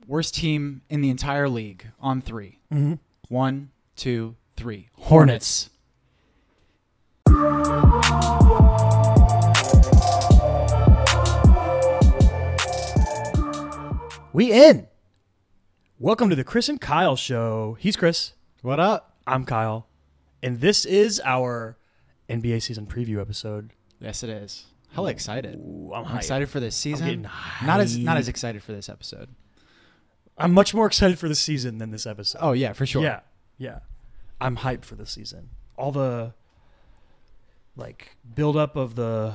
Worst team in the entire league on 3. Mm-hmm. 1, 2, 3. Hornets. We in. Welcome to the Chris and Kyle show. He's Chris. What up? I'm Kyle. And this is our NBA season preview episode. Yes, it is. Hella excited. Ooh, I'm excited for this season. Not Not as excited for this episode. I'm much more excited for the season than this episode. Oh, yeah, for sure. Yeah. I'm hyped for the season. All the build up of the,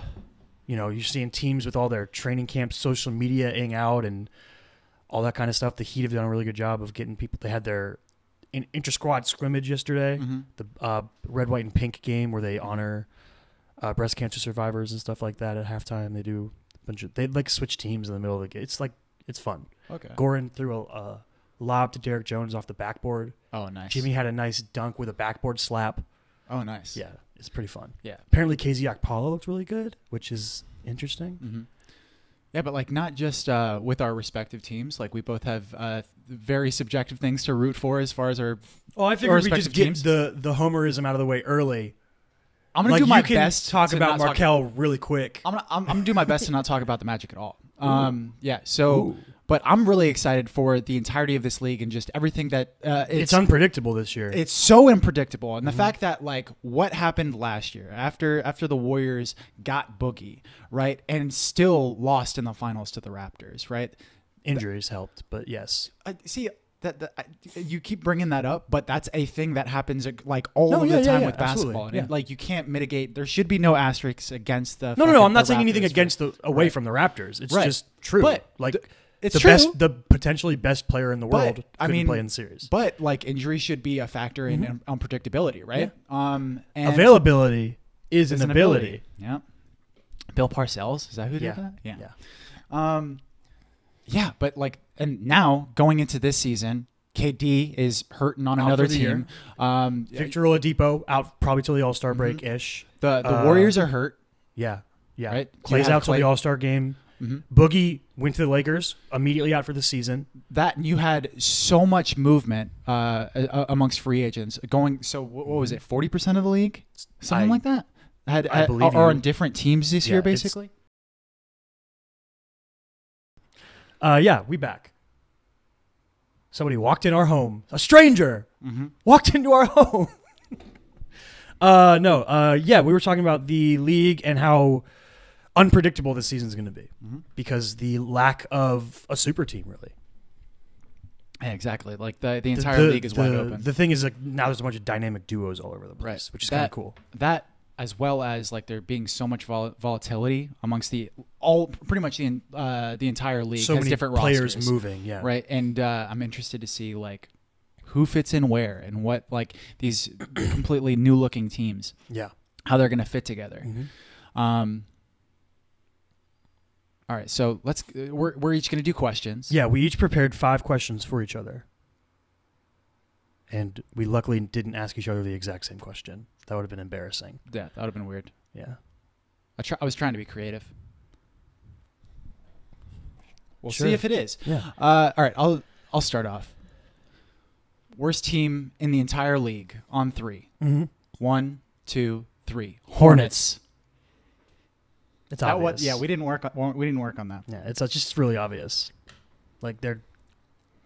you're seeing teams with all their training camps, social media-ing out and all that kind of stuff. The Heat have done a really good job of getting people. They had their inter-squad scrimmage yesterday, the red, white, and pink game where they honor breast cancer survivors and stuff like that at halftime. They do a bunch of, they switch teams in the middle of the game. It's fun. Okay. Goran threw a lob to Derek Jones off the backboard. Oh, nice. Jimmy had a nice dunk with a backboard slap. Oh, nice. Yeah, it's pretty fun. Yeah. Apparently, KZ Okpala looked really good, which is interesting. Mm-hmm. Yeah, but not just with our respective teams. We both have very subjective things to root for as far as our. Oh, I figured we respective just get teams. the homerism out of the way early. I'm gonna do my you can best talk to about not Markel really quick. I'm gonna do my best to not talk about the Magic at all. Yeah. So, but I'm really excited for the entirety of this league and just everything that It's unpredictable this year. It's so unpredictable, and the fact that what happened last year after the Warriors got Boogie, right, and still lost in the finals to the Raptors, right? Injuries helped, but yes. See. You keep bringing that up, but that's a thing that happens all of the time with basketball. And you can't mitigate. There should be no asterisks against the. No. I'm not saying anything against away from the Raptors. It's just true. But it's the true. the potentially best player in the world couldn't play in the series. But injuries should be a factor in unpredictability, right? Yeah. And availability is an ability. Yeah. Bill Parcells, is that who did that? Yeah. Yeah, but and now going into this season, KD is hurting on another team. Victor Oladipo out probably till the All-Star break ish. The Warriors are hurt. Yeah. Right? Clay's out till the All-Star game. Boogie went to the Lakers, immediately out for the season. That you had so much movement amongst free agents going. So what was it? 40% of the league, something like that. I believe are on different teams this year, basically. We back. Somebody walked in our home. A stranger walked into our home. We were talking about the league and how unpredictable this season is going to be because the lack of a super team, really. Yeah, exactly. The entire league is wide open. The thing is, now there's a bunch of dynamic duos all over the place, which is kind of cool. That, as well as there being so much volatility amongst pretty much the entire league. So has many different players rosters, moving, yeah. Right, and I'm interested to see who fits in where and what these completely new looking teams. Yeah, how they're going to fit together. All right, so we're each going to do questions. Yeah, we each prepared 5 questions for each other. And we luckily didn't ask each other the exact same question. That would have been embarrassing. Yeah, that would have been weird. Yeah. I was trying to be creative. We'll Sure. see if it is. Yeah. All right, I'll start off. Worst team in the entire league on 3. 1, 2, 3. Hornets. It's obvious. We didn't work on that. Yeah, it's just really obvious. They're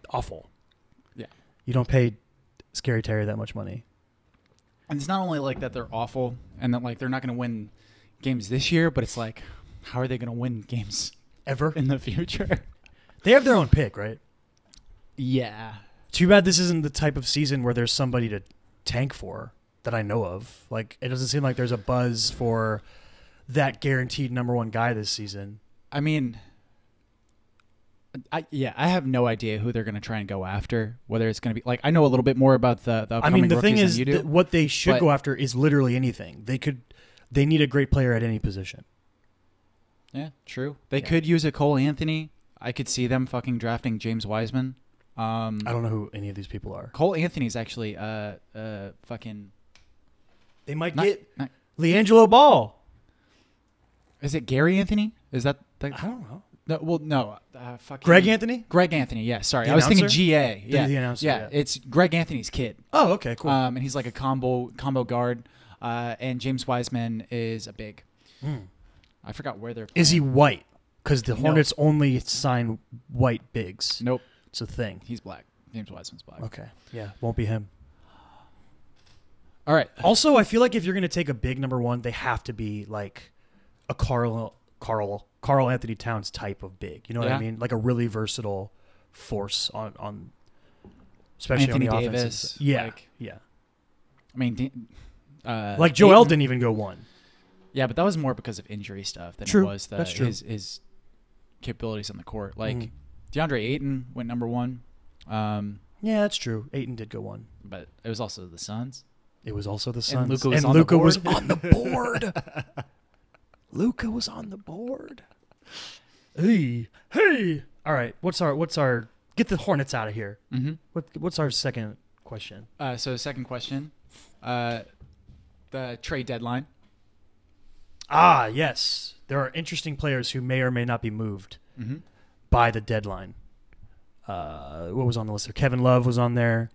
awful. Yeah. You don't pay Scary Terry that much money. And it's not only that they're awful and that they're not going to win games this year, but it's how are they going to win games ever in the future? They have their own pick, right? Yeah. Too bad this isn't the type of season where there's somebody to tank for that I know of. It doesn't seem like there's a buzz for that guaranteed number 1 guy this season. I mean, I have no idea who they're going to try and go after. Whether it's going to be I know a little bit more about the upcoming the thing rookies is, than you do, what they should go after is literally anything. They need a great player at any position. Yeah, true. They could use a Cole Anthony. I could see them fucking drafting James Wiseman. I don't know who any of these people are. Cole Anthony's actually fucking. They might get LiAngelo Ball. Is it Gary Anthony? Is that? I don't know. No. Greg Anthony? Greg Anthony, yeah. Sorry. The I was thinking announcer? GA. Yeah. The announcer, yeah. It's Greg Anthony's kid. Oh, okay, cool. And he's like a combo guard. And James Wiseman is a big. I forgot where they're playing. Is he white? Because the Hornets only sign white bigs. Nope. It's a thing. He's black. James Wiseman's black. Okay. Yeah, won't be him. All right. Also, I feel like if you're going to take a big number one, they have to be like a Carl Anthony Towns type of big. You know what I mean? Like a really versatile force on especially Anthony on the Davis. offensive. Yeah. Yeah. I mean, like Joel didn't even go one. Yeah, but that was more because of injury stuff than True. it was That's true. his capabilities on the court. Like DeAndre Ayton went number one. Yeah, that's true. Ayton did go one. But it was also the Suns. It was also the Suns. And Luka was on the board. Luka was on the board. Hey. All right. What's our get the Hornets out of here. Mm-hmm. What's our second question? So second question, the trade deadline. Ah, yes. There are interesting players who may or may not be moved by the deadline. What was on the list there? Kevin Love was on there.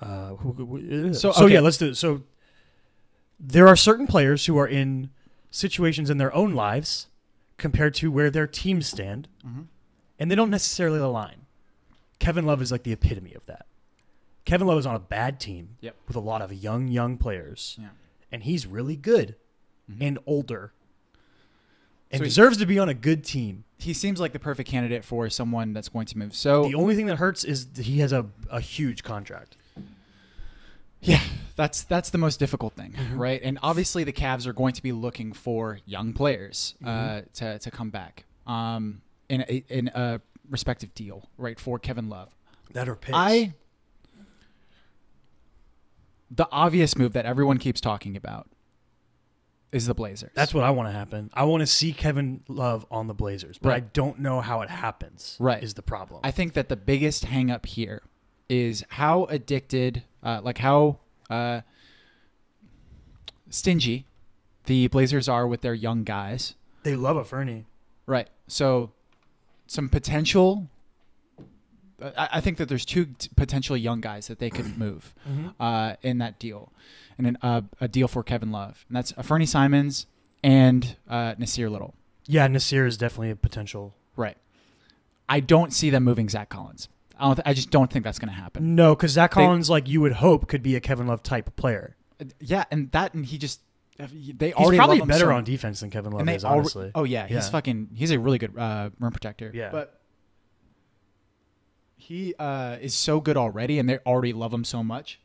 Yeah, let's do it. So there are certain players who are in situations in their own lives compared to where their teams stand, and they don't necessarily align. Kevin Love is like the epitome of that. Kevin Love is on a bad team with a lot of young players, and he's really good and older and deserves to be on a good team. He seems like the perfect candidate for someone that's going to move. So the only thing that hurts is that he has a huge contract. Yeah, that's the most difficult thing, right? And obviously the Cavs are going to be looking for young players to come back in a respective deal, right, for Kevin Love. That are picks. The obvious move that everyone keeps talking about is the Blazers. That's what I want to happen. I want to see Kevin Love on the Blazers, but I don't know how it happens. Right, is the problem. I think that the biggest hang up here is how addicted, how stingy the Blazers are with their young guys. They love a Fernie. Right. So some potential. I think that there's two potential young guys that they could move in that deal, and a deal for Kevin Love, and that's Fernie Simons and Nasir Little. Yeah, Nasir is definitely a potential. Right. I don't see them moving Zach Collins. I just don't think that's going to happen. No, because Zach Collins, like you would hope, could be a Kevin Love type player. Yeah, and he just they he's already probably love him better so, on defense than Kevin Love is, honestly. He's a really good rim protector. Yeah, but he is so good already, and they already love him so much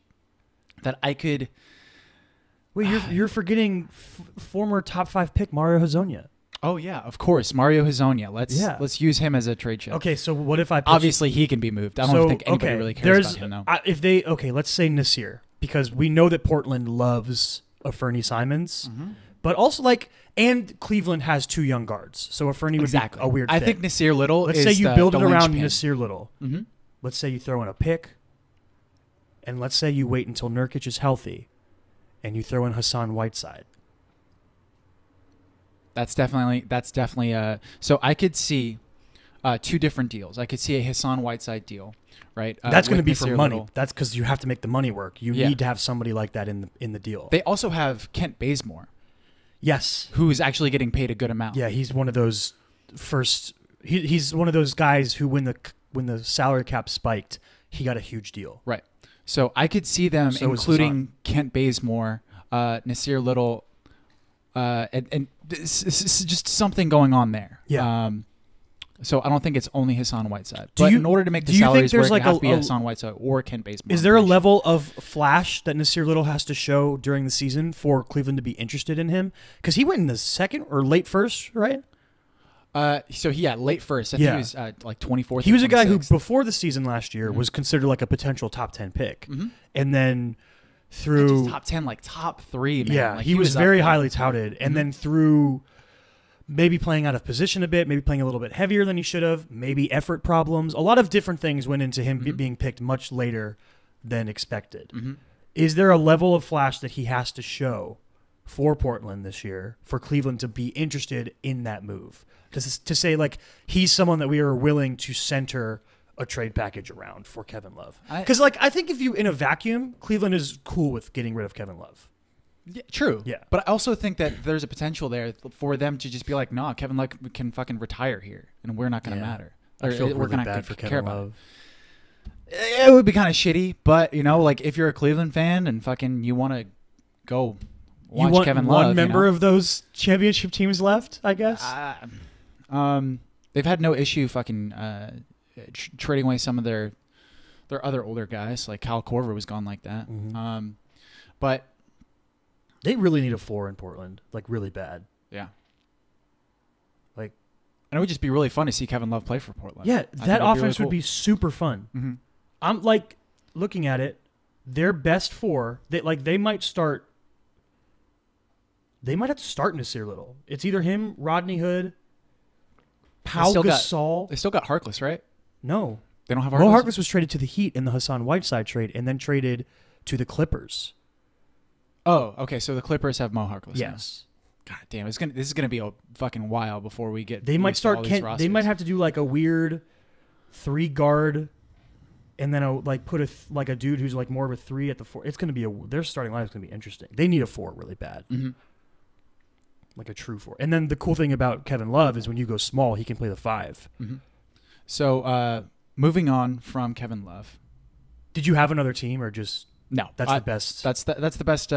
that I could. Wait, you're forgetting former top 5 pick Mario Hezonja. Oh yeah, of course, Mario Hezonja. Let's use him as a trade chip. Okay, so what if I obviously he can be moved. I don't think anybody really cares about him though. Let's say Nasir, because we know that Portland loves a Fernie Simons, but also and Cleveland has 2 young guards, so a Fernie would be a weird. I fit. think Nasir Little. Let's say you build it around linchpin. Nasir Little. Let's say you throw in a pick, and let's say you wait until Nurkic is healthy, and you throw in Hassan Whiteside. That's definitely so I could see 2 different deals. I could see a Hassan Whiteside deal, right? That's going to be for money. Little. That's because you have to make the money work. You need to have somebody like that in the deal. They also have Kent Bazemore. Yes, who's actually getting paid a good amount. Yeah, he's one of those he's one of those guys who when the salary cap spiked, he got a huge deal. Right. So I could see them including Kent Bazemore, Nasir Little, and just something going on there. Yeah. So I don't think it's only Hassan Whiteside. But in order to make the salaries work, it has to be Hassan Whiteside or Kent Bazemore. Is there a level of flash that Nasir Little has to show during the season for Cleveland to be interested in him? Because he went in the second or late first, right? Late first. I think he was like 24th. He was a guy who, before the season last year, was considered like a potential top 10 pick. And then through top 10, like top 3, man. Yeah, he was very highly touted. And then through maybe playing out of position a bit, maybe playing a little bit heavier than he should have, maybe effort problems. A lot of different things went into him being picked much later than expected. Is there a level of flash that he has to show for Portland this year for Cleveland to be interested in that move. To say, like, he's someone that we are willing to center a trade package around for Kevin Love. Because, like, I think if you, in a vacuum, Cleveland is cool with getting rid of Kevin Love. Yeah, true. Yeah. But I also think that there's a potential there for them to just be like, nah, Kevin Love can fucking retire here, and we're not going to matter. I feel we're really gonna bad for care Kevin about Love. It would be kind of shitty, but, you know, like, if you're a Cleveland fan and fucking you want to go watch you want Kevin Love. One member of those championship teams left, I guess. They've had no issue fucking trading away some of their other older guys. Like Kyle Korver was gone like that. Mm-hmm. But they really need a 4 in Portland, like really bad. Yeah. Like, and it would just be really fun to see Kevin Love play for Portland. Yeah, that offense would be super fun. Mm-hmm. I'm like looking at it. Their best 4, they might start. They might have to start Nasir Little. It's either him, Rodney Hood, Pau Gasol. They still got Harkless, right? No. They don't have Harkless? Mo Harkless was traded to the Heat in the Hassan Whiteside trade and then traded to the Clippers. Oh, okay. So the Clippers have Mo Harkless. Yes. Now. God damn, this is gonna be a fucking while before we get. They might start. They might have to do like a weird 3 guard, and then put a dude who's like more of a 3 at the 4. It's gonna be their starting line is gonna be interesting. They need a 4 really bad. Mm-hmm. Like a true 4. And then the cool thing about Kevin Love is when you go small, he can play the 5. Mm-hmm. So moving on from Kevin Love. Did you have another team or just no? That's the best. That's the best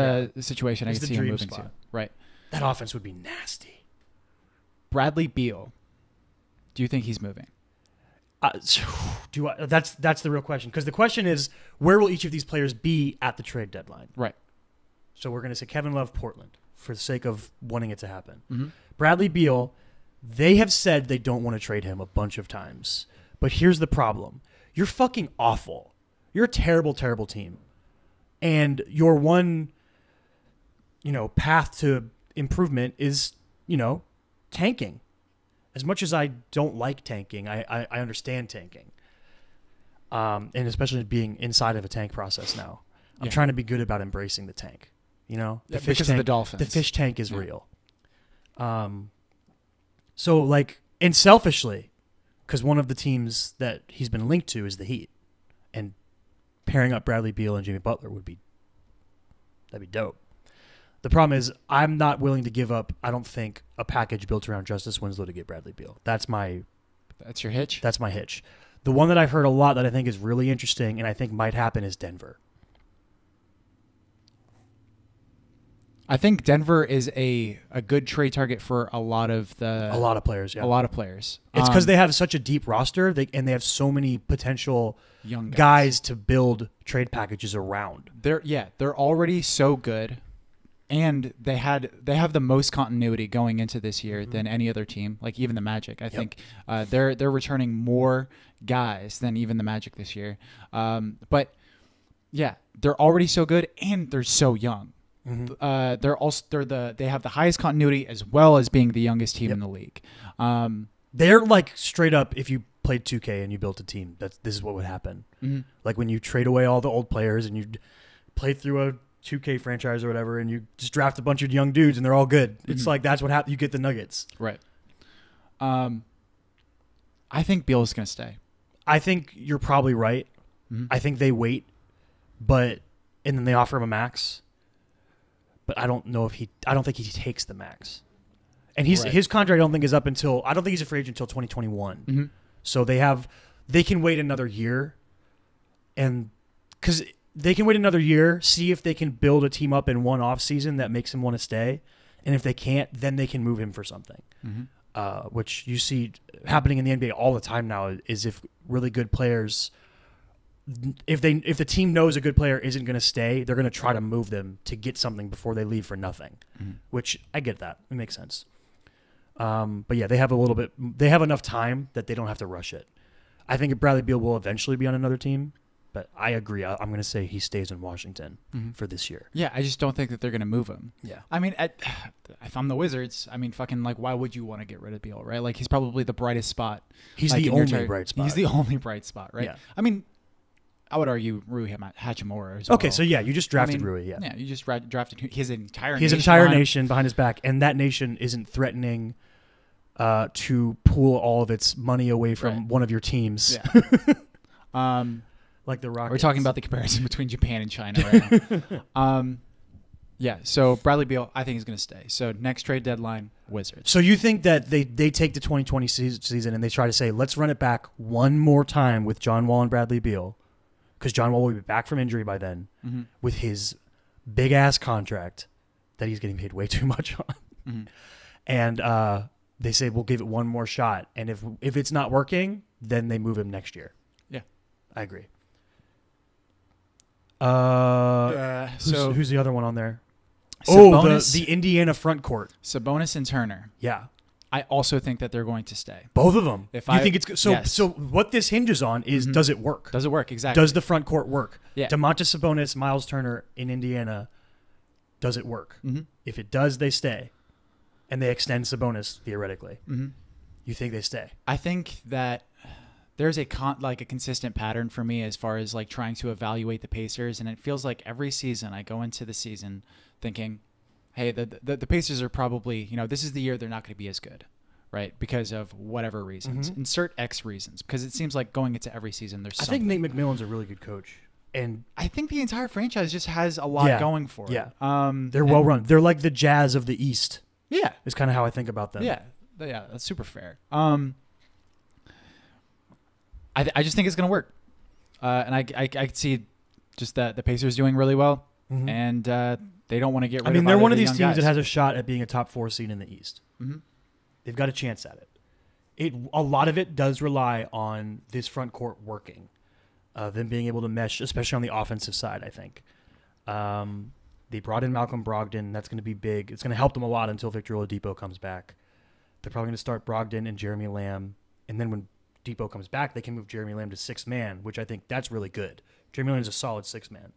situation I could see him moving to. Right. That offense would be nasty. Bradley Beal. Do you think he's moving? That's the real question, because the question is, where will each of these players be at the trade deadline? Right. So we're going to say Kevin Love, Portland, for the sake of wanting it to happen. Mm-hmm. Bradley Beal, they have said they don't want to trade him a bunch of times. But here's the problem. You're fucking awful. You're a terrible, terrible team. And your one, path to improvement is, tanking. As much as I don't like tanking, I understand tanking. And especially being inside of a tank process now. I'm trying to be good about embracing the tank. The fish because tank, of the Dolphins. The fish tank is real. So, and selfishly, because one of the teams that he's been linked to is the Heat. And pairing up Bradley Beal and Jimmy Butler that'd be dope. The problem is I'm not willing to give up, I don't think, a package built around Justice Winslow to get Bradley Beal. That's your hitch? That's my hitch. The one that I've heard a lot that I think is really interesting and I think might happen is Denver. I think Denver is a good trade target for a lot of players. Yeah. A lot of players. It's because they have such a deep roster, and they have so many potential young guys to build trade packages around. They're already so good, and they have the most continuity going into this year than any other team. Like even the Magic, I think they're returning more guys than even the Magic this year. But yeah, they're already so good, and they're so young. Mm-hmm. They have the highest continuity as well as being the youngest team in the league. They're like straight up, if you played 2K and you built a team, this is what would happen. Mm-hmm. Like when you trade away all the old players and you play through a 2K franchise or whatever, and you just draft a bunch of young dudes and they're all good. It's like that's what happens. You get the Nuggets. Right. I think Beal is going to stay. I think you're probably right. Mm-hmm. I think they wait, and then they offer him a max. But I don't think he takes the max. And his contract I don't think is up until, I don't think he's a free agent until 2021. Mm-hmm. So they can wait another year, and because they can wait another year, see if they can build a team up in one off season that makes him want to stay. And if they can't, then they can move him for something. Mm-hmm. Which you see happening in the NBA all the time now is if really good players, if the team knows a good player isn't going to stay, they're going to try to move them to get something before they leave for nothing. Mm-hmm. Which I get that. It makes sense. But yeah, they have enough time that they don't have to rush it. I think Bradley Beal will eventually be on another team, but I agree. I'm going to say he stays in Washington for this year. Yeah, I just don't think that they're going to move him. Yeah. I mean, if I'm the Wizards, I mean, fucking, like, why would you want to get rid of Beal, right? Like, he's probably the brightest spot. He's the only bright spot. He's the only bright spot, right? Yeah. I mean, I would argue Rui Hachimura as well. Okay, so yeah, you just drafted Rui. Yeah, yeah, you just drafted his entire. He has an entire nation behind his back, and that nation isn't threatening to pull all of its money away from one of your teams. Yeah. Like the Rockets. We're talking about the comparison between Japan and China right now. Yeah, so Bradley Beal, I think, is going to stay. So next trade deadline, Wizards. So you think that they take the 2020 season and they try to say, let's run it back one more time with John Wall and Bradley Beal, because John Wall will be back from injury by then with his big-ass contract that he's getting paid way too much on. And they say, we'll give it one more shot. And if it's not working, then they move him next year. Yeah. I agree. Who's the other one on there? Sabonis, the Indiana front court. Sabonis and Turner. Yeah. I also think that they're going to stay. Both of them. If you think it's so? Yes. So what this hinges on is, does it work? Does it work? Exactly. Does the front court work? Yeah. Domantas Sabonis, Miles Turner in Indiana. Does it work? If it does, they stay, and they extend Sabonis theoretically. You think they stay? I think that there's a consistent pattern for me as far as like trying to evaluate the Pacers, and it feels like every season I go into the season thinking, hey, the Pacers are probably, this is the year they're not going to be as good, right? Because of whatever reasons. Insert X reasons, because it seems like going into every season there's something. I think Nate McMillan's a really good coach. And I think the entire franchise just has a lot going for it. Yeah. They're well run. They're like the Jazz of the East. Yeah. Is kind of how I think about them. Yeah. Yeah, that's super fair. I just think it's going to work. And I could see just that the Pacers doing really well, and they don't want to get rid of they're one of these these teams guys that has a shot at being a top 4 seed in the East. They've got a chance at it. A lot of it does rely on this front court working, them being able to mesh, especially on the offensive side, I think. They brought in Malcolm Brogdon. That's going to be big. It's going to help them a lot until Victor Oladipo comes back. They're probably going to start Brogdon and Jeremy Lamb, and then when Depot comes back, they can move Jeremy Lamb to 6th man, which I think that's really good. Jeremy Lamb is a solid 6th man.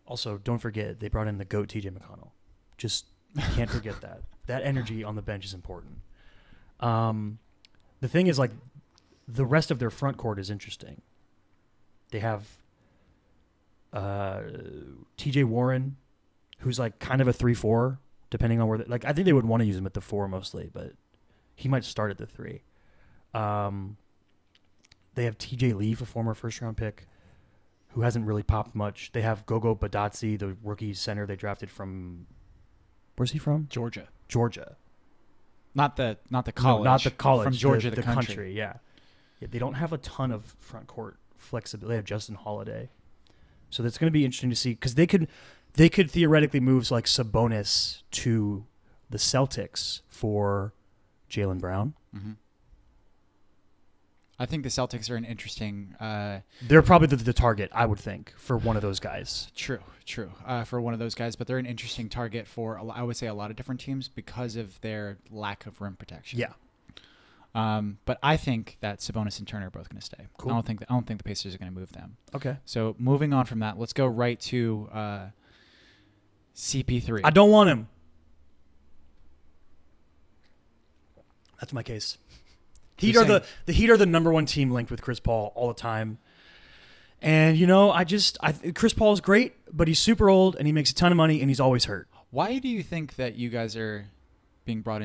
Also, don't forget, they brought in the GOAT TJ McConnell. Just can't forget that. That energy on the bench is important. The thing is, like, the rest of their front court is interesting. They have TJ Warren, who's like kind of a 3-4, depending on where I think they would want to use him at the 4 mostly, but he might start at the 3. They have TJ Leaf, a former first-round pick, who hasn't really popped much. They have Gogo Badatsi, the rookie center they drafted from. Where's he from? Georgia. Not the college. No, not the college. From Georgia, the country. Yeah. They don't have a ton of front court flexibility. They have Justin Holiday, so that's going to be interesting to see, because they could theoretically move like Sabonis to the Celtics for Jaylen Brown. I think the Celtics are an interesting. They're probably the target, I would think, for one of those guys. True. For one of those guys, but they're an interesting target for, I would say, a lot of different teams because of their lack of rim protection. Yeah. But I think that Sabonis and Turner are both going to stay. Cool. I don't think the Pacers are going to move them. Okay. So moving on from that, let's go right to CP3. I don't want him. That's my case. The Heat are the number 1 team linked with Chris Paul all the time. And, Chris Paul is great, but he's super old and he makes a ton of money and he's always hurt. Why do you think that you guys are being brought?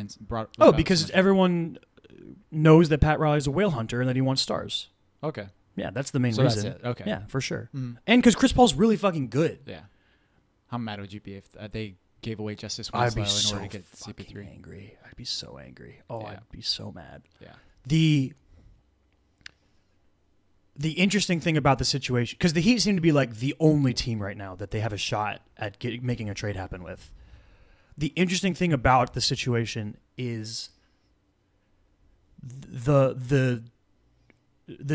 Because everyone knows that Pat Riley's a whale hunter and that he wants stars. Okay. Yeah, that's the main reason. That's it. Okay. Yeah, for sure. And because Chris Paul's really fucking good. Yeah. How mad would you be if they gave away Justice Winslow in order to get CP3? Angry. I'd be so angry. Oh, yeah. I'd be so mad. Yeah. The interesting thing about the situation, because the Heat seem to be like the only team right now that they have a shot at making a trade happen with. The interesting thing about the situation is the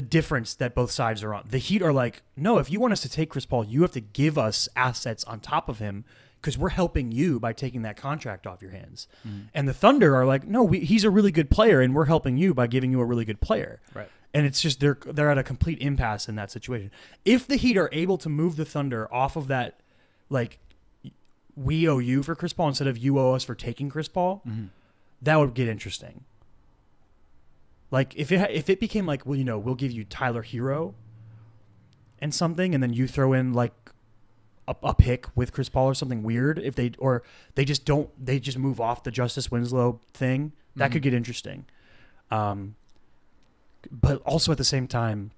difference that both sides are on. The Heat are like, no, if you want us to take Chris Paul, you have to give us assets on top of him, because we're helping you by taking that contract off your hands. And the Thunder are like, no, he's a really good player, and we're helping you by giving you a really good player. Right. And it's just they're at a complete impasse in that situation. If the Heat are able to move the Thunder off of that, like, we owe you for Chris Paul instead of you owe us for taking Chris Paul, that would get interesting. Like, if it became like, well, we'll give you Tyler Hero, and something, and then you throw in like a pick with Chris Paul or something weird, if they just move off the Justice Winslow thing, that could get interesting. But also at the same time,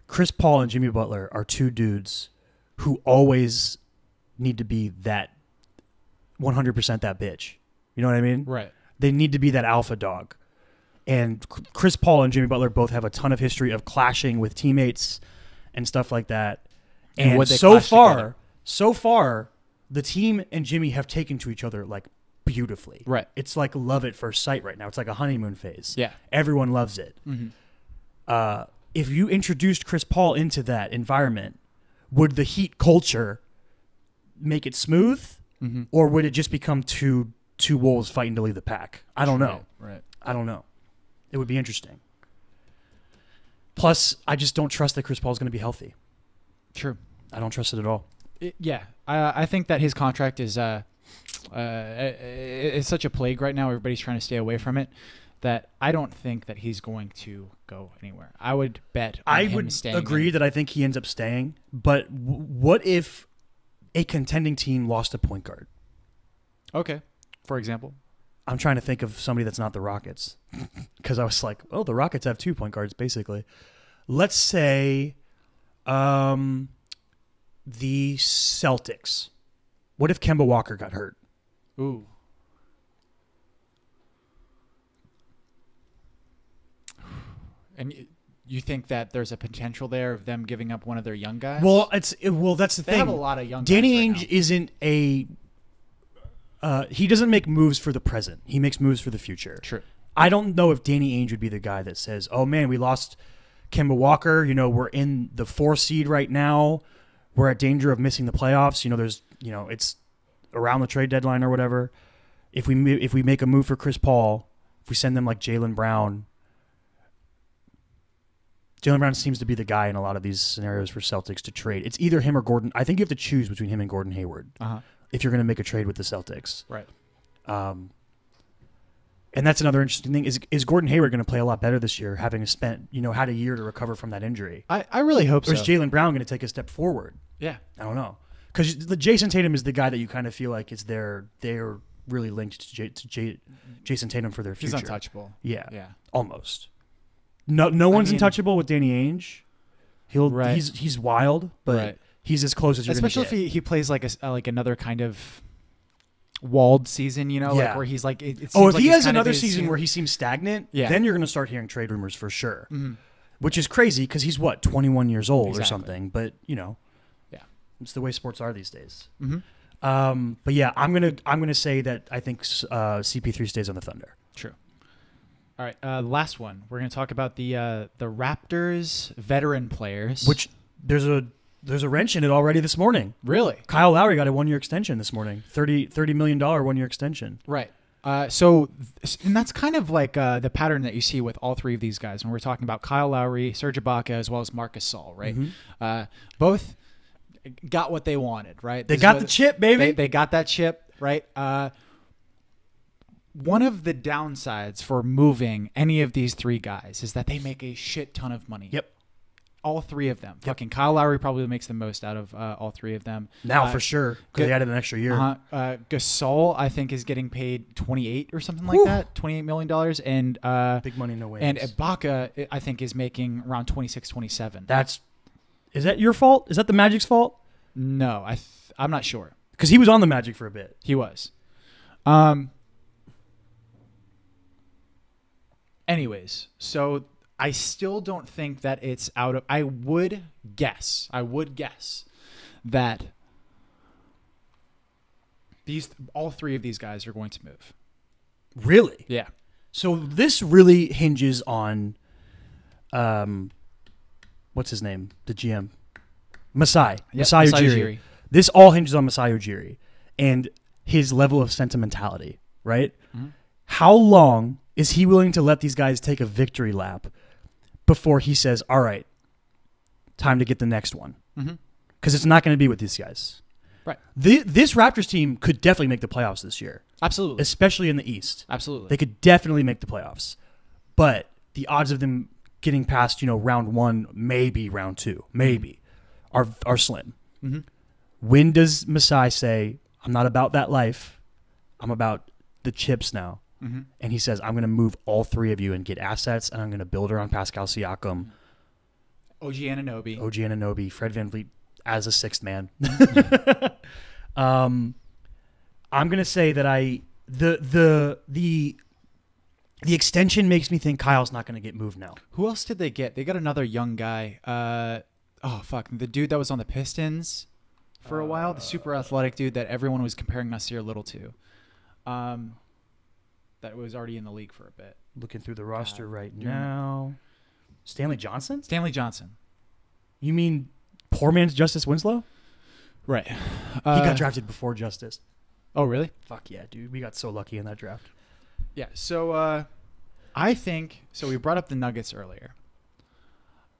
Chris Paul and Jimmy Butler are two dudes who always need to be that 100% that bitch. You know what I mean? Right. They need to be that alpha dog. And Chris Paul and Jimmy Butler both have a ton of history of clashing with teammates and stuff like that. And so far, the team and Jimmy have taken to each other like beautifully. Right. It's like love at first sight right now. It's like a honeymoon phase. Yeah. Everyone loves it. Mm-hmm. If you introduced Chris Paul into that environment, would the Heat culture make it smooth, or would it just become two wolves fighting to lead the pack? I don't know. Right. I don't know. It would be interesting. Plus, I just don't trust that Chris Paul is going to be healthy. True. I don't trust it at all. I think that his contract is it's such a plague right now. Everybody's trying to stay away from it. That I don't think that he's going to go anywhere. I would bet on him staying. I would agree that I think he ends up staying. But what if a contending team lost a point guard? Okay. For example? I'm trying to think of somebody that's not the Rockets. Because I was like, oh, the Rockets have 2 point guards, basically. Let's say the Celtics. What if Kemba Walker got hurt? Ooh. And you think that there's a potential there of them giving up one of their young guys? Well, that's the thing. They have a lot of young Danny guys right Ainge isn't a he doesn't make moves for the present. He makes moves for the future. True. I don't know if Danny Ainge would be the guy that says, "Oh man, we lost Kemba Walker. You know, we're in the 4 seed right now. We're at danger of missing the playoffs. You know, it's around the trade deadline or whatever. If we make a move for Chris Paul, if we send them like Jaylen Brown." Jaylen Brown seems to be the guy in a lot of these scenarios for Celtics to trade. It's either him or Gordon. I think you have to choose between him and Gordon Hayward if you're going to make a trade with the Celtics. Right. And that's another interesting thing. Is Gordon Hayward going to play a lot better this year, having had a year to recover from that injury? I really hope so. Or is Jaylen Brown going to take a step forward? Yeah. I don't know. Because Jason Tatum is the guy that you kind of feel like is they're really linked to Jason Tatum for their future. He's untouchable. Yeah. Yeah. Almost. No one's untouchable with Danny Ainge. He's wild, but he's as close as you're going to get. Especially if he plays like another kind of walled season, like where he's like. If he has another season where he seems stagnant, then you're going to start hearing trade rumors for sure. Mm-hmm. Which is crazy because he's 21 years old or something. But it's the way sports are these days. Mm-hmm. But yeah, I'm gonna say that I think CP3 stays on the Thunder. True. All right, last one. We're going to talk about the Raptors veteran players. Which there's a wrench in it already this morning. Really? Kyle Lowry got a 1-year extension this morning. $30 million 1-year extension. Right. And that's kind of like the pattern that you see with all 3 of these guys when we're talking about Kyle Lowry, Serge Ibaka, as well as Marc Gasol, right? Mm-hmm. Both got what they wanted, right? They got the chip, baby. They got that chip, right? One of the downsides for moving any of these 3 guys is that they make a shit ton of money. Yep. All 3 of them. Yep. Fucking Kyle Lowry probably makes the most out of all 3 of them. Now for sure, because they added an extra year. Gasol, I think, is getting paid 28 or something like that, $28 million. And big money, no way. And Ibaka, I think, is making around 26, 27. Is that your fault? Is that the Magic's fault? No, I'm not sure. Because he was on the Magic for a bit. He was. Anyways, so I still don't think that it's out of. I would guess that all 3 of these guys are going to move. Really? Yeah. So this really hinges on, what's his name? The GM, Masai Ujiri. This all hinges on Masai Ujiri and his level of sentimentality, right? Mm-hmm. How long is he willing to let these guys take a victory lap before he says, all right, time to get the next one? Because it's not going to be with these guys. Right. This Raptors team could definitely make the playoffs this year. Absolutely. Especially in the East. Absolutely. They could definitely make the playoffs. But the odds of them getting past, round 1, maybe round 2, maybe, are slim. Mm-hmm. When does Masai say, I'm not about that life, I'm about the chips now? Mm-hmm. And he says, I'm going to move all 3 of you and get assets, and I'm going to build around Pascal Siakam, OG Anunoby, Fred VanVleet as a 6th man. I'm going to say that the extension makes me think Kyle's not going to get moved now. Who else did they get? They got another young guy. The dude that was on the Pistons for a while, the super athletic dude that everyone was comparing Nasir Little to. That was already in the league for a bit. Looking through the roster right now. Stanley Johnson? Stanley Johnson. You mean poor man's Justice Winslow? Right. He got drafted before Justice. Oh, really? Fuck yeah, dude. We got so lucky in that draft. Yeah, so I think, so we brought up the Nuggets earlier.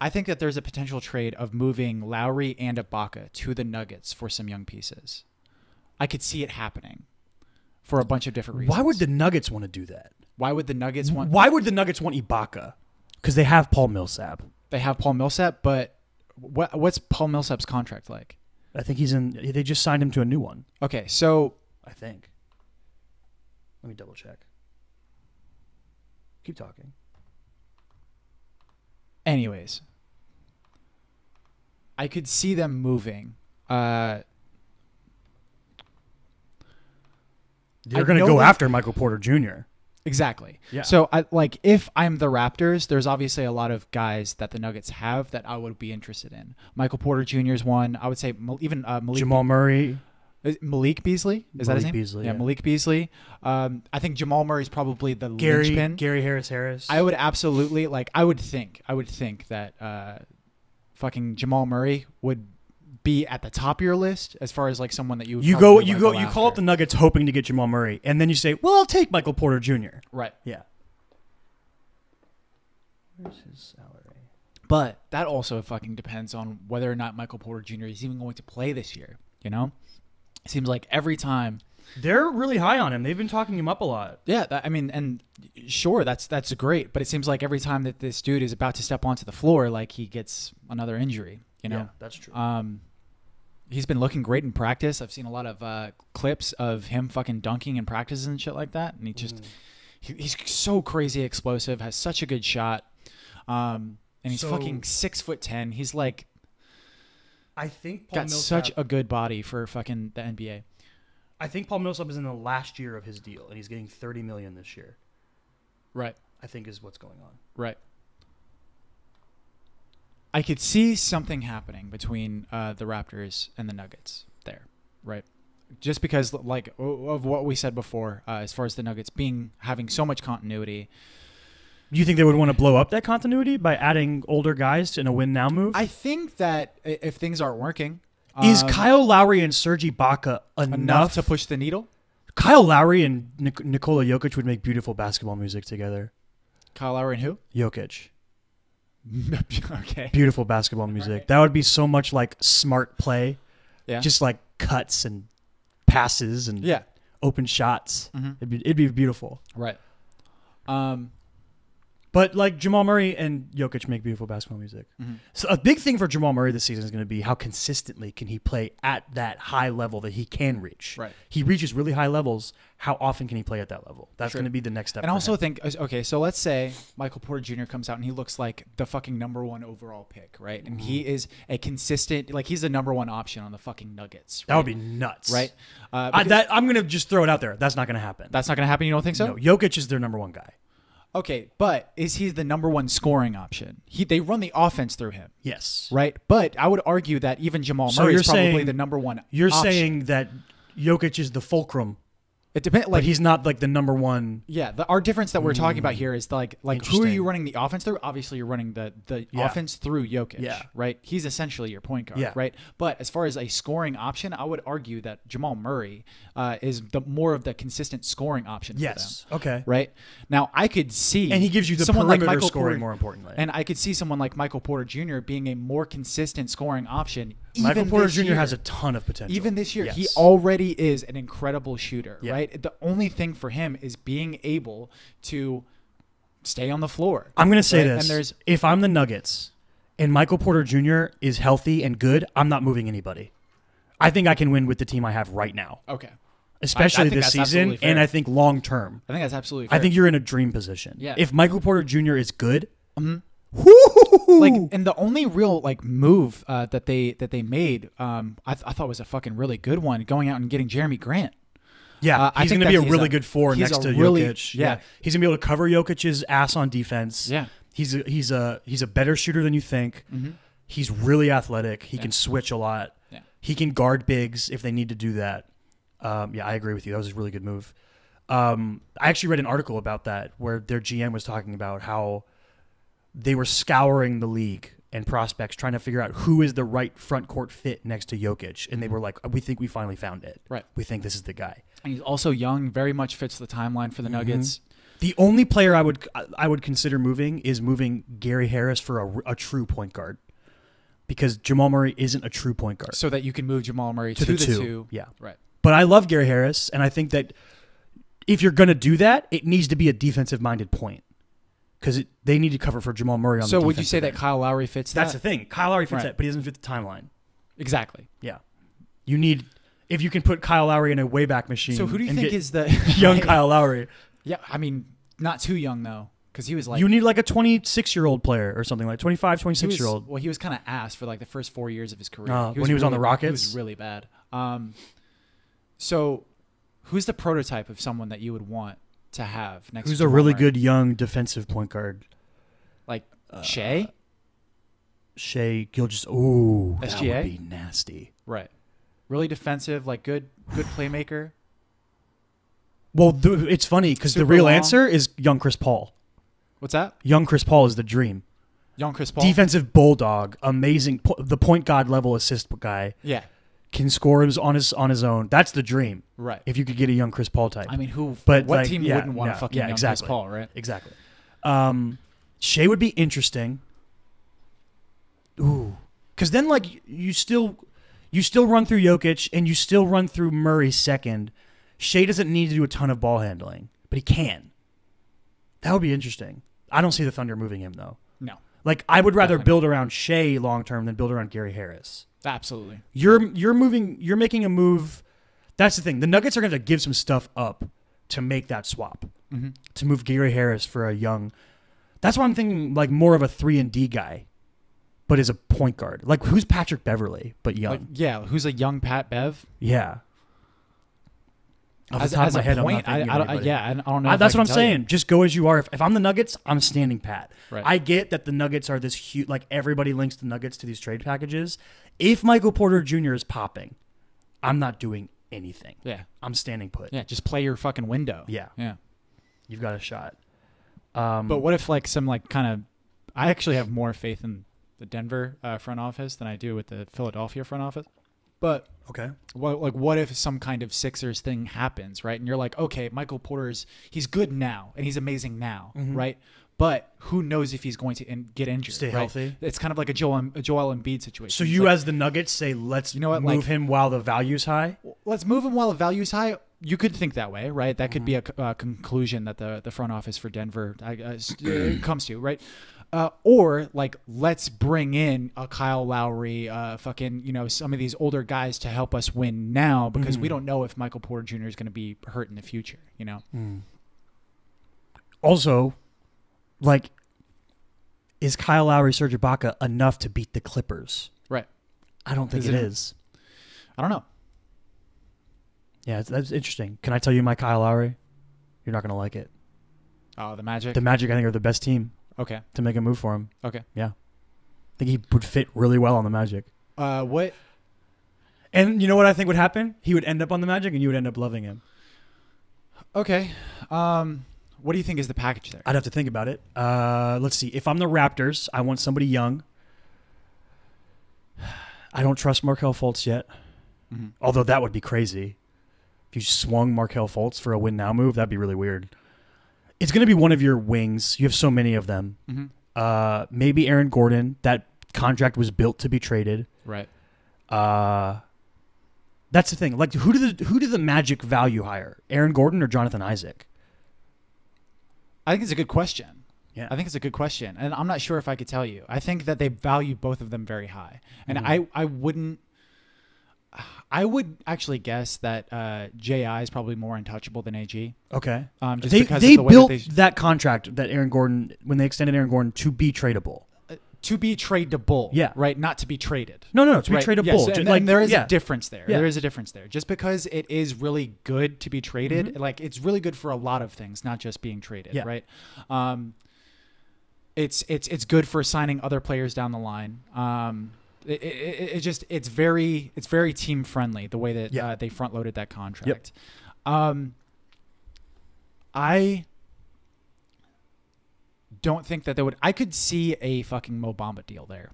I think that there's a potential trade of moving Lowry and Ibaka to the Nuggets for some young pieces. I could see it happening for a bunch of different reasons. Why would the Nuggets want to do that? Why would the Nuggets want... Why would the Nuggets want Ibaka? Because they have Paul Millsap. They have Paul Millsap, but what's Paul Millsap's contract like? I think they just signed him to a new one. Okay, so... I think. Let me double check. Keep talking. Anyways, I could see them moving. They're going to go after Michael Porter Jr. Exactly. Yeah. So, if I'm the Raptors, there's obviously a lot of guys that the Nuggets have that I would be interested in. Michael Porter Jr. is one. I would say even Malik. Jamal Murray. Malik Beasley? Is that his name? Beasley, yeah, Malik Beasley. I think Jamal Murray is probably the Gary linchpin. Harris. I would absolutely I would think that fucking Jamal Murray would be at the top of your list as far as someone that you would you call up the Nuggets hoping to get Jamal Murray, and then you say, well, I'll take Michael Porter Jr. Right. Yeah. Where's his salary? But that also fucking depends on whether or not Michael Porter Jr. is even going to play this year. It seems like every time they're really high on him. They've been talking him up a lot. Yeah, and sure, that's great. But it seems like every time that this dude is about to step onto the floor, he gets another injury. Yeah, that's true. He's been looking great in practice. I've seen a lot of clips of him fucking dunking in practice and shit like that. And he just he's so crazy explosive. Has such a good shot. And he's fucking 6'10". He's I think Paul got Millsap, such a good body for fucking the NBA. I think Paul Millsap is in the last year of his deal, and he's getting $30 million this year. Right. I think is what's going on. Right. I could see something happening between the Raptors and the Nuggets there, right? Just because, of what we said before, as far as the Nuggets having so much continuity. Do you think they would want to blow up that continuity by adding older guys in a win now move? I think that if things aren't working, is Kyle Lowry and Serge Ibaka enough to push the needle? Kyle Lowry and Nikola Jokic would make beautiful basketball music together. Kyle Lowry and who? Jokic. Okay. Beautiful basketball music. Right. That would be so much smart play. Yeah. Just cuts and passes and open shots. Mm-hmm. It'd be beautiful. Right. But Jamal Murray and Jokic make beautiful basketball music. Mm-hmm. So a big thing for Jamal Murray this season is going to be how consistently can he play at that high level that he can reach. Right. He reaches really high levels. How often can he play at that level? That's going to be the next step. And I also think, okay, so let's say Michael Porter Jr. comes out and he looks like the fucking #1 overall pick, right? And he is a consistent, he's the #1 option on the fucking Nuggets. Right? That would be nuts. Right? I'm going to just throw it out there. That's not going to happen. That's not going to happen? You don't think so? No, Jokic is their #1 guy. Okay, but is he the #1 scoring option? They run the offense through him. Yes. Right? But I would argue that even Jamal Murray is probably the #1 You're option. saying that Jokic is the fulcrum. It depends. But he's not the #1. Yeah, our difference that we're talking about here is who are you running the offense through? Obviously, you're running the offense through Jokic, right? He's essentially your point guard, right? But as far as a scoring option, I would argue that Jamal Murray is the more of the consistent scoring option. Yes. For them, okay. Right now, I could see, and he gives you the perimeter scoring more importantly. And I could see someone like Michael Porter Jr. being a more consistent scoring option. Michael Porter Jr. has a ton of potential. Even this year, he already is an incredible shooter, right? The only thing for him is being able to stay on the floor. I'm going to say right? this. And there's if I'm the Nuggets and Michael Porter Jr. is healthy and good, I'm not moving anybody. I think I can win with the team I have right now. okay. Especially I think this that's season, absolutely fair. and I think long term. I think that's absolutely fair. I think you're in a dream position. Yeah. If Michael Porter Jr. is good, like, and the only real like move that they made, I thought was a fucking really good one, going out and getting Jeremy Grant. yeah, I he's think going to be that a really good four he's next a to really- Jokic. yeah. He's going to be able to cover Jokic's ass on defense. Yeah. He's a better shooter than you think. Mm-hmm. He's really athletic. He can switch a lot. Yeah. He can guard bigs if they need to do that. Yeah, I agree with you. That was a really good move. I actually read an article about that where their GM was talking about how they were scouring the league and prospects trying to figure out who is the right front court fit next to Jokic. And they were like, we think we finally found it. Right. We think this is the guy. And he's also young, very much fits the timeline for the Nuggets. The only player I would consider moving is moving Gary Harris for a true point guard. Because Jamal Murray isn't a true point guard. So that you can move Jamal Murray to the the two. two. Yeah. Right. But I love Gary Harris, and I think that if you're going to do that, it needs to be a defensive-minded point. Because they need to cover for Jamal Murray on the So would you defensive say that end. Kyle Lowry fits That's that? the thing. Kyle Lowry fits Right. that, but he doesn't fit the timeline. Exactly. Yeah. You need, if you can put Kyle Lowry in a Wayback Machine. So who do you and think get is the young Kyle Lowry? Yeah, I mean, not too young though, because he was like You need like a 26-year-old player or something like 25, he was, 26-year-old. well, he was kind of ass for like the first 4 years of his career. When he was on the Rockets? He was really bad. So who's the prototype of someone that you would want to have next? Who's to a Jamal really Murray? good young defensive point guard? like Shea? Shea Gilgeous. Ooh, that SGA? would be nasty. Right. Really defensive, like good playmaker. Well, it's funny because the Super real long. answer is young Chris Paul. What's that? Young Chris Paul is the dream. Young Chris Paul. Defensive bulldog, amazing, the point guard level assist guy, Yeah. can score on his own. That's the dream. Right. If you could get a young Chris Paul type. I mean, But, what like, team yeah, wouldn't want yeah, a fucking yeah, young exactly. Chris Paul, right? Exactly. Shea would be interesting. Ooh, because then like you still run through Jokic and you still run through Murray second. Shea doesn't need to do a ton of ball handling, but he can. That would be interesting. I don't see the Thunder moving him though. No. Like I would rather Definitely. build around Shea long term than build around Gary Harris. Absolutely. You're making a move. That's the thing. The Nuggets are going to give some stuff up to make that swap. Mm-hmm. To move Gary Harris for a young. That's why I'm thinking like more of a 3-and-D guy, but as a point guard. Like who's Patrick Beverly, but young. Like, yeah, who's a young Pat Bev? Yeah. Off the As, top as of my a head, I'm point, not thinking of anybody. I don't know. That's what I'm saying. Just go as you are. If I'm the Nuggets, I'm standing pat. Right. I get that the Nuggets are this huge. Like everybody links the Nuggets to these trade packages. If Michael Porter Jr. is popping, I'm not doing anything. Yeah. I'm standing put. Yeah. Just play your fucking window. Yeah. Yeah. You've got a shot. But what if like some like kind of? I actually have more faith in the Denver front office than I do with the Philadelphia front office. But Okay. what if some kind of Sixers thing happens, right? And you're like, okay, Michael Porter's he's good now and he's amazing now, right? But who knows if he's going to get injured? Stay right? healthy. It's kind of like a Joel Embiid situation. So It's you, like, as the Nuggets, say let's what, move like- him while the value's high. let's move him while the value's high. You could think that way, right? That could be a conclusion that the front office for Denver comes to, right? Or like let's bring in a Kyle Lowry, fucking some of these older guys to help us win now because we don't know if Michael Porter Jr. is going to be hurt in the future. Also, like, is Kyle Lowry, Serge Ibaka enough to beat the Clippers? Right? I don't think Is it it- is. I don't know. Yeah, that's interesting. Can I tell you my Kyle Lowry? You're not going to like it. Oh, the Magic. The Magic, I think, are the best team Okay. to make a move for him. Okay. Yeah. I think he would fit really well on the Magic. What? And you know what I think would happen? He would end up on the Magic, and you would end up loving him. Okay. What do you think is the package there? I'd have to think about it. Let's see. If I'm the Raptors, I want somebody young. I don't trust Markelle Fultz yet. Although that would be crazy. If you swung Markelle Fultz for a win now move, that'd be really weird. It's going to be one of your wings. You have so many of them. Maybe Aaron Gordon. That contract was built to be traded. Right. That's the thing. Like, who do the Magic value higher? Aaron Gordon or Jonathan Isaac? I think it's a good question. Yeah. I think it's a good question, and I'm not sure if I could tell you. I think that they value both of them very high, and I wouldn't. I would actually guess that JI is probably more untouchable than AG. Okay. Just they because they of the way built that contract that Aaron Gordon, when they extended Aaron Gordon, to be tradable. to be tradable. Yeah. Right. Not to be traded. No, to be Right. tradable. Yes, Just and there is yeah. a difference there. Yeah. There is a difference there. Just because it is really good to be traded, like it's really good for a lot of things, not just being traded. Yeah. Right. It's good for signing other players down the line. It's very team friendly the way that they front loaded that contract. I don't think that they would. I could see a fucking Mo Bamba deal there.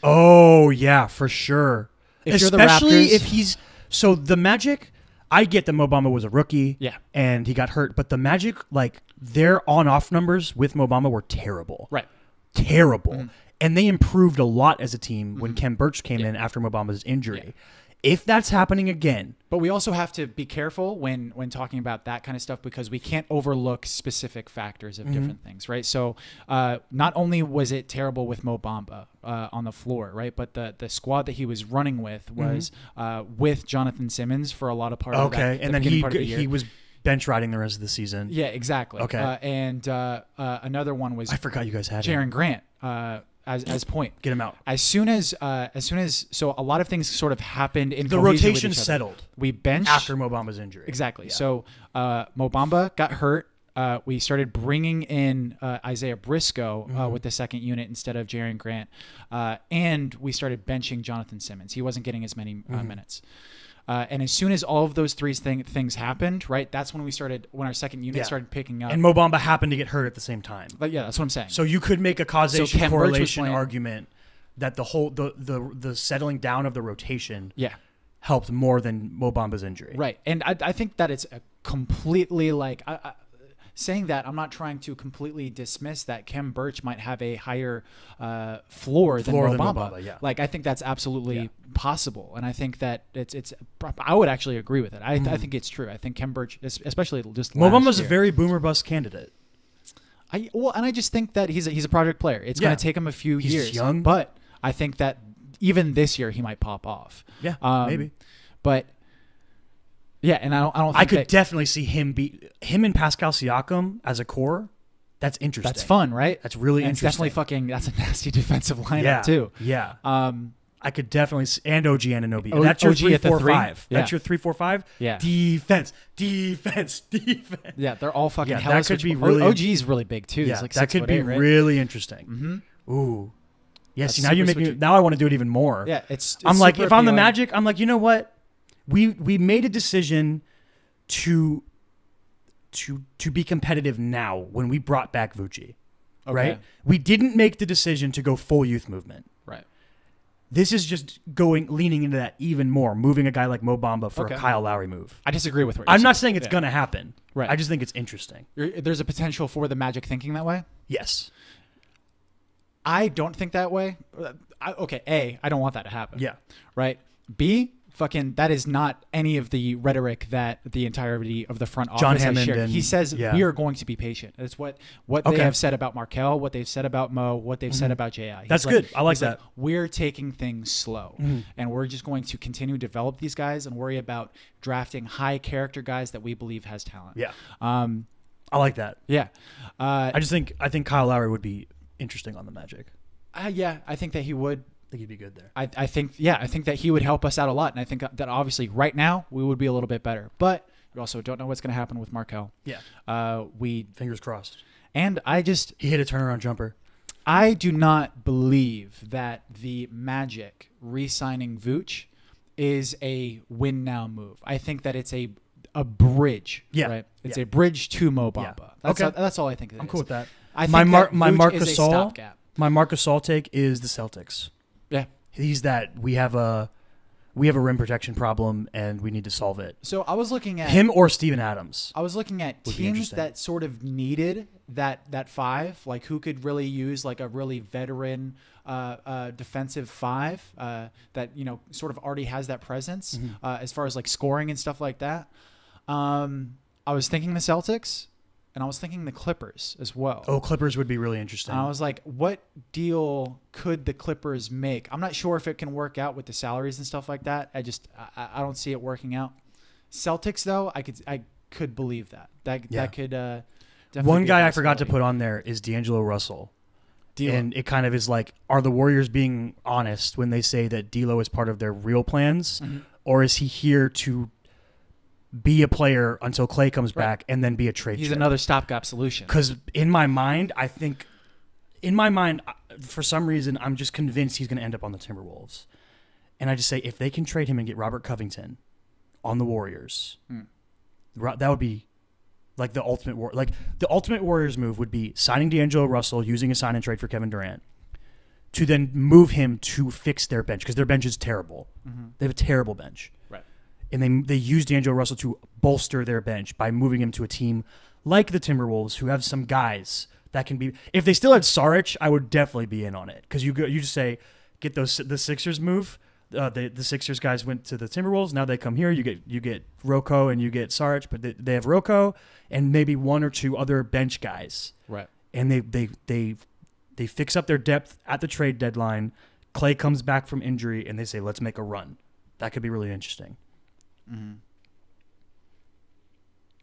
Oh yeah, for sure. If you're the Especially Raptors- if he's so the Magic. I get that Mo Bamba was a rookie, Yeah. and he got hurt, but the Magic, like their on-off numbers with Mo Bamba were terrible, Right. terrible, and they improved a lot as a team when Kem Birch came in after Mo Bamba's injury. Yeah. If that's happening again, But we also have to be careful when talking about that kind of stuff because we can't overlook specific factors of different things, right? So not only was it terrible with Mo Bamba on the floor, right, but the squad that he was running with was with Jonathan Simmons for a lot of part of that. okay, and then beginning part of the year. he was bench riding the rest of the season. Yeah, exactly. Okay. And another one was I forgot you guys had him. Jaren Grant as point. Get him out. As soon as so a lot of things sort of happened in The cohesion with rotation each other. settled We benched after Mo Bamba's injury. exactly. Yeah. So Mo Bamba got hurt. We started bringing in Isaiah Briscoe with the second unit instead of Jaren Grant, and we started benching Jonathan Simmons. He wasn't getting as many minutes. And as soon as all of those three things happened, right, that's when our second unit started picking up. And Mo Bamba happened to get hurt at the same time. But yeah, that's what I'm saying. So you could make a causation Kem Birch was correlation playing- argument that the whole the settling down of the rotation yeah. helped more than Mo Bamba's injury. Right. And I think that it's a completely like saying that, I'm not trying to completely dismiss that Kem Birch might have a higher floor than Mo Bamba. Yeah. Like, I think that's absolutely possible. And I think that it's I would actually agree with it. I think it's true. I think Kem Birch, especially just Mo last Bamba's year, a very boomer bust candidate. and I just think that he's a project player. It's going to take him a few He's years. young. But I think that even this year he might pop off. Yeah, maybe. But yeah, and I don't think I could that, definitely see him and Pascal Siakam as a core. That's interesting. that's fun, right? That's really And it's interesting. definitely that's a nasty defensive lineup too. Yeah. Um, I could definitely see, and OG Anunoby. O- That's your OG at the 3-4-5. three? That's Yeah. your 3-4-5. Yeah. Defense. Yeah, they're all fucking Yeah, hella that could be switchable. really- OG's really big too. Yeah, He's like that could be 6'8", right? really interesting. Mm-hmm. Ooh. Yeah, That's see, now you super make me, switchy. now I want to do it even more. Yeah, it's I'm like, super if I'm the appealing. Magic, I'm like, you know what? We made a decision to be competitive now when we brought back Vucci, right? Okay. We didn't make the decision to go full youth movement. Right. This is just leaning into that even more, moving a guy like Mo Bamba for Okay. a Kyle Lowry move. I disagree with what you're I'm not saying. saying it's Yeah. going to happen. Right. I just think it's interesting. There's a potential for the Magic thinking that way. Yes. I don't think that way. A, I don't want that to happen. Yeah. Right. B, fucking, that is not any of the rhetoric that the entirety of the front office John has Hammond shared. and- He says yeah. we are going to be patient. It's what Okay. they have said about Markel, what they've said about Mo, what they've said about J.I. He's That's good. I like he's that. we're taking things slow, and we're just going to continue to develop these guys and worry about drafting high character guys that we believe has talent. Yeah. Um. I like that. Yeah. I think Kyle Lowry would be interesting on the Magic. Yeah. I think that he would. I think he'd be good there. I think that he would help us out a lot, and I think that obviously right now we would be a little bit better, but we also don't know what's going to happen with Markel. Yeah. We Fingers crossed. and I He hit a turnaround jumper. I do not believe that the Magic re-signing Vooch is a win now move. I think that it's a bridge. Yeah. Right. It's Yeah. a bridge to Mo Bamba. Yeah. That's Okay. that's all I think. I'm cool with that. I think My that Marc Vooch is a Gasol. stopgap. My Marc Gasol take is the Celtics. Yeah. He's that we have a rim protection problem and we need to solve it. So I was looking at Him or Steven Adams. I was looking at Would be teams interesting. that sort of needed that five, like who could really use like a really veteran defensive five that sort of already has that presence as far as like scoring and stuff like that. I was thinking the Celtics, and I was thinking the Clippers as well. Oh, Clippers would be really interesting. And I was like, what deal could the Clippers make? I'm not sure if it can work out with the salaries and stuff like that. I don't see it working out. Celtics though, I could believe that. That could definitely One be a guy I forgot to possibility. put on there is D'Angelo Russell. D'Lo. And it kind of is like, are the Warriors being honest when they say that D'Lo is part of their real plans, or is he here to be a player until Clay comes back and then be a trade? He's chip? another stopgap solution. Because in my mind, for some reason, I'm just convinced he's going to end up on the Timberwolves. And I just say, if they can trade him and get Robert Covington on the Warriors, that would be like the ultimate Warriors move would be signing D'Angelo Russell, using a sign and trade for Kevin Durant, to then move him to fix their bench because their bench is terrible. They have a terrible bench. Right. And they use D'Angelo Russell to bolster their bench by moving him to a team like the Timberwolves, who have some guys that can be. If they still had Saric, I would definitely be in on it because you just say get the Sixers move. The Sixers guys went to the Timberwolves. Now they come here. You get Rocco and you get Saric, but they have Rocco and maybe one or two other bench guys. Right. And they fix up their depth at the trade deadline. Clay comes back from injury, and they say, let's make a run. That could be really interesting.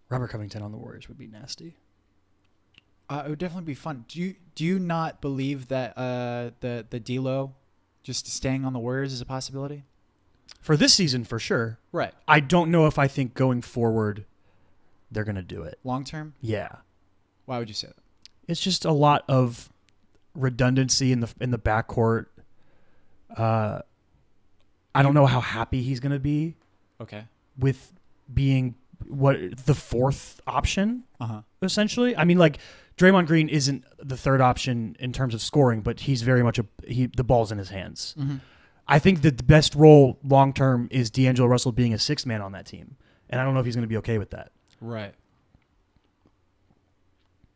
Robert Covington on the Warriors would be nasty. It would definitely be fun. Do you not believe that the D'Lo just staying on the Warriors is a possibility? For this season, for sure. Right. I don't know if I think going forward they're going to do it. Long term? Yeah. Why would you say that? It's just a lot of redundancy in the backcourt. I don't know how happy he's going to be with being the fourth option, essentially. I mean, like, Draymond Green isn't the third option in terms of scoring, but he's very much the ball's in his hands. I think that the best role long term is D'Angelo Russell being a sixth man on that team, and I don't know if he's going to be okay with that. Right.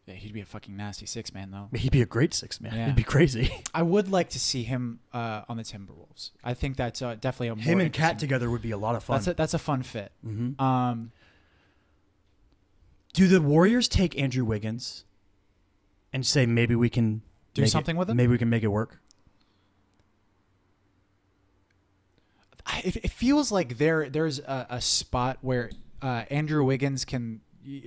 Yeah, he'd be a fucking nasty six man though. He'd be a great sixth man. Yeah. He'd be crazy. I would like to see him on the Timberwolves. I think that's definitely a more Him and interesting- Cat together would be a lot of fun. That's a fun fit. Do the Warriors take Andrew Wiggins and say maybe we can do something with him? Maybe we can make it work. It feels like there's a spot where Andrew Wiggins can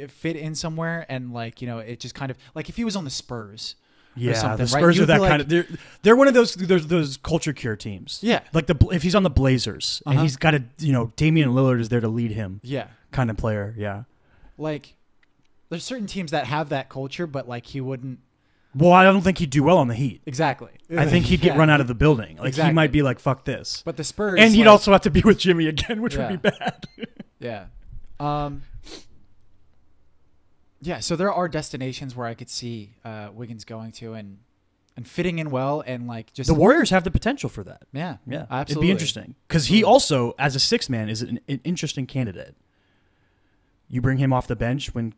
fit in somewhere, and it just kind of like if he was on the Spurs. Yeah, something, the right? Spurs You'd are that be kind of. They're one of those culture cure teams. Yeah, like if he's on the Blazers and he's got Damian Lillard is there to lead him. Yeah, kind of player. Yeah, like there's certain teams that have that culture, but like he wouldn't. Well, I don't think he'd do well on the Heat. Exactly. I think he'd get run out of the building. Like he might be like, "Fuck this." But the Spurs, and he'd also have to be with Jimmy again, which would be bad. Yeah. Yeah. So there are destinations where I could see Wiggins going to and fitting in well, and like just the Warriors have the potential for that. Yeah. Yeah, absolutely. It'd be interesting because he also, as a sixth man, is an interesting candidate. You bring him off the bench when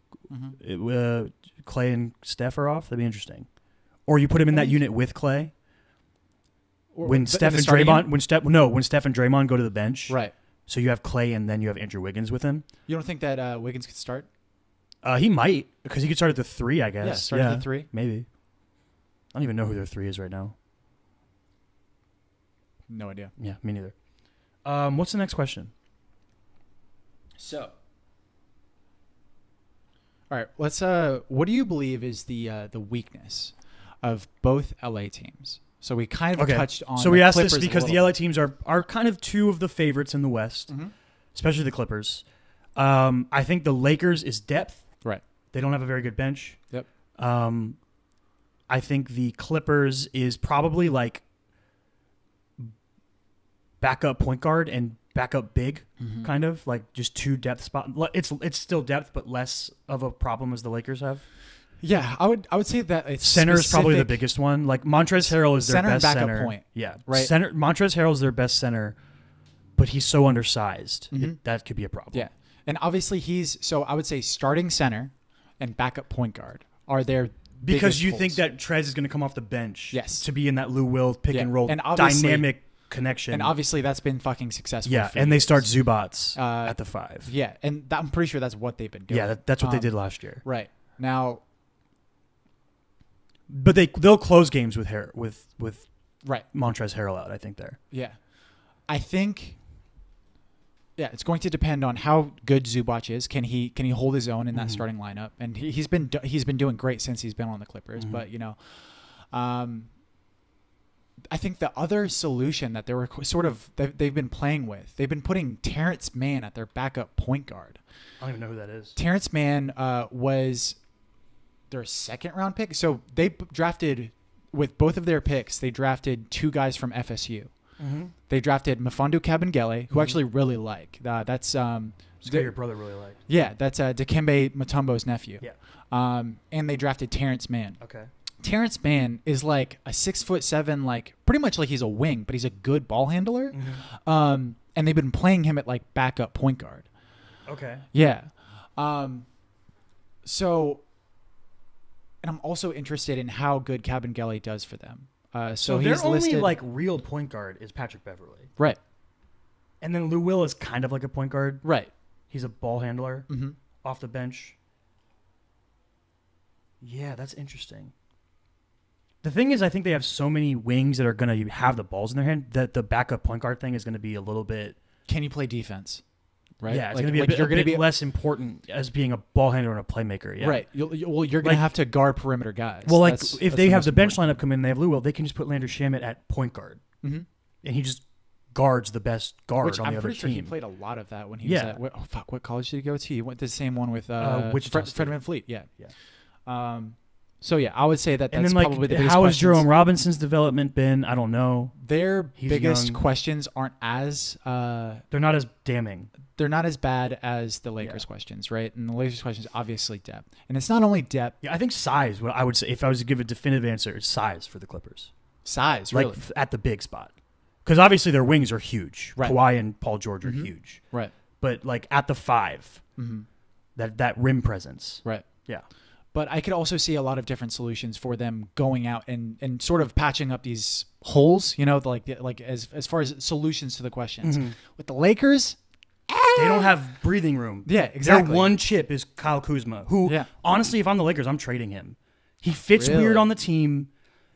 Clay and Steph are off. That'd be interesting. Or you put him in that unit with Clay. When Steph and Draymond go to the bench, right? So you have Clay and then you have Andrew Wiggins with him. You don't think that Wiggins could start? He might, because he could start at the 3, I guess. Yeah, start at the 3. Maybe. I don't even know who their 3 is right now. No idea. Yeah, me neither. What's the next question? So, all right, let's. What do you believe is the weakness of both LA teams? So we kind of touched on. So we asked Clippers this because the LA teams are kind of two of the favorites in the West, especially the Clippers. I think the Lakers is depth. Right. They don't have a very good bench. Yep. I think the Clippers is probably like backup point guard and backup big, kind of like just two depth spot. It's still depth, but less of a problem as the Lakers have. Yeah, I would say that it's center is probably the biggest one. Like Montrezl Harrell is their best backup center. Point. Yeah, right. Montrezl Harrell is their best center, but he's so undersized that could be a problem. Yeah, and obviously I would say starting center and backup point guard are their because you holes. think that Trez is going to come off the bench, yes, to be in that Lou Will pick and roll and dynamic connection, and obviously that's been fucking successful. Yeah, and they start Zubats at the 5. Yeah, and I'm pretty sure that's what they've been doing. Yeah, that's what they did last year. Right. Now, but they'll close games with right. Montrezl Harrell out. I think there. Yeah. I think. Yeah, it's going to depend on how good Zubac is. Can he hold his own in that starting lineup? And he's been doing great since he's been on the Clippers. But I think the other solution that they were they've been playing with, they've been putting Terrence Mann at their backup point guard. I don't even know who that is. Terrence Mann was their second round pick. So they drafted with both of their picks. They drafted 2 guys from FSU. They drafted Mfiondu Kabengele, who I actually really like. That's your brother really liked. Yeah, that's Dikembe Mutombo's nephew. Yeah. And they drafted Terrence Mann. Okay. Terrence Mann is like a 6'7", like pretty much like he's a wing, but he's a good ball handler. And they've been playing him at like backup point guard. Okay. Yeah. So, and I'm also interested in how good Kabengele does for them. So their he's only listed, like real point guard is Patrick Beverley, right? And then Lou Will is kind of like a point guard, right? He's a ball handler off the bench. Yeah, that's interesting. The thing is, I think they have so many wings that are going to have the balls in their hand that the backup point guard thing is going to be a little bit. Can you play defense? Right. Yeah, it's going to be a bit less important as being a ball handler and a playmaker. Yeah. Right. You're going to have to guard perimeter guys. Well, if they have the bench lineup come in and they have Lou Will, they can just put Landry Shamet at point guard. And he just guards the best guard on the other team. I'm pretty sure he played a lot of that when he was at, what college did he go to? He went to the same one with Fred VanVleet. Yeah. So, yeah, I would say that's probably the biggest how has Jerome Robinson's development been? I don't know. Their biggest questions aren't as... they're not as damning. They're not as bad as the Lakers questions, right? And the Lakers questions, obviously, depth. And it's not only depth. Yeah, I think size. What I would say, if I was to give a definitive answer, is size for the Clippers. Size, really? Like at the big spot. Because obviously their wings are huge. Right. Kawhi and Paul George are huge. Right. But like at the 5, that rim presence. Right. Yeah. But I could also see a lot of different solutions for them going out and sort of patching up these holes, like as far as solutions to the questions. With the Lakers, they don't have breathing room. Yeah, exactly. Their one chip is Kyle Kuzma, who, honestly, if I'm the Lakers, I'm trading him. He fits weird on the team.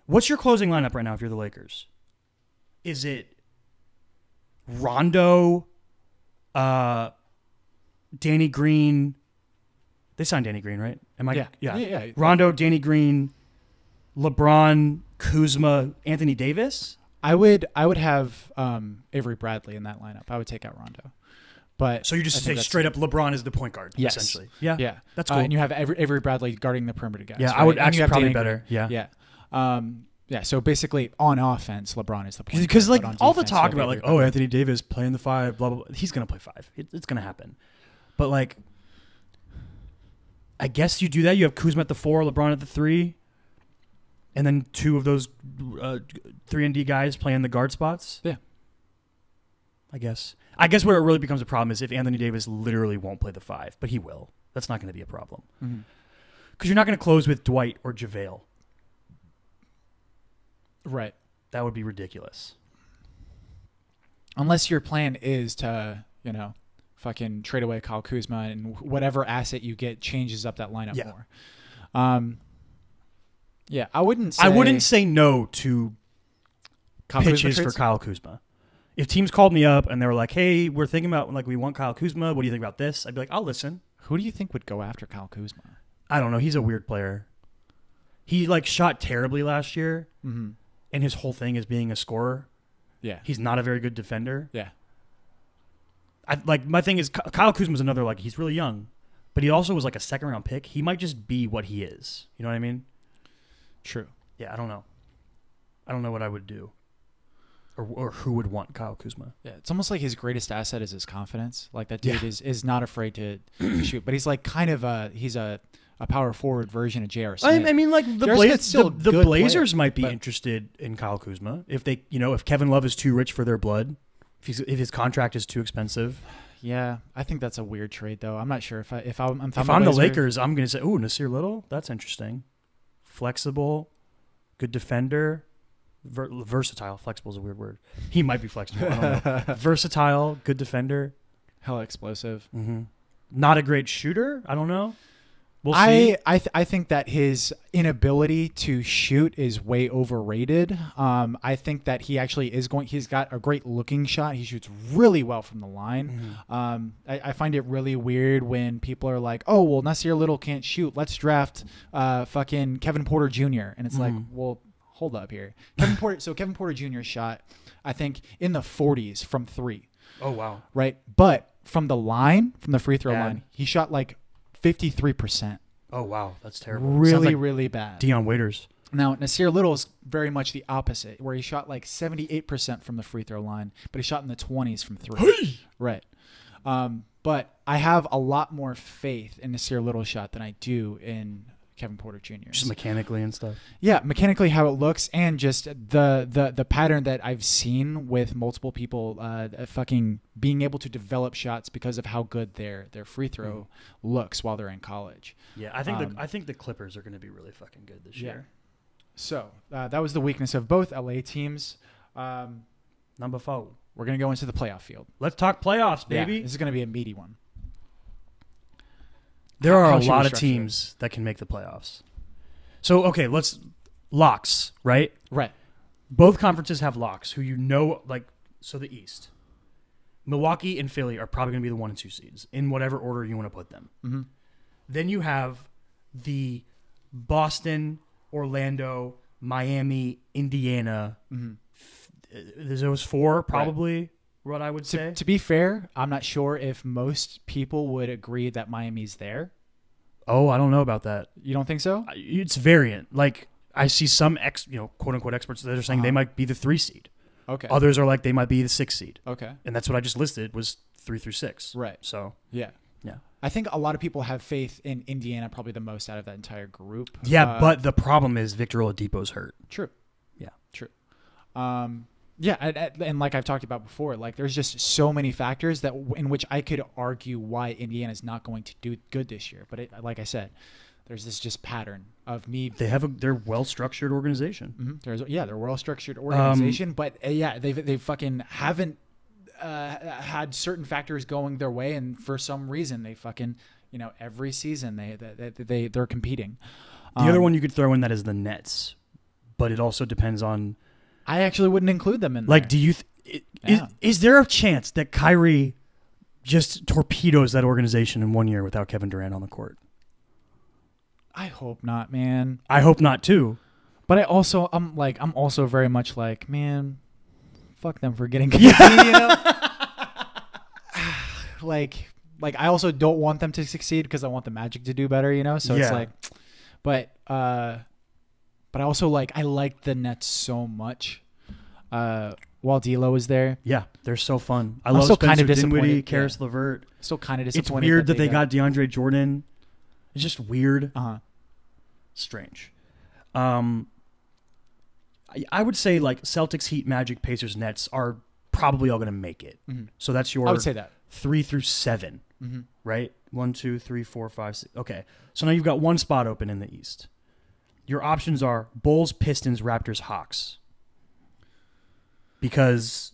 What's your closing lineup right now if you're the Lakers? Is it Rondo, Danny Green? They signed Danny Green, right? Yeah. Rondo, Danny Green, LeBron, Kuzma, Anthony Davis. I would have Avery Bradley in that lineup. I would take out Rondo. But so you just say straight up LeBron is the point guard, essentially. Yeah. That's cool. And you have Avery Bradley guarding the perimeter guys. Yeah, right? I would actually probably better. Yeah. Yeah. So basically, on offense, LeBron is the point guard. Because like all the talk about like, Anthony Davis playing the 5, blah, blah, blah. He's going to play 5. It's going to happen. But like, I guess you do that. You have Kuzma at the 4, LeBron at the 3, and then 2 of those 3-and-D guys playing the guard spots. Yeah. I guess where it really becomes a problem is if Anthony Davis literally won't play the 5, but he will. That's not going to be a problem. Because you're not going to close with Dwight or JaVale. Right. That would be ridiculous. Unless your plan is to, fucking trade away Kyle Kuzma and whatever asset you get changes up that lineup more. I wouldn't say no to pitches for Kyle Kuzma. If teams called me up and they were like, "Hey, we're thinking about we want Kyle Kuzma. What do you think about this?" I'd be like, "I'll listen." Who do you think would go after Kyle Kuzma? I don't know. He's a weird player. He shot terribly last year, and his whole thing is being a scorer. Yeah, he's not a very good defender. Yeah. My thing is Kyle Kuzma's another he's really young, but he also was a second-round pick. He might just be what he is. You know what I mean? True. Yeah, I don't know. I don't know what I would do, or who would want Kyle Kuzma. Yeah, it's almost like his greatest asset is his confidence. Like that dude is not afraid to shoot, but he's he's a power forward version of J.R. Smith. I mean, the Blazers might be interested in Kyle Kuzma if they, if Kevin Love is too rich for their blood. If his contract is too expensive. Yeah, I think that's a weird trade, though. I'm not sure if I'm the Lakers, I'm going to say, Nasir Little, that's interesting. Flexible, good defender, versatile. Flexible is a weird word. He might be flexible. I don't know. Versatile, good defender. Hella explosive. Not a great shooter. I don't know. We'll see. I think that his inability to shoot is way overrated. I think that he actually is going. He's got a great looking shot. He shoots really well from the line. I find it really weird when people are like, "Oh, well, Nasir Little can't shoot. Let's draft fucking Kevin Porter Jr." And it's like, well, hold up here. Kevin Porter Jr. shot, I think, in the 40s from 3. Oh wow! Right, but from the line, from the free throw line, he shot like 53%. Oh wow, that's terrible. Really, really bad. Dion Waiters. Now Nasir Little is very much the opposite, where he shot like 78% from the free throw line, but he shot in the 20s from 3. Right. But I have a lot more faith in Nasir Little's shot than I do in Kevin Porter Jr. Just mechanically and stuff. Yeah, mechanically how it looks, and just the pattern that I've seen with multiple people fucking being able to develop shots because of how good their free throw looks while they're in college. Yeah, I think the Clippers are going to be really fucking good this year. So that was the weakness of both LA teams. Number 4. We're going to go into the playoff field. Let's talk playoffs, baby. Yeah, this is going to be a meaty one. There are a lot of teams that can make the playoffs. So, okay, locks, right? Right. Both conferences have locks who so the East. Milwaukee and Philly are probably going to be the 1 and 2 seeds in whatever order you want to put them. Mm-hmm. Then you have the Boston, Orlando, Miami, Indiana. Mm-hmm. Those 4 probably what I would say. To be fair, I'm not sure if most people would agree that Miami's there. Oh, I don't know about that. You don't think so? It's variant. Like I see some quote unquote experts that are saying they might be the 3 seed. Okay. Others are like they might be the 6 seed. Okay. And that's what I just listed was 3 through 6. Right. So yeah. I think a lot of people have faith in Indiana, probably the most out of that entire group. Yeah, but the problem is Victor Oladipo's hurt. True. Yeah. True. Yeah, and like I've talked about before, like there's just so many factors that in which I could argue why Indiana's not going to do good this year. But like I said, there's this just pattern of me. They're well structured organization. Mm-hmm. They're well structured organization, but they fucking haven't had certain factors going their way, and for some reason they fucking every season they're competing. The other one you could throw in that is the Nets, but it also depends on. I actually wouldn't include them in there. Like, do you is there a chance that Kyrie just torpedoes that organization in 1 year without Kevin Durant on the court? I hope not, man. I hope not too. But I'm also very much like, man, fuck them for getting like I also don't want them to succeed because I want the Magic to do better, So it's like, but I also I like the Nets so much. While D'Lo is there, yeah, they're so fun. I love still Spencer kind of disappointed. Dinwiddie, Karis LeVert. Still kind of disappointed. It's weird that they got DeAndre Jordan. It's just weird. Strange. I would say Celtics, Heat, Magic, Pacers, Nets are probably all going to make it. Mm-hmm. So that's your. I would say that 3 through 7, mm-hmm. right? 1, 2, 3, 4, 5, 6. Okay, so now you've got one spot open in the East. Your options are Bulls, Pistons, Raptors, Hawks. Because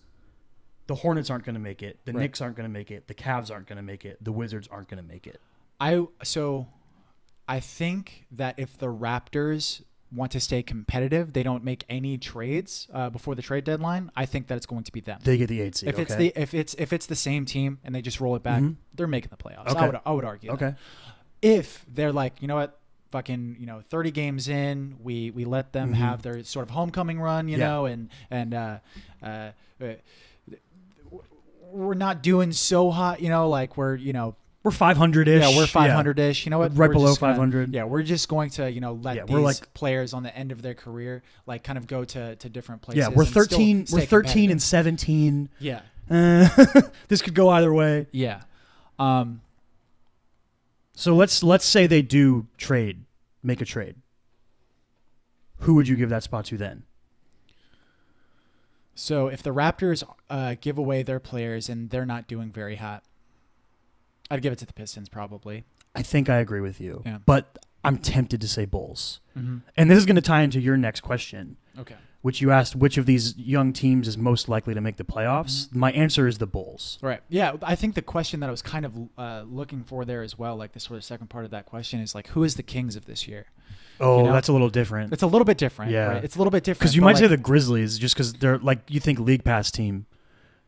the Hornets aren't going to make it. The Knicks aren't going to make it. The Cavs aren't going to make it. The Wizards aren't going to make it. I think that if the Raptors want to stay competitive, they don't make any trades before the trade deadline. I think that it's going to be them. They get the 8 seed. If it's the same team and they just roll it back, mm-hmm. they're making the playoffs. Okay. I would argue. Okay. That. If they're like, you know what, fucking 30 games in, we let them mm-hmm. have their sort of homecoming run, you know, and we're not doing so hot, we're 500-ish. Yeah, we're 500-ish. You know what? Right below 500. We're just going to, let these players on the end of their career, kind of go to different places. Yeah, we're 13. We're 13 and 17. Yeah. This could go either way. Yeah. So let's say they do make a trade. Who would you give that spot to then? So if the Raptors give away their players and they're not doing very hot, I'd give it to the Pistons probably. I think I agree with you. Yeah. But I'm tempted to say Bulls. Mm-hmm. And this is going to tie into your next question. Okay. which you asked which of these young teams is most likely to make the playoffs, my answer is the Bulls. Right. Yeah, I think the question that I was kind of looking for there as well, like the sort of second part of that question, is like, who is the Kings of this year? Oh, You know? that's a little different. It's a little bit different. Yeah. Right? It's a little bit different. Because you but, might like, say the Grizzlies just because they're like, you think League Pass team,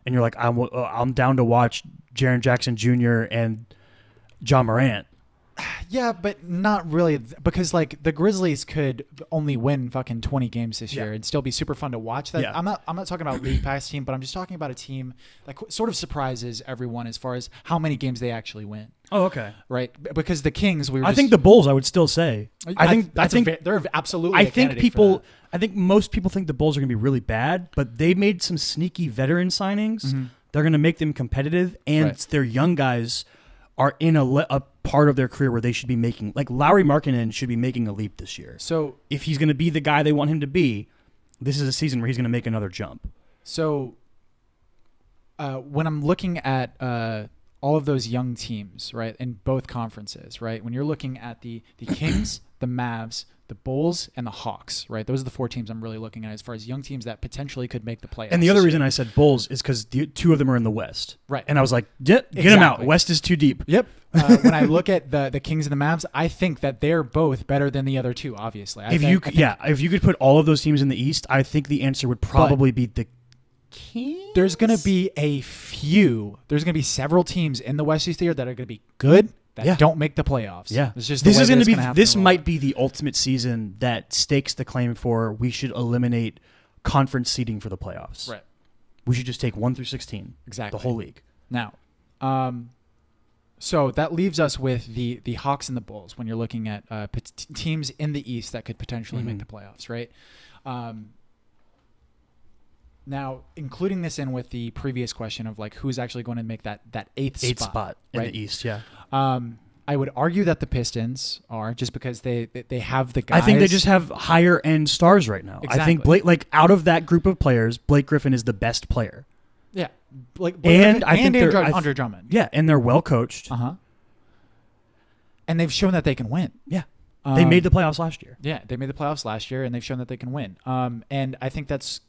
and you're like, I'm down to watch Jaren Jackson Jr. and John Morant. Yeah, but not really, because like the Grizzlies could only win fucking 20 games this year and still be super fun to watch. That I'm not talking about League Pass team, but I'm just talking about a team that sort of surprises everyone as far as how many games they actually win. Oh, okay. Right, because the Kings, I think the Bulls, I would still say. I think they're absolutely. I think most people think the Bulls are going to be really bad, but they made some sneaky veteran signings. Mm-hmm. They're going to make them competitive, and their young guys are in a part of their career where they should be making, like Lauri Markkanen should be making a leap this year. So if he's going to be the guy they want him to be, this is a season where he's going to make another jump. So when I'm looking at all of those young teams, right, in both conferences, right, when you're looking at the Kings, the Mavs, the Bulls, and the Hawks, right, those are the four teams I'm really looking at as far as young teams that potentially could make the playoffs. And the other reason I said Bulls is because two of them are in the West. Right. And I was like, get them out. West is too deep. Yep. When I look at the Kings and the Mavs, I think that they're both better than the other two, obviously. If you could put all of those teams in the East, I think the answer would probably be the Kings. There's going to be there's going to be several teams in the West this year that are going to be good that don't make the playoffs. Yeah. It's just this is going to be, this might be the ultimate season that stakes the claim for we should eliminate conference seeding for the playoffs. Right. We should just take 1 through 16. Exactly. The whole league. Now, so that leaves us with the Hawks and the Bulls when you're looking at teams in the East that could potentially make the playoffs, right? Now, including this in with the previous question of like who's actually going to make that eighth spot in right? the East, yeah. I would argue that the Pistons are, just because they have the guys. I think they just have higher end stars right now. Exactly. I think Blake, out of that group of players, Blake Griffin is the best player. Yeah, and I think they're Andre Drummond. Yeah, and they're well coached. And they've shown that they can win. Yeah, they made the playoffs last year. Yeah, they made the playoffs last year, and they've shown that they can win. And I think that's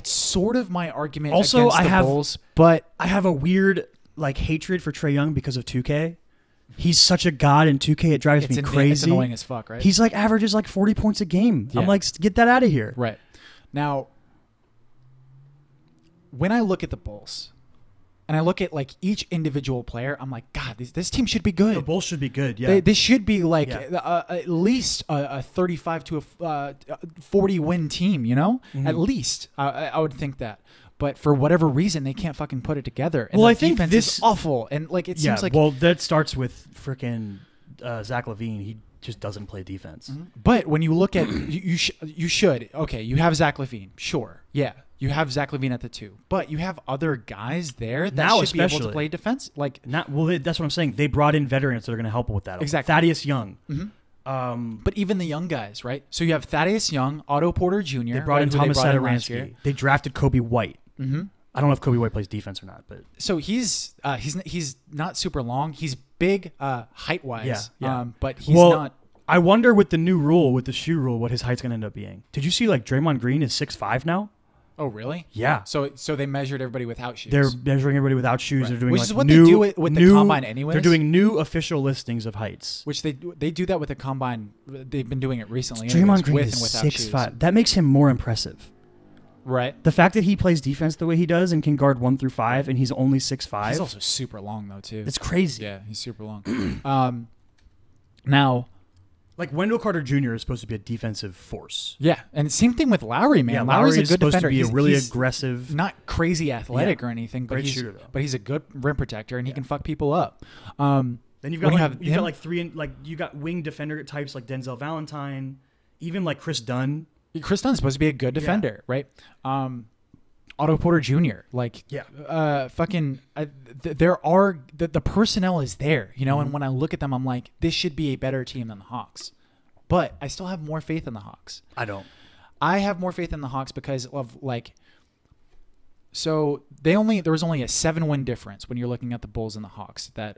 sort of my argument also, against the Bulls. But I have a weird hatred for Trae Young because of 2K. He's such a god in 2K. It drives me crazy. It's annoying as fuck, right? He's like averages like 40 points a game. Yeah. I'm like, get that out of here. Right. Now, when I look at the Bulls and I look at like each individual player, I'm like, God, this team should be good. The Bulls should be good. Yeah. They should be like at least a 35 to a 40 win team, you know? Mm-hmm. At least. I would think that. But for whatever reason, they can't fucking put it together. And I think defense is awful. And like it seems like. Well, that starts with freaking Zach LaVine. He just doesn't play defense. Mm-hmm. But when you look at you should. Okay, you have Zach LaVine. Sure. Yeah. You have Zach LaVine at the 2. But you have other guys there that now should be able to play defense. Like that's what I'm saying. They brought in veterans that are going to help with that. Exactly. Thaddeus Young. Mm-hmm. But even the young guys, right? So you have Thaddeus Young, Otto Porter Jr. They brought in Thomas Satoransky. They drafted Kobe White. Mm-hmm. I don't know if Kobe White plays defense or not, but so he's not super long. He's big height wise. Yeah. But he's not. I wonder with the new rule, with the shoe rule, what his height's going to end up being. Did you see like Draymond Green is 6'5" now? Oh really? Yeah. So they measured everybody without shoes. They're measuring everybody without shoes. Right. They're doing which is what they do with the combine anyways. They're doing new official listings of heights. Which they do that with the combine. They've been doing it recently. Draymond Green with is and without 6'5". shoes. That makes him more impressive. Right. The fact that he plays defense the way he does and can guard 1 through 5 and he's only 6'5". He's also super long though too. It's crazy. Yeah, he's super long. Now, like Wendell Carter Jr. is supposed to be a defensive force. Yeah, and same thing with Lowry, man. Yeah, Lowry's a good supposed defender. To be he's a really aggressive, not crazy athletic or anything, but great shooter, though. But he's a good rim protector and he can fuck people up. Then you've got you got wing defender types like Denzel Valentine, even like Chris Dunn. Chris Dunn's supposed to be a good defender, right? Otto Porter Jr. There are the personnel is there, you know. And when I look at them, I'm like, this should be a better team than the Hawks. But I still have more faith in the Hawks. I don't. I have more faith in the Hawks because of like So there was only a 7-win difference when you're looking at the Bulls and the Hawks that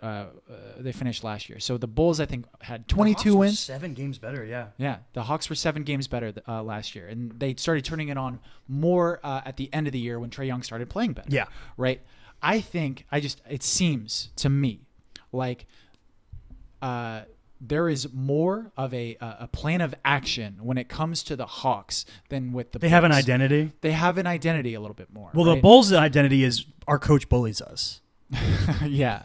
they finished last year. So the Bulls, I think, had 22 wins. 7 games better, yeah. Yeah, the Hawks were 7 games better last year, and they started turning it on more at the end of the year when Trae Young started playing better. Yeah, right. I think it seems to me like there is more of a plan of action when it comes to the Hawks than with the Bulls. They have an identity. They have an identity a little bit more. Well, right? the Bulls' identity is our coach bullies us. Yeah.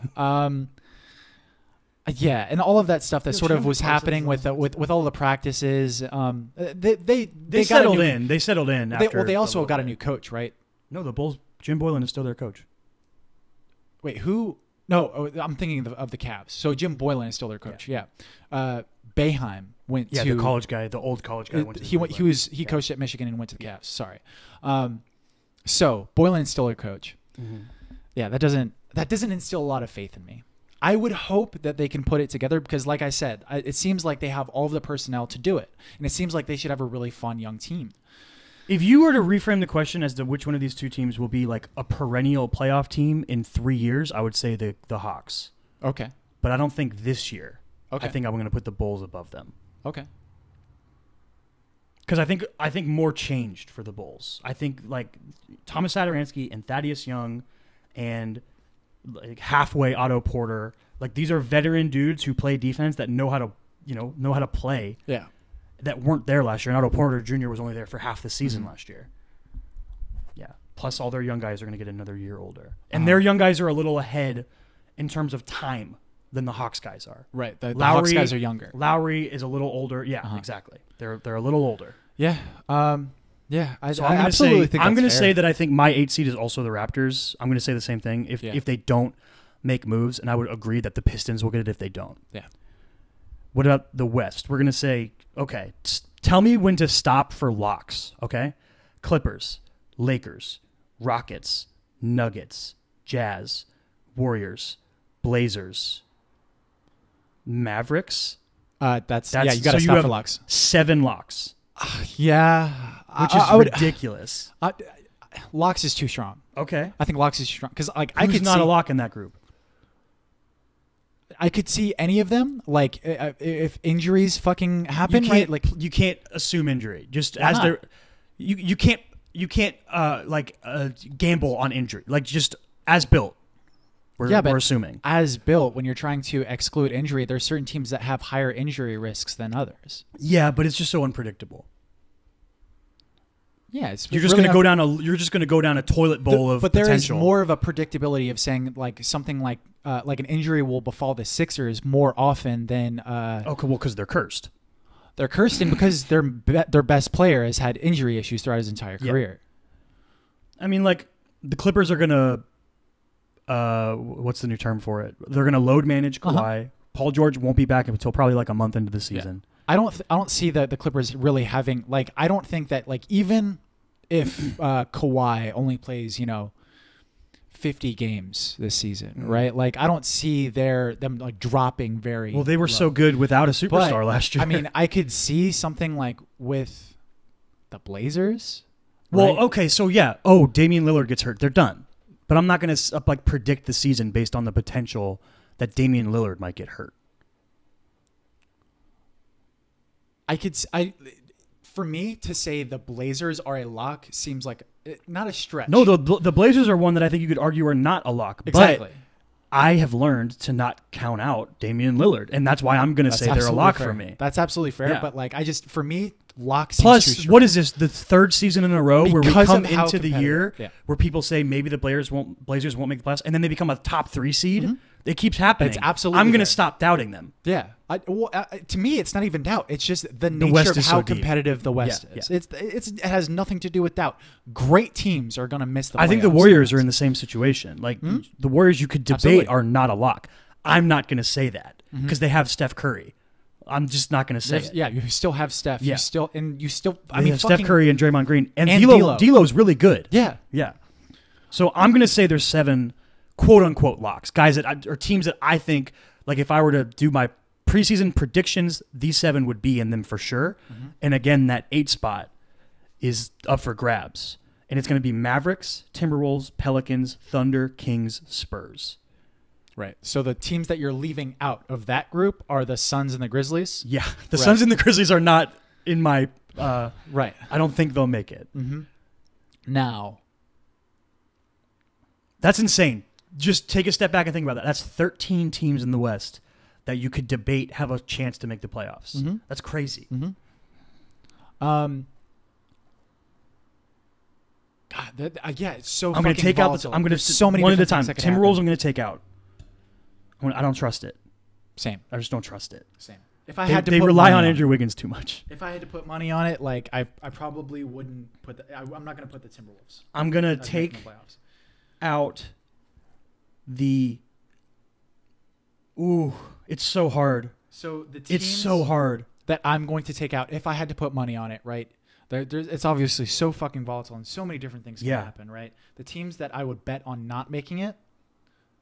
Yeah, and all of that stuff that sort of was happening with all the practices. They settled in. They settled in. They also got a new coach, right? No, the Bulls. Jim Boylan is still their coach. Wait, who? No, I'm thinking of the Cavs. So Jim Boylan is still their coach. Yeah. Boeheim went to the college guy, the old college guy. Went to he coached at Michigan and went to the Cavs. Sorry. So Boylan's still their coach. Mm-hmm. Yeah, that doesn't instill a lot of faith in me. I would hope that they can put it together because, like I said, it seems like they have all of the personnel to do it, and it seems like they should have a really fun young team. If you were to reframe the question as to which one of these two teams will be like a perennial playoff team in 3 years, I would say the Hawks. Okay. But I don't think this year. Okay. I think I'm going to put the Bulls above them. Okay. Because I think more changed for the Bulls. I think like Thomas Satoransky and Thaddeus Young and like halfway Otto Porter, like these are veteran dudes who play defense that know how to play. Yeah. That weren't there last year. And Otto Porter Jr. was only there for half the season last year. Yeah. Plus, all their young guys are going to get another year older. And their young guys are a little ahead in terms of time than the Hawks guys are. Right. The Hawks guys are younger. Lowry is a little older. Yeah, exactly. They're a little older. Yeah. Yeah. I absolutely think I'm going to say that I think my 8 seed is also the Raptors. I'm going to say the same thing. If they don't make moves, and I would agree that the Pistons will get it if they don't. Yeah. What about the West? We're going to say, okay, tell me when to stop for locks, okay? Clippers, Lakers, Rockets, Nuggets, Jazz, Warriors, Blazers, Mavericks. Yeah, you got to stop for locks. 7 locks. Yeah. Which is ridiculous. Locks is too strong. Okay. I think locks is too strong. Because like, Who's not a lock in that group? I could see any of them, like if injuries fucking happen, right? Like you can't assume injury. Just as they're, you can't gamble on injury. Like just as built. We're assuming as built. When you're trying to exclude injury, there's certain teams that have higher injury risks than others. Yeah, but it's just so unpredictable. Yeah, you're just going to go down a toilet bowl of potential. But there is more of a predictability of saying like something like an injury will befall the Sixers more often than. Because they're cursed. They're cursed, and because their best player has had injury issues throughout his entire career. I mean, like the Clippers are going to. What's the new term for it? They're going to load manage Kawhi. Paul George won't be back until probably like a month into the season. Yeah. I don't see the Clippers really having like I don't think that like even if Kawhi only plays 50 games this season, right? Like I don't see them like dropping very well. They were so good without a superstar last year. I mean, I could see something like with the Blazers. Well, right? Okay, so yeah. Oh, Damian Lillard gets hurt. They're done. But I'm not going to like predict the season based on the potential that Damian Lillard might get hurt. For me to say the Blazers are a lock seems like not a stretch. No, the Blazers are one that I think you could argue are not a lock. Exactly. But I have learned to not count out Damian Lillard, and that's why I'm going to say they're a lock for me. That's absolutely fair. Yeah. But like, for me, lock. Plus, what is this? The third season in a row where we come into the year where people say maybe the Blazers won't make the playoffs, and then they become a top 3 seed. Mm-hmm. It keeps happening. It's absolutely. I'm going to stop doubting them. Yeah. To me, it's not even doubt. It's just the nature of how competitive the West is. Yeah. It has nothing to do with doubt. Great teams are going to miss the playoffs. I think the Warriors are in the same situation. Like the Warriors, you could debate are not a lock. I'm not going to say that because they have Steph Curry. I'm just not going to say it. Yeah, you still have Steph. Yeah. I mean, Steph Curry and Draymond Green and D'Lo's really good. Yeah. Yeah. So I'm going to say there's 7 quote unquote locks, guys or teams that I think, like if I were to do my preseason predictions, these 7 would be in them for sure. Mm-hmm. And again, that 8 spot is up for grabs. and it's going to be Mavericks, Timberwolves, Pelicans, Thunder, Kings, Spurs. Right. So the teams that you're leaving out of that group are the Suns and the Grizzlies. Yeah, the Suns and the Grizzlies are not in my. Right. I don't think they'll make it. Mm-hmm. Now, that's insane. Just take a step back and think about that. That's 13 teams in the West that you could debate have a chance to make the playoffs. Mm-hmm. That's crazy. Mm-hmm. Yeah, it's so. I'm going to take volatile. out. I'm going to so many one at a different time. things that could Timberwolves. happen. I'm going to take out. I don't trust it. Same. I just don't trust it. Same. If I had to, they put rely money on Andrew Wiggins too much. If I had to put money on it, like I probably wouldn't put. I'm not going to put the Timberwolves. I'm going to as take making the playoffs. out the. Ooh, it's so hard. So the teams It's so hard. that I'm going to take out if I had to put money on it, right? It's obviously so fucking volatile and so many different things can happen, right? The teams that I would bet on not making it: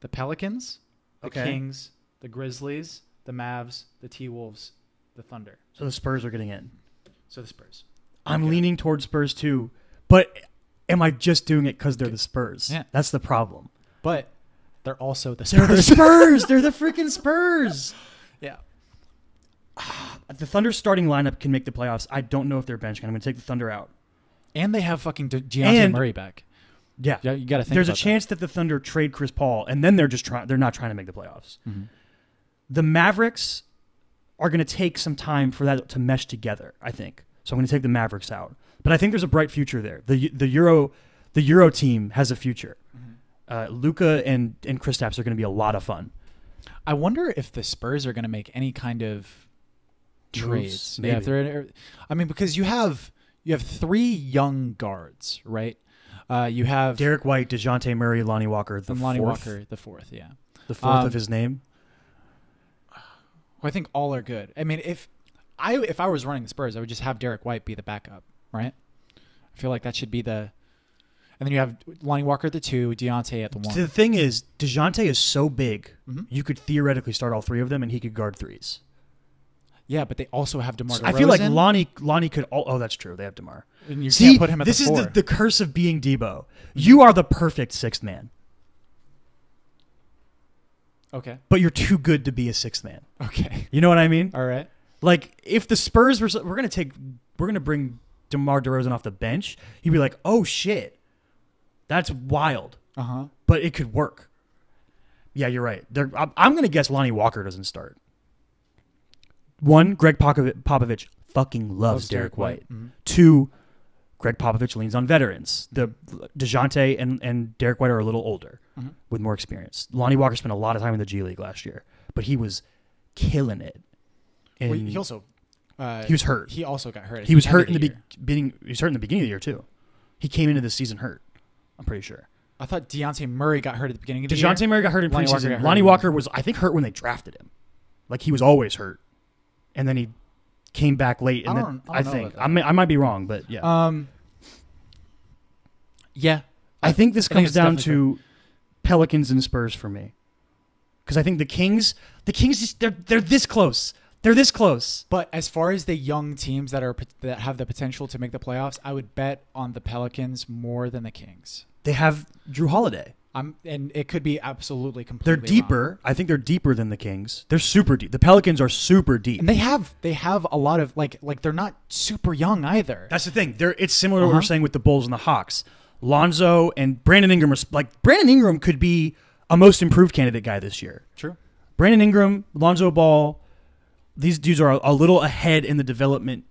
the Pelicans, the Kings, the Grizzlies, the Mavs, the T-Wolves, the Thunder. So the Spurs are getting in. So the Spurs. I'm leaning towards Spurs too, but am I just doing it because they're the Spurs? Yeah. That's the problem. But they're also the They're the Spurs. Spurs. They're the freaking Spurs. Yeah. The Thunder's starting lineup can make the playoffs. I don't know if they're bench. I'm going to take the Thunder out. And they have fucking Deontay And- Murray back. Yeah. Yeah, you got to think There's a about chance that the Thunder trade Chris Paul, and then they're not trying to make the playoffs. Mm-hmm. The Mavericks are going to take some time for that to mesh together, I think. So I'm going to take the Mavericks out. But I think there's a bright future there. The Euro team has a future. Mm-hmm. Luka and Kristaps are going to be a lot of fun. I wonder if the Spurs are going to make any kind of trades. Maybe. Yeah, if they're, I mean, because you have 3 young guards, right? You have Derek White, DeJounte Murray, Lonnie Walker, the Lonnie fourth. Walker, the 4th, yeah. The fourth of his name. I think all are good. I mean, if I was running the Spurs, I would just have Derek White be the backup, right? I feel like that should be the. And then you have Lonnie Walker at the 2, Deontay at the 1. The thing is, DeJounte is so big, Mm-hmm. you could theoretically start all 3 of them, and he could guard threes. Yeah, but they also have DeMar DeRozan. I feel like Lonnie could. Oh, that's true. They have DeMar. And you See, can't put him at this the is 4. the curse of being Debo. You are the perfect 6th man, Okay. but you're too good to be a 6th man. Okay. You know what I mean? All right. Like if the Spurs were gonna bring DeMar DeRozan off the bench, you'd be like, oh shit, that's wild. Uh-huh. But it could work. Yeah, you're right. I'm gonna guess Lonnie Walker doesn't start. 1, Greg Popovich fucking loves Derek White. Mm-hmm. 2, Greg Popovich leans on veterans. The DeJounte and Derek White are a little older with more experience. Lonnie Walker spent a lot of time in the G League last year, but he was killing it. And Well, he also he was hurt. He also got hurt. He was hurt in the year. beginning. He was hurt in the beginning of the year too. He came into the season hurt. I'm pretty sure. I thought Deontay Murray got hurt at the beginning of the year. DeJounte Murray got hurt in Lonnie Walker preseason. got hurt Lonnie in- Walker was, I think, hurt when they drafted him. Like he was always hurt, and then he came back late. And I then don't know think about I might be wrong, but yeah. Yeah. I think this I think comes it's down definitely to Pelicans and Spurs for me, because I think the Kings just they're this close. They're this close. But as far as the young teams that have the potential to make the playoffs, I would bet on the Pelicans more than the Kings. They have Drew Holiday. And it could be absolutely They're completely deeper. wrong. I think they're deeper than the Kings. They're super deep. The Pelicans are super deep. And they have a lot of like they're not super young either. That's the thing. It's similar to what we're saying with the Bulls and the Hawks. Lonzo and Brandon Ingram Brandon Ingram could be a most improved candidate guy this year. True. Brandon Ingram, Lonzo Ball, these dudes are a little ahead in the development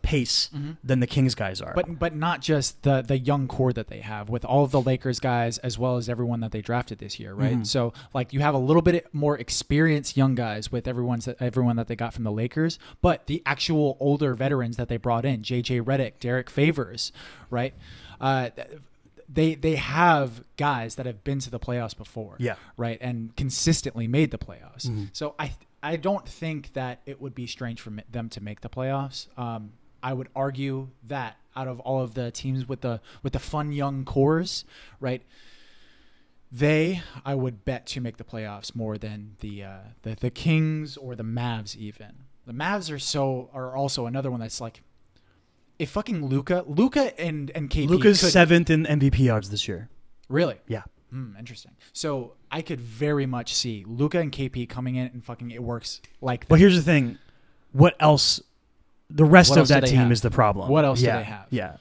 pace than the Kings guys are. But not just the young core that they have with all of the Lakers guys as well as everyone that they drafted this year, right? So like you have a little bit more experienced young guys with everyone that they got from the Lakers, but the actual older veterans that they brought in, JJ Redick, Derek Favors, right? They have guys that have been to the playoffs before, right, and consistently made the playoffs. So I don't think that it would be strange for them to make the playoffs. I would argue that out of all of the teams with the fun young cores, right, I would bet to make the playoffs more than the Kings or the Mavs even. The Mavs are also another one that's like, if fucking Luka and KP Luka's could, 7th in MVP odds this year. really, Yeah. Interesting. So I could very much see Luka and KP coming in and fucking it works like that. But here's the thing. What else? The rest What of else do that they team have? is the problem. What else do Yeah, they have? Yeah.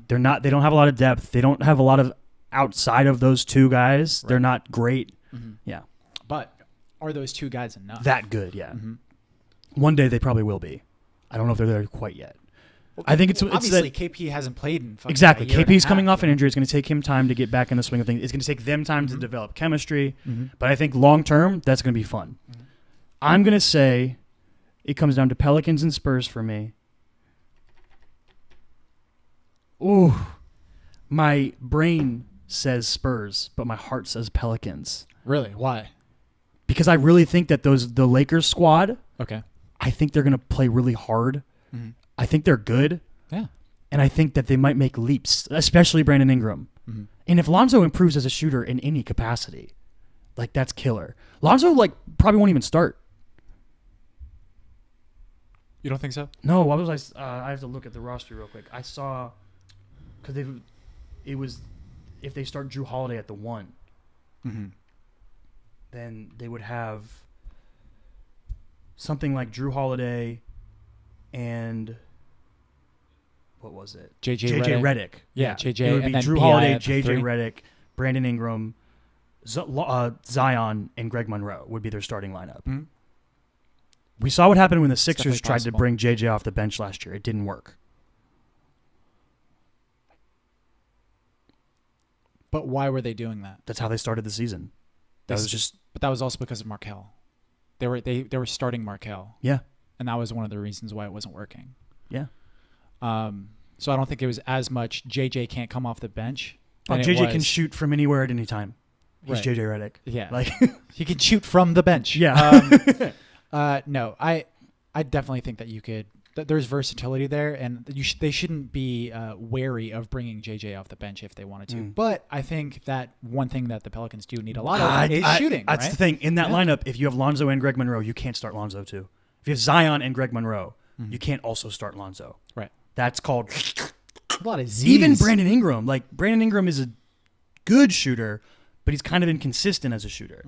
They They don't have a lot of depth. They don't have a lot of outside of those two guys. Right. They're not great. Yeah. But are those two guys enough? That good, yeah. One day they probably will be. I don't know if they're there quite yet. I think it's obviously that, KP hasn't played in fucking exactly. a year and a KP's coming half, off an injury. It's going to take him time to get back in the swing of things. It's going to take them time Mm-hmm. to develop chemistry. But I think long term, that's going to be fun. I'm going to say it comes down to Pelicans and Spurs for me. Ooh, my brain says Spurs, but my heart says Pelicans. Really? Why? Because I really think that the Lakers squad, Okay. I think they're going to play really hard. I think they're good. Yeah. And I think that they might make leaps, especially Brandon Ingram. And if Lonzo improves as a shooter in any capacity, like that's killer. Lonzo probably won't even start. You don't think so? No, what was I have to look at the roster real quick. I saw because it was if they start Drew Holiday at the 1, then they would have something like Drew Holiday and what was it? JJ Redick. Yeah, JJ. It would be and then Drew BI Holiday, at the JJ 3. Redick, Brandon Ingram, Zion, and Greg Monroe would be their starting lineup. We saw what happened when the Sixers definitely tried possible. to bring JJ off the bench last year. It didn't work. But why were they doing that? That's how they started the season. That was just But that was also because of Markelle. They were starting Markelle, yeah. and that was one of the reasons why it wasn't working. Yeah. So I don't think it was as much JJ can't come off the bench. Oh, than it JJ can was- shoot from anywhere at any time. He's Right. JJ Redick. Yeah, Like he can shoot from the bench. yeah. No, I definitely think that you could. That there's versatility there, and they shouldn't be wary of bringing JJ off the bench if they wanted to. But I think that one thing that the Pelicans do need a lot of is shooting. That's right? the thing. In that Yeah. lineup, if you have Lonzo and Greg Monroe, you can't start Lonzo too. If you have Zion and Greg Monroe, you can't also start Lonzo. Right. That's called A lot of Z's. even Brandon Ingram. Like Brandon Ingram is a good shooter, but he's kind of inconsistent as a shooter.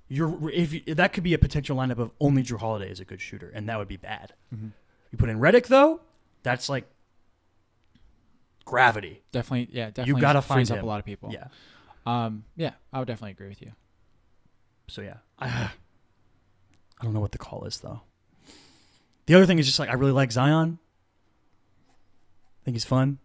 That could be a potential lineup of only Drew Holiday is a good shooter, and that would be bad. You put in Redick though, that's like gravity. Definitely, yeah. Definitely, gotta frees find up him. a lot of people. Yeah. Yeah. I would definitely agree with you. So yeah, I don't know what the call is though. The other thing is just like I really like Zion. I think he's fun.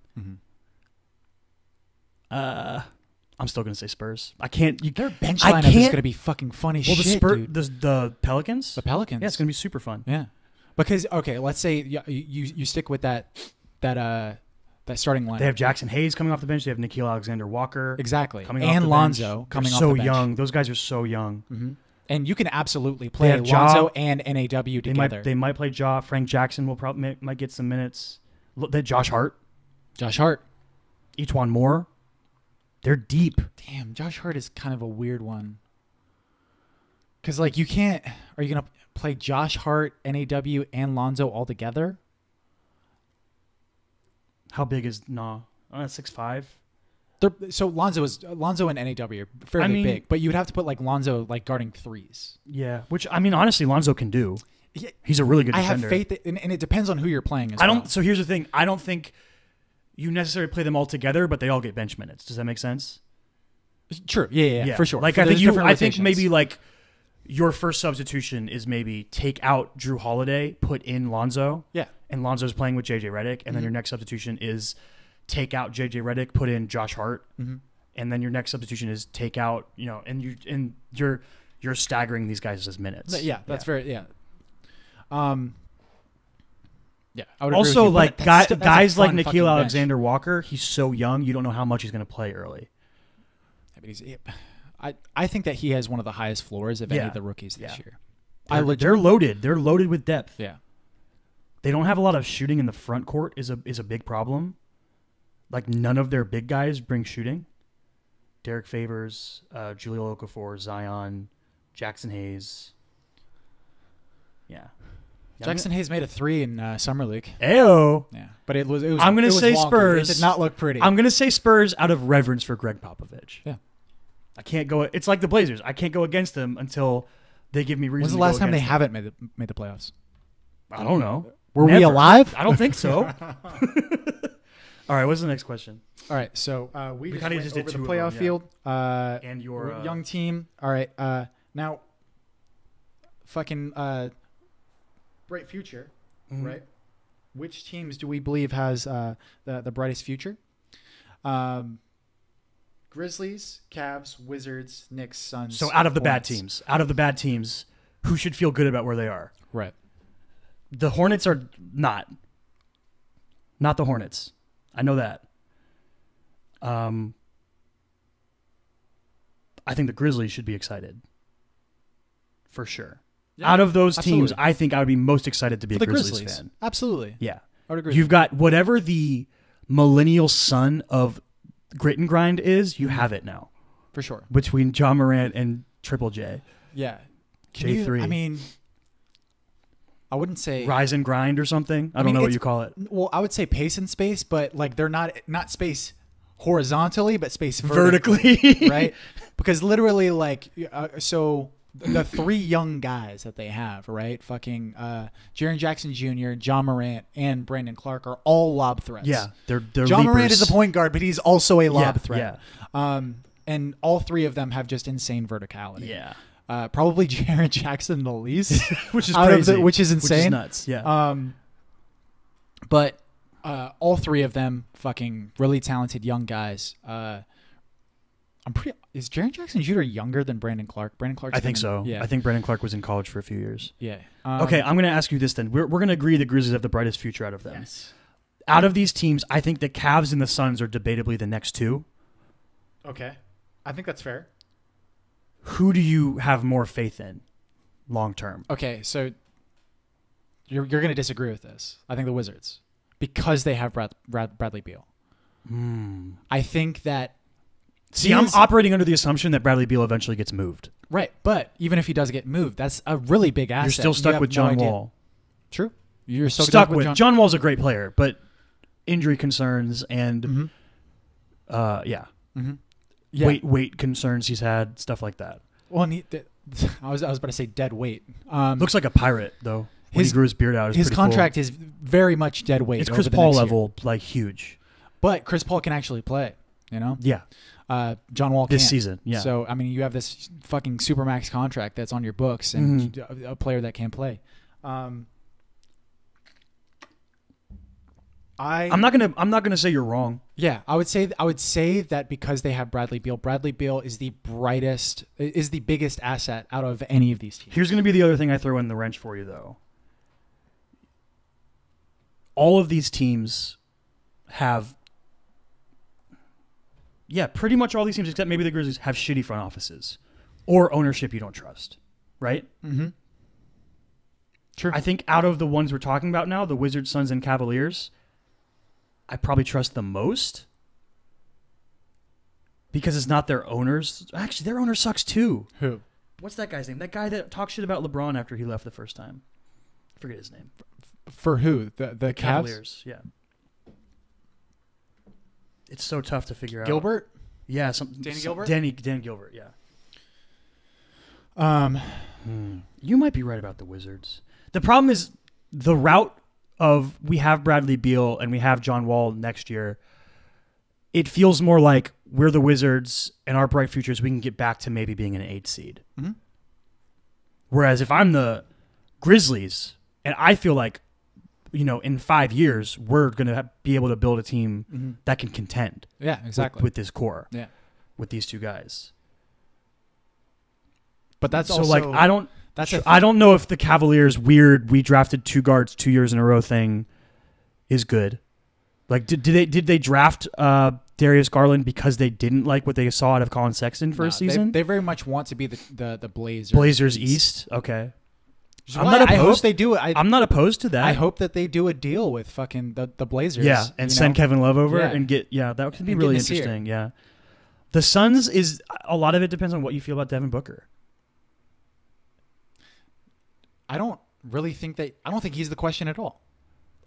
I'm still gonna say Spurs. I can't. Their bench I lineup is can't- going to be fucking funny Well, shit, dude. the Pelicans. The Pelicans. Yeah, it's gonna be super fun. Yeah, because okay, let's say you stick with that starting lineup. They have Jackson Hayes coming off the bench. They have Nickeil Alexander-Walker exactly, coming off and the Lonzo bench. coming They're off so the bench. young. Those guys are so young. And you can absolutely play have Ja. Lonzo and NAW together. They might play Ja. Frank Jackson will probably might get some minutes. That Josh Hart, Josh Hart. Etuan Moore. They're deep. Damn, Josh Hart is kind of a weird one. Because you can't. Are you gonna play Josh Hart, NAW, and Lonzo all together? How big is 6'5"? So Lonzo and NAW are fairly big, but you would have to put Lonzo guarding threes. Yeah, which I mean, honestly, Lonzo can do. Yeah, He's a really good I defender. have faith, and it depends on who you're playing as I well. don't. So here's the thing. I don't think you necessarily play them all together, but they all get bench minutes. Does that make sense? True. Yeah, for sure. Like For I think those different I think rotations. maybe your first substitution is maybe take out Drew Holiday, put in Lonzo. Yeah. And Lonzo's playing with JJ Redick, and then your next substitution is take out JJ Redick, put in Josh Hart, and then your next substitution is take out and you're staggering these guys as minutes. Yeah, that's very yeah. Yeah, I would Also, agree with you, but that's guys a like fun fucking Nickeil bench. Alexander-Walker, he's so young, you don't know how much he's going to play early. Yeah, but I think that he has one of the highest floors of any of the rookies this year. They're loaded. They're loaded with depth. Yeah. They don't have a lot of shooting in the front court is a big problem. None of their big guys bring shooting. Derek Favors, Julio Okafor, Zion, Jackson Hayes. Yeah. Jackson Hayes made a 3 in summer league. Ayo. Yeah, but it was. I'm gonna say wonky. Spurs. It did not look pretty. I'm gonna say Spurs out of reverence for Greg Popovich. Yeah. I can't go. It's like the Blazers. I can't go against them until they give me reason. When's the last time they haven't made the playoffs? I don't know. Were we alive? I don't think so. All right. What's the next question? All right. So we kinda went just did over the two of playoff them, field. And your young team. All right. Now, fucking bright future, right? Which teams do we believe has the brightest future? Grizzlies, Cavs, Wizards, Knicks, Suns. So out of the Hornets. bad teams, who should feel good about where they are? Right. The Hornets are not the Hornets. I know that. I think the Grizzlies should be excited. For sure. Yeah, out of those teams, absolutely. I think I would be most excited to be For a the Grizzlies Grizzlies. fan. Absolutely. Yeah. I would agree. You've got whatever the millennial son of grit and grind is, you have it now. For sure. Between John Morant and Triple J. Yeah. J3. I mean, I wouldn't say Rise and grind or something. I don't know what you call it. Well, I would say pace and space, but like they're not space horizontally, but space Vertically. right? Because literally, like, so the 3 young guys that they have, right? Fucking Jaren Jackson Jr., John Morant, and Brandon Clark are all lob threats. Yeah, they're John Morant leapers. is a point guard, but he's also a lob threat. Yeah. And all 3 of them have just insane verticality. Yeah. Probably Jaren Jackson the least, Which is out of crazy. which is insane. Which is nuts. Yeah. But all 3 of them, fucking really talented young guys. Is Jaren Jackson Jr. younger than Brandon Clark? Brandon Clark. I think so. Yeah. I think Brandon Clark was in college for a few years. Yeah. Okay, I'm going to ask you this then. We're going to agree the Grizzlies have the brightest future out of them. Yes. Out of these teams, I think the Cavs and the Suns are debatably the next 2. Okay. I think that's fair. Who do you have more faith in long term? Okay, so you're going to disagree with this. I think the Wizards, because they have Bradley Beal. I think that. See, I'm operating under the assumption that Bradley Beal eventually gets moved. Right, but even if he does get moved, that's a really big asset. You're still stuck with John Wall. True. You're still stuck with John Wall's a great player, but injury concerns and yeah. Weight concerns he's had, stuff like that. Well, and I was about to say dead weight. Looks like a pirate though. When he grew his beard out, his contract is very much dead weight. It's Chris Paul level, like huge. But Chris Paul can actually play. You know. Yeah. John Wall this can't. season. Yeah. So I mean, you have this fucking supermax contract that's on your books, and a player that can't play. I'm not gonna say you're wrong. Yeah, I would say that because they have Bradley Beal is the biggest asset out of any of these teams. Here's gonna be the other thing I throw in the wrench for you though. All of these teams have, pretty much all these teams except maybe the Grizzlies have shitty front offices or ownership you don't trust, right? Mm-hmm. True. I think out of the ones we're talking about now, the Wizards, Suns, and Cavaliers, I probably trust the most because it's not their owners. Actually, their owner sucks too. Who? What's that guy's name? That guy that talked shit about LeBron after he left the first time. I forget his name. For who? The Cavaliers. Yeah. It's so tough to figure out. Gilbert? Yeah, Danny Gilbert? Dan Gilbert, yeah. You might be right about the Wizards. The problem is the route of we have Bradley Beal and we have John Wall next year. It feels more like we're the Wizards and our bright futures, we can get back to maybe being an 8 seed. Mm-hmm. Whereas if I'm the Grizzlies and I feel like, in 5 years, we're going to be able to build a team that can contend. Yeah, exactly. With this core. Yeah. With these 2 guys. But that's so also like I don't know if the Cavaliers weird we drafted 2 guards 2 years in a row thing is good. Like did they draft Darius Garland because they didn't like what they saw out of Colin Sexton for a season? They very much want to be the Blazers. Blazers East. Okay. I'm not opposed. I hope they do it. I'm not opposed to that. I hope that they do a deal with fucking the Blazers. Yeah, and send Kevin Love over and get that could be really interesting. Yeah. The Suns is a lot of it depends on what you feel about Devin Booker. really think that. I don't think he's the question at all.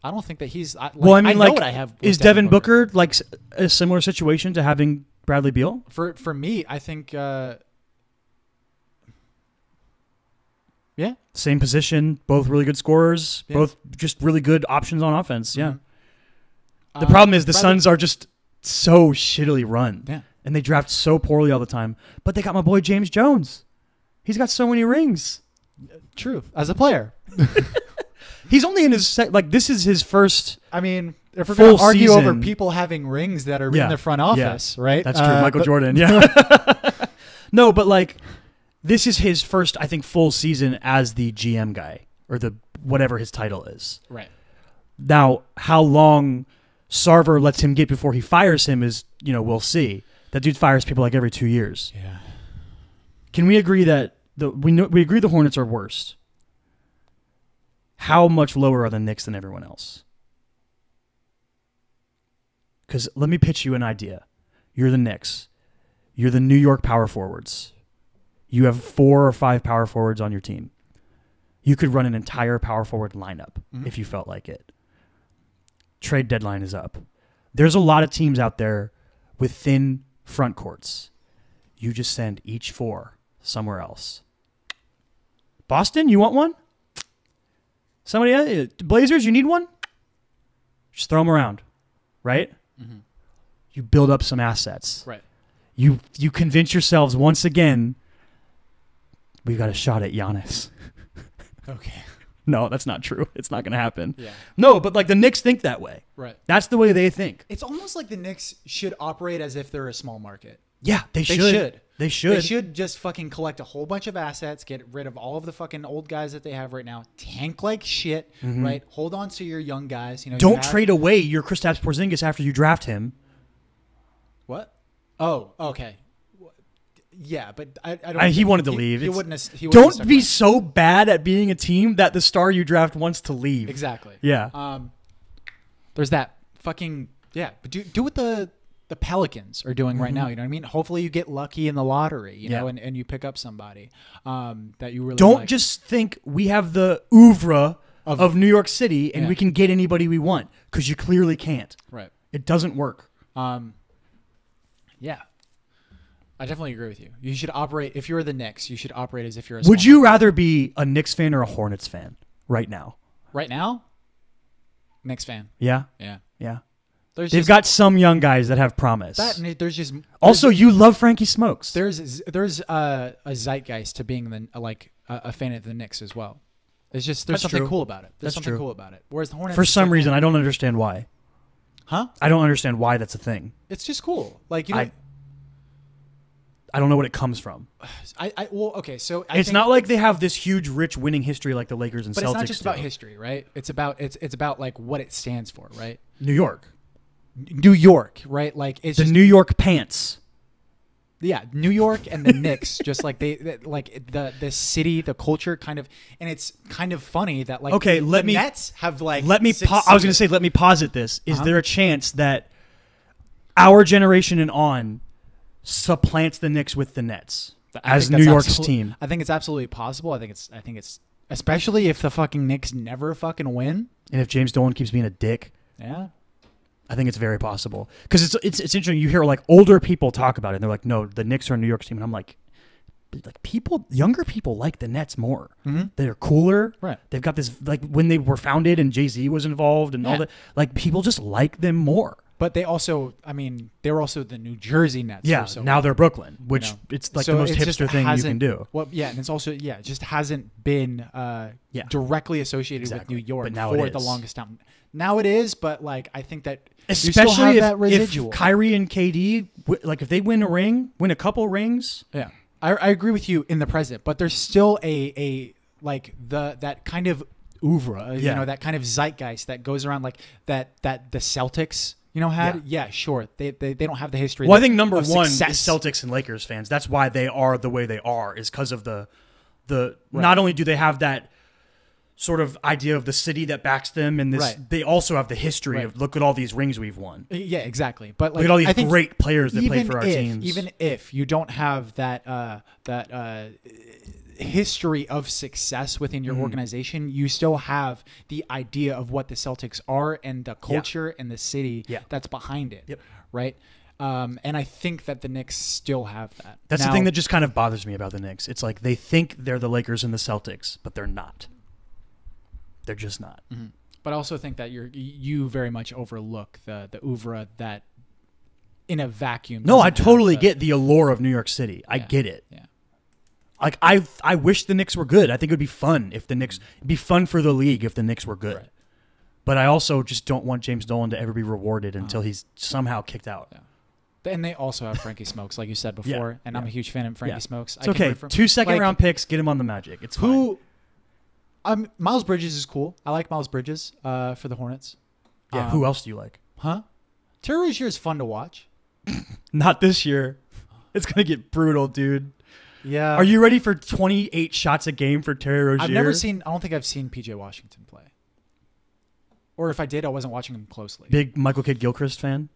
I don't think that he's. I mean, know what I have. Is Devin Booker like a similar situation to having Bradley Beal? For me, I think. Yeah. Same position, both really good scorers, both just really good options on offense. Yeah. The problem is the Suns are just so shittily run. Yeah. And they draft so poorly all the time. But they got my boy James Jones. He's got so many rings. True. As a player. He's only in his this is his first. I mean, if we're full going to argue season. over people having rings that are in the front office, right? That's true. Michael Jordan. Yeah. No, but this is his first, I think, full season as the GM guy or the whatever his title is. Right. Now, how long Sarver lets him get before he fires him is, we'll see. That dude fires people like every 2 years. Yeah. Can we agree that we agree the Hornets are worst? How much lower are the Knicks than everyone else? Because let me pitch you an idea. You're the Knicks. You're the New York power forwards. You have 4 or 5 power forwards on your team. You could run an entire power forward lineup if you felt like it. Trade deadline is up. There's a lot of teams out there with thin front courts. You just send each 4 somewhere else. Boston, you want one? Somebody else? Blazers, you need one? Just throw them around, right? Mm-hmm. You build up some assets. Right. You convince yourselves once again, we've got a shot at Giannis. Okay. No, that's not true. It's not going to happen. Yeah. No, but the Knicks think that way. Right. That's the way they think. It's almost like the Knicks should operate as if they're a small market. Yeah, they should. They should. They should just fucking collect a whole bunch of assets, get rid of all of the fucking old guys that they have right now, tank like shit, right? Hold on to your young guys. Don't trade away your Kristaps Porzingis after you draft him. What? Oh, okay. Yeah, but I don't. He wanted to leave. He wouldn't. Don't be so bad at being a team that the star you draft wants to leave. Exactly. Yeah. There's that fucking but do what the Pelicans are doing right now. You know what I mean? Hopefully you get lucky in the lottery. You know, and you pick up somebody that you really don't just think we have the oeuvre of New York City and we can get anybody we want, because you clearly can't. Right. It doesn't work. Yeah. I definitely agree with you. You should operate, if you're the Knicks, you should operate as if you're a Would you rather be a Knicks fan or a Hornets fan right now? Right now? Knicks fan. Yeah? Yeah. Yeah. They've got some young guys that have promise. Also, you love Frankie Smokes. There's a zeitgeist to being a fan of the Knicks as well. It's just there's something cool about it. There's something cool about it. Whereas the Hornets, for some reason, I don't understand why. Huh? I don't understand why that's a thing. It's just cool. I don't know what it comes from. Okay, so it's not like they have this huge, rich winning history like the Lakers and Celtics. But it's not just about history, right? It's about like what it stands for, right? New York, right? Like it's the New York pants. Yeah, New York and the Knicks, just like they like the city, the culture, kind of, and it's kind of funny that the Nets have I was going to say, let me posit this: is there a chance that our generation and on supplants the Knicks with the Nets as New York's team? I think it's absolutely possible. I think it's especially if the fucking Knicks never fucking win, and if James Dolan keeps being a dick. Yeah. I think it's very possible, because it's interesting. You hear older people talk about it, and they're like, "No, the Knicks are a New York team," and I'm like younger people like the Nets more. Mm-hmm. They're cooler. Right. They've got this when they were founded and Jay-Z was involved and all that. People just like them more. But they also, they were also the New Jersey Nets. Yeah. Now they're Brooklyn, which it's the most hipster thing you can do. Well, yeah, and it's also it just hasn't been directly associated with New York for the longest time. Now it is, but I think that especially that residual. If Kyrie and KD, if they win a couple rings. Yeah, I agree with you in the present, but there's still that kind of oeuvre, that kind of zeitgeist that goes around that the Celtics had. Yeah, sure. They don't have the history. Well, I think number one is Celtics and Lakers fans. That's why they are the way they are, is because of the not only do they have that sort of idea of the city that backs them, and this they also have the history of look at all these rings we've won. Yeah, exactly. But look at all these great players that play for our teams. Even if you don't have that history of success within your organization, you still have the idea of what the Celtics are and the culture and the city that's behind it. Right. And I think that the Knicks still have that. That's the thing that just kind of bothers me about the Knicks. It's like they think they're the Lakers and the Celtics, but they're not. They're just not. But I also think that you very much overlook the oeuvre that in a vacuum. No, I totally get the allure of New York City. I get it. Yeah. Like I wish the Knicks were good. I think it would be fun if the Knicks it'd be fun for the league if the Knicks were good. Right. But I also just don't want James Dolan to ever be rewarded until he's somehow kicked out. Yeah. And they also have Frankie Smokes, like you said before, and I'm a huge fan of Frankie Smokes. It's okay. 2 second-round picks, get him on the Magic. It's fine. Miles Bridges is cool. I like Miles Bridges for the Hornets. Yeah. Who else do you like? Terry Rozier is fun to watch. Not this year. It's gonna get brutal, dude. Yeah. Are you ready for 28 shots a game for Terry Rozier? I don't think I've seen PJ Washington play. Or if I did, I wasn't watching him closely. Big Michael Kidd-Gilchrist fan?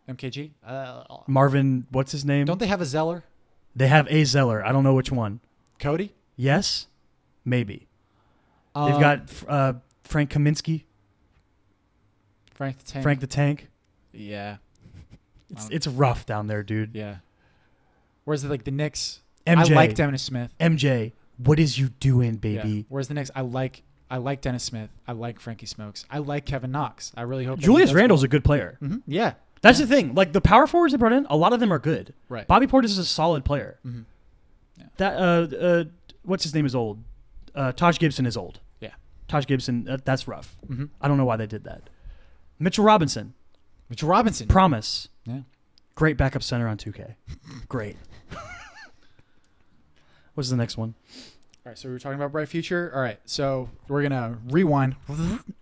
MKG? Marvin, what's his name? Don't they have a Zeller? They have a Zeller. I don't know which one. Cody? Yes? Maybe. They've got Frank Kaminsky. Frank the Tank. Frank the Tank. Yeah. It's rough down there, dude. Yeah. Whereas like the Knicks, MJ, I like Dennis Smith. MJ, what is you doing, baby? Yeah. Whereas the Knicks, I like Dennis Smith. I like Frankie Smokes. I like Kevin Knox. I really hope Julius Randle's a good player. Yeah. That's the thing. Like the power forwards they brought in, a lot of them are good. Right. Bobby Portis is a solid player. Yeah. That what's his name is old. Taj Gibson is old. Yeah. Taj Gibson, that's rough. I don't know why they did that. Mitchell Robinson. Promise. Yeah. Great backup center on 2K. Great. What's the next one? All right, so we were talking about bright future. All right, so we're going to rewind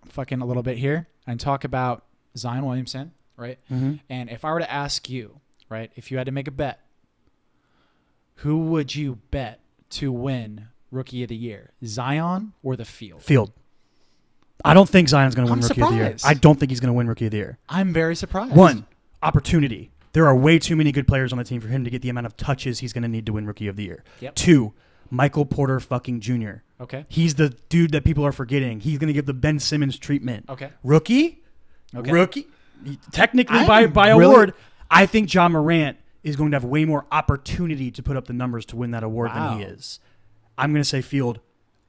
fucking a little bit here and talk about Zion Williamson, right? And if I were to ask you, right, if you had to make a bet, who would you bet to win Rookie of the Year, Zion or the Field? Field. I don't think Zion's going to win Rookie surprised. of the Year. I don't think he's going to win Rookie of the Year. I'm very surprised. One, opportunity. There are way too many good players on the team for him to get the amount of touches he's going to need to win Rookie of the Year. Yep. 2, Michael Porter fucking Jr. Okay. He's the dude that people are forgetting. He's going to give the Ben Simmons treatment. Okay. Rookie? Okay. Rookie? Technically, by really, award, I think Ja Morant is going to have way more opportunity to put up the numbers to win that award than he is. I'm going to say Field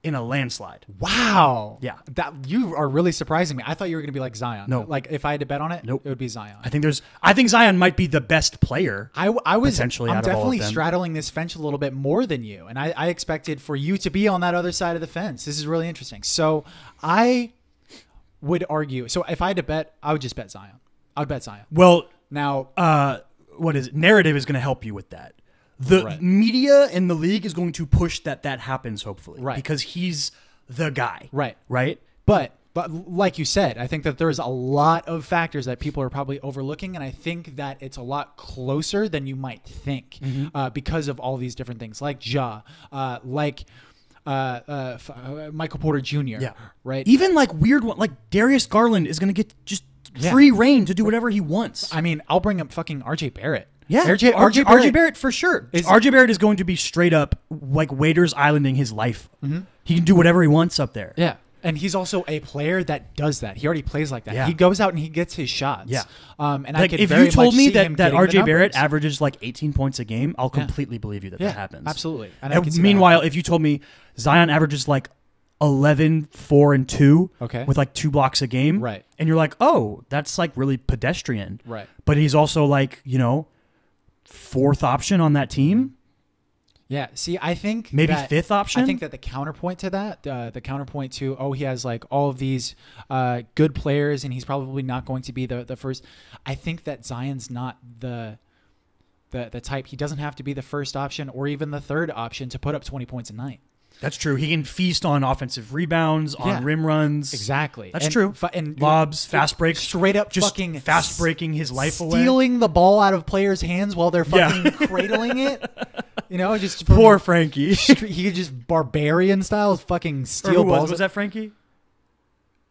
in a landslide. Wow. Yeah. That you are really surprising me. I thought you were going to be like Zion. No. Like if I had to bet on it, nope. It would be Zion. I think Zion might be the best player. I'm potentially definitely straddling this fence a little bit more than you. And I expected for you to be on that other side of the fence. This is really interesting. So I would argue. So if I had to bet, I would just bet Zion. I would bet Zion. Well, now, what is it? Narrative is going to help you with that. The media in the league is going to push that happens, hopefully. Right. Because he's the guy. Right. Right? But like you said, I think that there's a lot of factors that people are probably overlooking, and I think that it's a lot closer than you might think because of all these different things, like Ja, like Michael Porter Jr. Yeah. Right. Even like weird one, like Darius Garland is going to get just free reign to do whatever he wants. I mean, I'll bring up fucking RJ Barrett. Yeah, RJ Barrett for sure. RJ Barrett is going to be straight up like Waiters Islanding his life. He can do whatever he wants up there. Yeah, and he's also a player that does that. He already plays like that. Yeah. He goes out and he gets his shots. Yeah, and like I could if very you told much me see him that getting the RJ Barrett numbers. averages like 18 points a game, I'll completely believe you that happens. Absolutely. And I can see meanwhile, if you told me Zion averages like 11, 4, and 2 with like 2 blocks a game, right? And you're like, oh, that's like really pedestrian, right? But he's also like, you know, 4th option on that team. Yeah. See, I think maybe 5th option. I think that the counterpoint to that, the counterpoint to, he has like all of these good players and he's probably not going to be the first. I think that Zion's not the type. He doesn't have to be the first option or even the 3rd option to put up 20 points a night. That's true. He can feast on offensive rebounds, on rim runs. Exactly. That's true. And lobs, fast breaks, straight up, just fucking fast breaking his life away, stealing the ball out of players' hands while they're fucking cradling it. You know, just poor Frankie. He could just barbarian style fucking steal balls. Was that Frankie?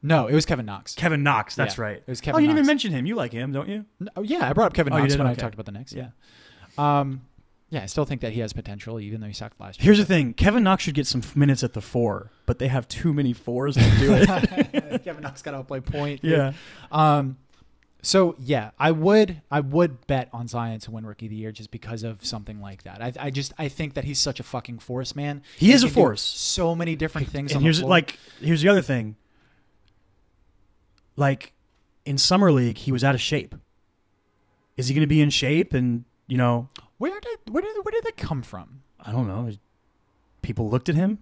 No, it was Kevin Knox. Kevin Knox. That's right. It was Kevin. You didn't Knox. even mention him. You like him, don't you? No, yeah, I brought up Kevin Knox when I talked about the Knicks. Yeah. Yeah, I still think that he has potential, even though he sucked last year. Here's the thing: Kevin Knox should get some minutes at the 4, but they have too many 4s to do it. Kevin Knox got to play point. Yeah. So yeah, I would bet on Zion to win Rookie of the Year just because of something like that. I think that he's such a fucking force, man. He is a can do force. So many different things. And on here's the floor. here's the other thing. Like in summer league, he was out of shape. Is he going to be in shape? And where did they come from? I don't know. People looked at him,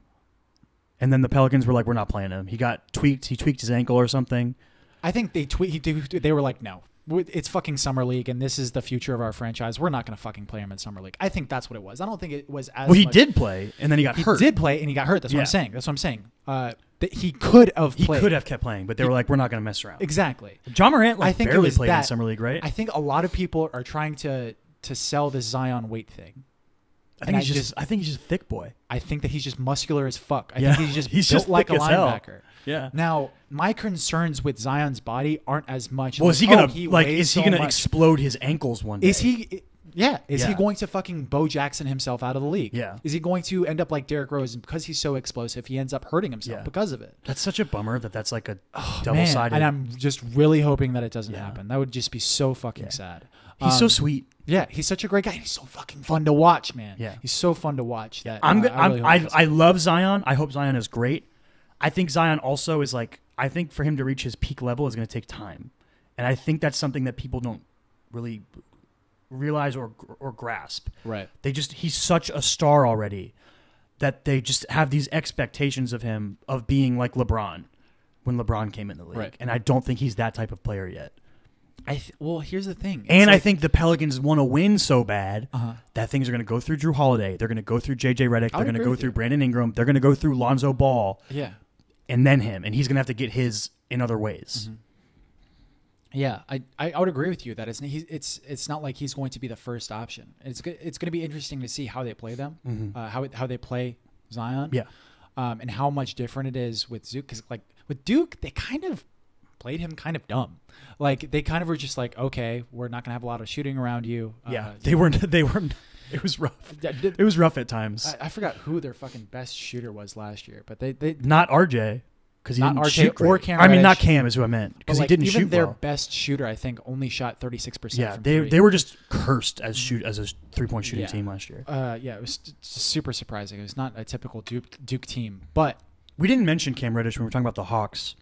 and then the Pelicans were like, "We're not playing him." He got tweaked. He tweaked his ankle or something. I think they were like, no, it's fucking summer league, and this is the future of our franchise. We're not going to fucking play him in summer league. I think that's what it was. I don't think it was as. Well, he much. did play, and then he got hurt. He did play, and he got hurt. That's what I'm saying. That he could have played. He could have kept playing, but they were like, "We're not going to mess around." Exactly. John Morant I think barely played in summer league, right? I think a lot of people are trying to sell this Zion weight thing. I think he's just a thick boy. I think that he's just muscular as fuck. I think he's built like a thick as hell. linebacker. Yeah. Now, my concerns with Zion's body aren't as much. Well, is he gonna explode his ankles one day? Is he? Yeah. Is he going to fucking Bo Jackson himself out of the league? Yeah. Is he going to end up like Derrick Rose, and because he's so explosive, he ends up hurting himself because of it? That's such a bummer that's like a double-sided. And I'm just really hoping that it doesn't happen. That would just be so fucking sad. He's so sweet. Yeah, he's such a great guy. He's so fucking fun to watch, man. Yeah. He's so fun to watch. That I love Zion. I hope Zion is great. I think Zion also is I think for him to reach his peak level is going to take time. And I think that's something that people don't really realize or grasp. Right. He's such a star already that they just have these expectations of him of being like LeBron when LeBron came in the league. Right. And I don't think he's that type of player yet. Well, here's the thing. I think the Pelicans want to win so bad that things are going to go through Drew Holiday. They're going to go through J.J. Redick. They're going to go through Brandon Ingram. They're going to go through Lonzo Ball. Yeah. And then him. And he's going to have to get his in other ways. Mm-hmm. Yeah, I would agree with you that it's not like he's going to be the first option. It's going to be interesting to see how they play them, how they play Zion, and how much different it is with Duke. Because with Duke, they kind of played him kind of dumb. They kind of were just like, okay, we're not going to have a lot of shooting around you. They weren't. It was rough. It was rough at times. I forgot who their fucking best shooter was last year, but they not RJ. Because he didn't shoot great. Or Cam. I mean, not Cam is who I meant. Because he didn't even shoot their well. best shooter, I think, only shot 36%. Yeah, from they were just cursed as a 3-point shooting team last year. Yeah, it was super surprising. It was not a typical Duke team. But we didn't mention Cam Reddish when we were talking about the Hawks.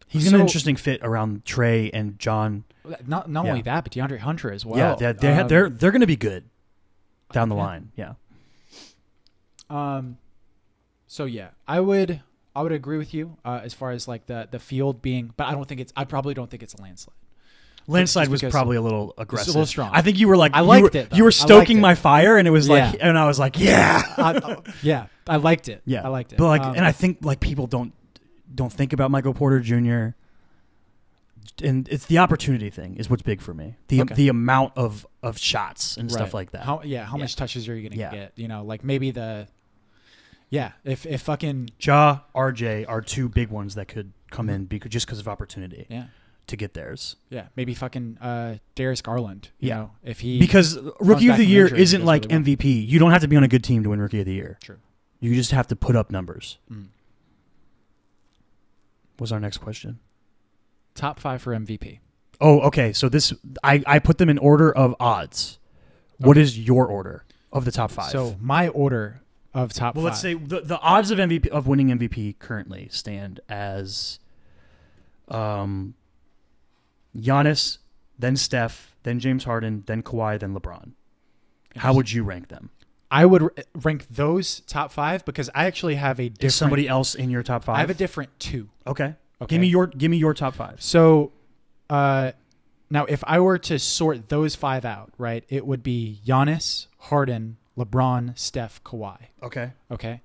He's an interesting fit around Trey and John. Not only that, but DeAndre Hunter as well. Yeah, they're going to be good down the line. Yeah. So yeah, I would agree with you as far as the field being, but I probably don't think it's a landslide. Landslide was probably a little aggressive. It's a little strong. I think you were like, I liked it. Though. You were stoking my fire, and it was and I was like, yeah, I liked it. Yeah, I liked it. But and I think people don't think about Michael Porter Jr. And it's the opportunity thing is what's big for me. The amount of shots and stuff like that. How much touches are you going to get? Maybe if fucking Ja, RJ are two big ones that could come in just because of opportunity. Yeah. To get theirs. Yeah, maybe fucking Darius Garland. You know, if he because Rookie of the Year isn't like really MVP. You don't have to be on a good team to win Rookie of the Year. True. You just have to put up numbers. What's our next question? Top 5 for MVP. Oh, okay. So I put them in order of odds. Okay. What is your order of the top 5? So my order of top 5. Well, let's say the odds of MVP of winning MVP currently stand as Giannis, then Steph, then James Harden, then Kawhi, then LeBron. How would you rank them? I would rank those top 5 because I actually have a different. Is somebody else in your top 5? I have a different 2. Okay. Give me your top 5. So, now if I were to sort those 5 out, right, it would be Giannis, Harden, LeBron, Steph, Kawhi. Okay. Okay.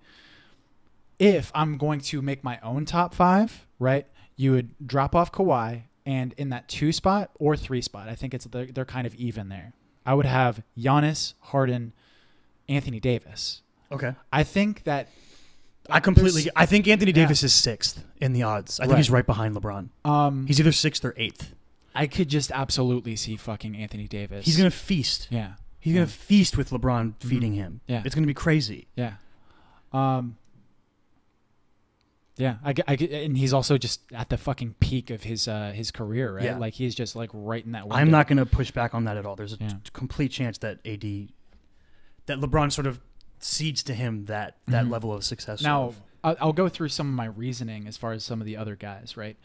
If I'm going to make my own top 5, right, you would drop off Kawhi, and in that 2 spot or 3 spot, I think they're kind of even there. I would have Giannis, Harden, Anthony Davis. Okay. I think that I think Anthony Davis is 6th in the odds. I think he's right behind LeBron. He's either 6th or 8th. I could just absolutely see fucking Anthony Davis. He's going to feast. Yeah. He's going to feast with LeBron feeding him. Yeah. It's going to be crazy. Yeah. Yeah, and he's also just at the fucking peak of his career, right? Yeah. Like he's just like right in that window. I'm not going to push back on that at all. There's a complete chance that that LeBron sort of cedes to him that level of success. Now, I'll go through some of my reasoning as far as some of the other guys, right?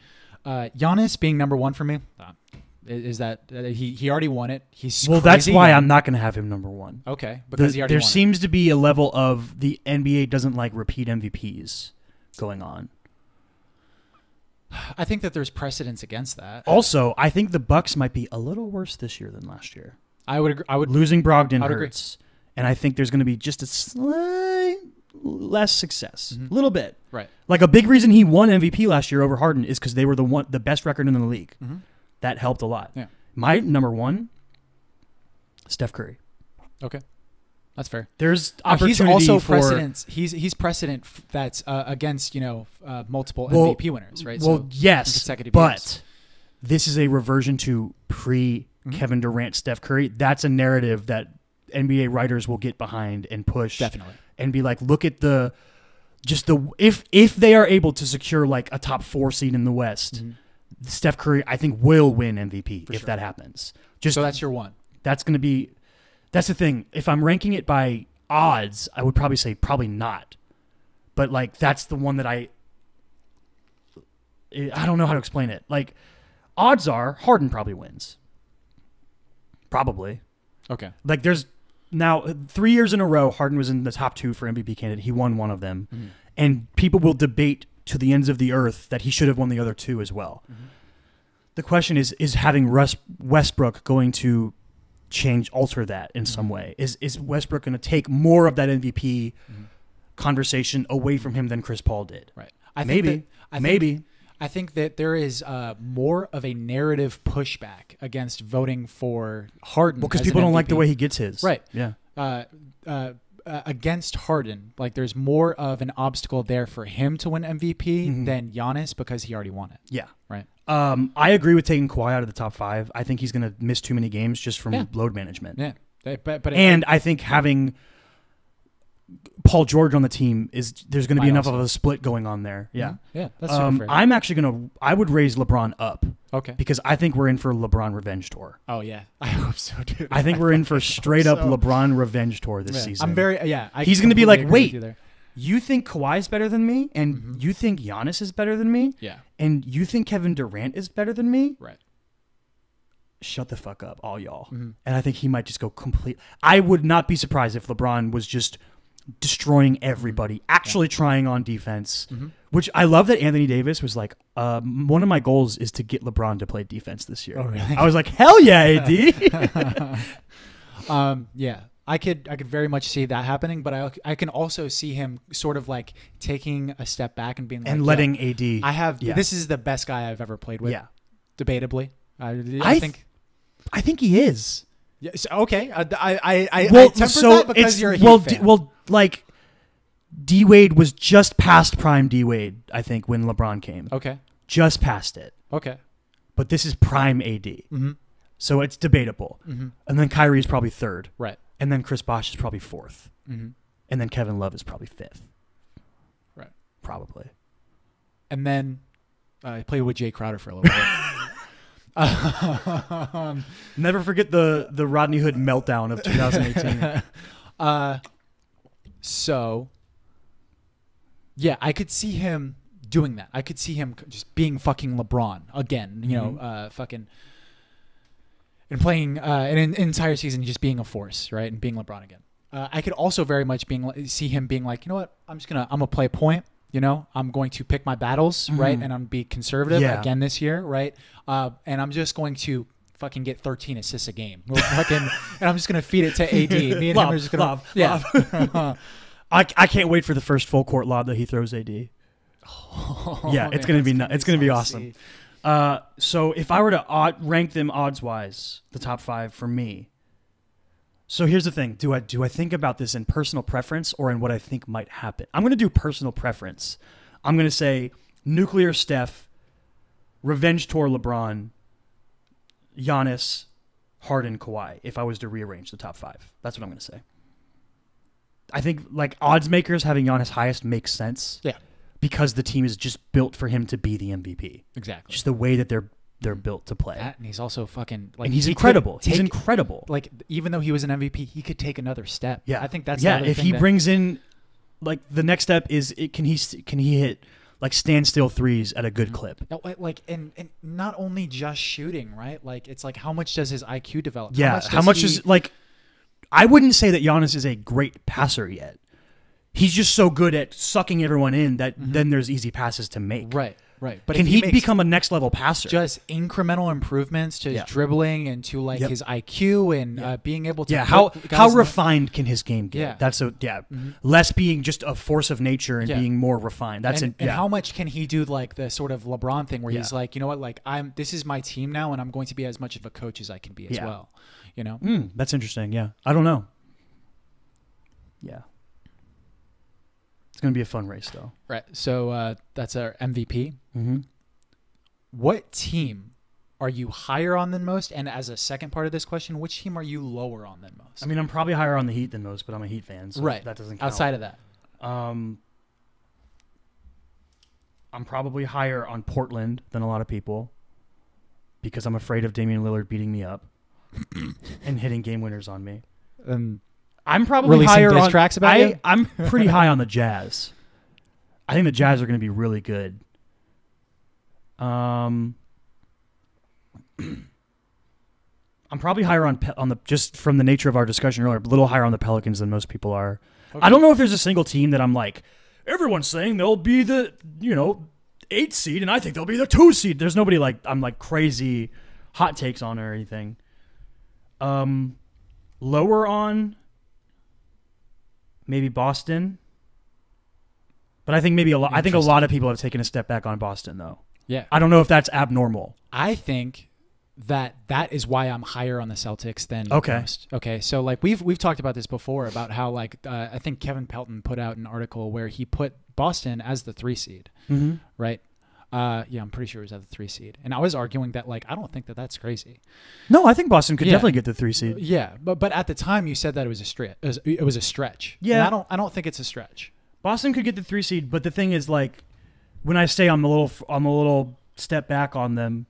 Giannis being number one for me is that he already won it. He's that's why I'm not going to have him number one. Okay, because he already there won seems to be a level of the NBA doesn't like repeat MVPs going on. I think that there's precedence against that. Also, I think the Bucks might be a little worse this year than last year. I would losing Brogdon I'd hurts, and I think there's going to be just a slight less success, a little bit. Right. Like a big reason he won MVP last year over Harden is because they were the best record in the league. Mm-hmm. That helped a lot. Yeah. My number one, Steph Curry. Okay. That's fair. There's opportunity he's also for precedent. He's precedent that's against multiple MVP winners, right? Well, so yes, consecutive but years. This is a reversion to Kevin Durant, Steph Curry. That's a narrative that NBA writers will get behind and push, definitely, and be like, look at if they are able to secure like a top 4 seed in the West, Steph Curry I think will win MVP if that happens. So that's your one. That's going to be. That's the thing. If I'm ranking it by odds, I would probably say probably not. But like that's the one that I don't know how to explain it. Like odds are Harden probably wins. Probably. Okay. Like there's now 3 years in a row Harden was in the top 2 for MVP candidate. He won one of them. Mm-hmm. And people will debate to the ends of the earth that he should have won the other 2 as well. Mm-hmm. The question is having Westbrook going to alter that in some way? Is Westbrook going to take more of that MVP conversation away from him than Chris Paul did? Right. I think that there is more of a narrative pushback against voting for Harden. Well, because people don't like the way he gets his. Right. Yeah. Against Harden, like there's more of an obstacle there for him to win MVP than Giannis because he already won it. Yeah. Right. I agree with taking Kawhi out of the top 5. I think he's going to miss too many games just from load management. Yeah. But I think having Paul George on the team there's going to be enough of a split going on there. Yeah. Yeah. That's super fair. I'm actually I would raise LeBron up. Okay. Because I think we're in for LeBron revenge tour. Oh yeah. I hope so, dude. I think we're in for straight up LeBron revenge tour this season. He's going to be like, wait, you think Kawhi's better than me, and you think Giannis is better than me, and you think Kevin Durant is better than me, right? Shut the fuck up, all y'all. And I think he might just go complete. I would not be surprised if LeBron was just destroying everybody, actually trying on defense, which I love that Anthony Davis was like, one of my goals is to get LeBron to play defense this year. Oh, really? I was like, hell yeah, AD. Yeah. I could very much see that happening, but I can also see him sort of like taking a step back and being like, and letting AD. This is the best guy I've ever played with. Yeah, debatably. I think he is. Yes. Okay. I tempered that because you're a Heat fan. Like D Wade was just past prime D Wade, I think, when LeBron came. Okay. Just past it. Okay. But this is prime AD. So it's debatable. And then Kyrie's probably 3rd. Right. And then Chris Bosh is probably 4th. And then Kevin Love is probably 5th. Right. Probably. And then I played with Jay Crowder for a little bit. Never forget the Rodney Hood meltdown of 2018. So, yeah, I could see him doing that. I could see him just being fucking LeBron again, fucking... And playing an entire season just being a force, right? And being LeBron again. I could also very much see him being like, you know what? I'm gonna play point. I'm going to pick my battles, right? And I'm gonna be conservative again this year, right? And I'm just going to fucking get 13 assists a game. And I'm just gonna feed it to AD. Me and him are just gonna lob. I can't wait for the first full court lob that he throws AD. It's gonna be awesome. So if I were to rank them odds-wise, the top 5 for me. So here's the thing. Do I think about this in personal preference or in what I think might happen? I'm going to do personal preference. I'm going to say nuclear Steph, revenge tour LeBron, Giannis, Harden, Kawhi if I was to rearrange the top 5. That's what I'm going to say. I think like odds makers having Giannis highest makes sense. Yeah. Because the team is just built for him to be the MVP. Exactly. Just the way that they're built to play. And he's also fucking like, and he's incredible. He's incredible. Like even though he was an MVP, he could take another step. Yeah. I think that's yeah. If he brings in, like the next step is can he hit like standstill threes at a good clip? Like and not only just shooting, right? Like it's like how much does his IQ develop? Yeah. How much is like? I wouldn't say that Giannis is a great passer yet. He's just so good at sucking everyone in that then there's easy passes to make. Right. But can he become a next level passer? Just incremental improvements to his dribbling and to like his IQ and being able to. Yeah. How refined can his game get? Yeah. That's less being just a force of nature and being more refined. That's and how much can he do like the sort of LeBron thing where he's like, you know what, like this is my team now and I'm going to be as much of a coach as I can be as well. You know. That's interesting. Yeah. I don't know. Yeah. It's going to be a fun race, though. Right. So that's our MVP. Mm-hmm. What team are you higher on than most? And as a second part of this question, which team are you lower on than most? I mean, I'm probably higher on the Heat than most, but I'm a Heat fan, so that doesn't count. Outside of that. I'm probably higher on Portland than a lot of people because I'm afraid of Damian Lillard beating me up and hitting game winners on me. I'm probably higher on tracks about you? I'm pretty high on the Jazz. I think the Jazz are going to be really good. I'm probably higher on the just from the nature of our discussion earlier, a little higher on the Pelicans than most people are. Okay. I don't know if there's a single team that I'm like everyone's saying they'll be the 8 seed, and I think they'll be the 2 seed. There's nobody like I'm like crazy hot takes on or anything. Lower on. Maybe Boston, but I think maybe a lot. I think a lot of people have taken a step back on Boston, though. Yeah, I don't know if that's abnormal. I think that is why I'm higher on the Celtics than most. Okay, so like we've talked about this before about how like I think Kevin Pelton put out an article where he put Boston as the 3 seed, right? Yeah, I'm pretty sure it was at the 3 seed, and I was arguing that like I don't think that that's crazy. No, I think Boston could definitely get the 3 seed. Yeah, but at the time you said that it was a stretch. It was a stretch. Yeah, and I don't think it's a stretch. Boston could get the 3 seed, but the thing is like when I say I'm a little step back on them,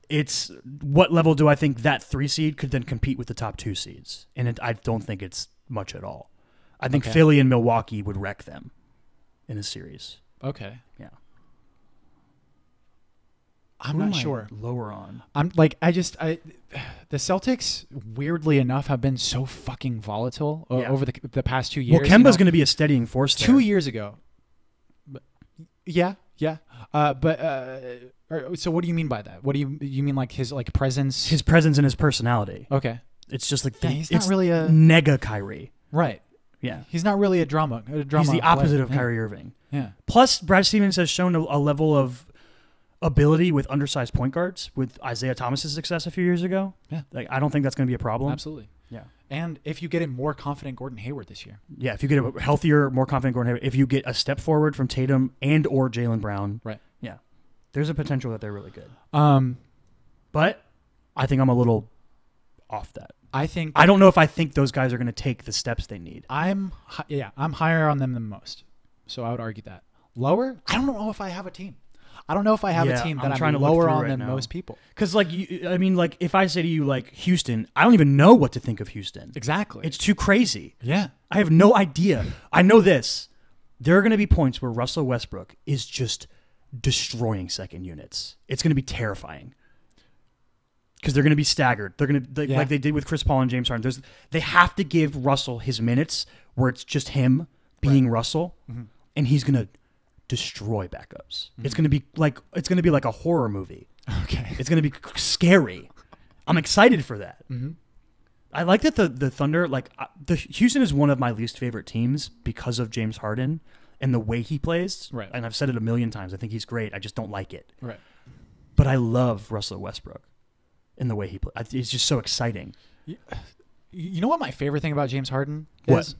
it's what level do I think that 3 seed could then compete with the top 2 seeds, and I don't think it's much at all. I think Philly and Milwaukee would wreck them in a series. Okay. Yeah. I'm not sure. Lower on. I'm like the Celtics weirdly enough have been so fucking volatile over the past 2 years. Well, Kemba's going to be a steadying force there. 2 years ago. Yeah. So what do you mean by that? What do you mean like his like presence? His presence and his personality. Okay. It's just like he's not really a nega Kyrie. Right. Yeah. He's not really a drama. He's the opposite of Kyrie Irving. Yeah. Plus, Brad Stevens has shown a level of ability with undersized point guards with Isaiah Thomas's success a few years ago. Yeah. Like I don't think that's going to be a problem. Absolutely. Yeah. And if you get a more confident Gordon Hayward this year. Yeah, if you get a healthier, more confident Gordon Hayward, if you get a step forward from Tatum and or Jaylen Brown. Right. Yeah. There's a potential that they're really good. But I think I'm a little off that. I don't know if I think those guys are going to take the steps they need. I'm higher on them than most. So I would argue that. Lower? I don't know if I have a team. I don't know if I have a team that I'm lower on than most people. Because, like, like, if I say to you, like, Houston, I don't even know what to think of Houston. Exactly. It's too crazy. Yeah. I have no idea. I know this. There are going to be points where Russell Westbrook is just destroying second units. It's going to be terrifying. Because they're going to be staggered. They're going to, like they did with Chris Paul and James Harden. They have to give Russell his minutes where it's just him being Russell, and he's going to destroy backups. It's going to be like a horror movie. Okay. It's going to be scary. I'm excited for that. I like that the Thunder, like the Houston is one of my least favorite teams because of James Harden and the way he plays. Right. And I've said it a million times. I think he's great. I just don't like it. Right. But I love Russell Westbrook and the way he plays. It's just so exciting. You know what my favorite thing about James Harden is?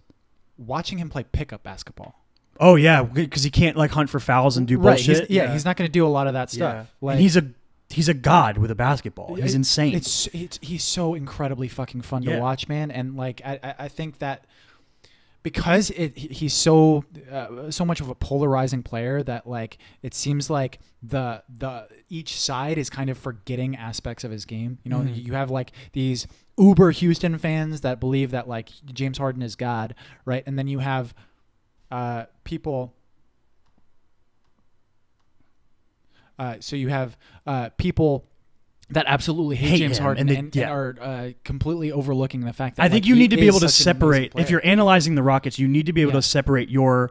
Watching him play pickup basketball. Oh, yeah, because he can't like hunt for fouls and do bullshit. He's not going to do a lot of that stuff. Yeah. And he's a god with a basketball. He's insane. He's so incredibly fucking fun to Yeah. watch, man. And like I think that because he's so much of a polarizing player that like it seems like the each side is kind of forgetting aspects of his game. You know, you have like these uber Houston fans that believe that like James Harden is God, right? And then you have people. So you have people that absolutely hate James him, Harden and they are completely overlooking the fact that I think like, you he need to be is able to such an amazing separate. player. If you're analyzing the Rockets, you need to be able to separate your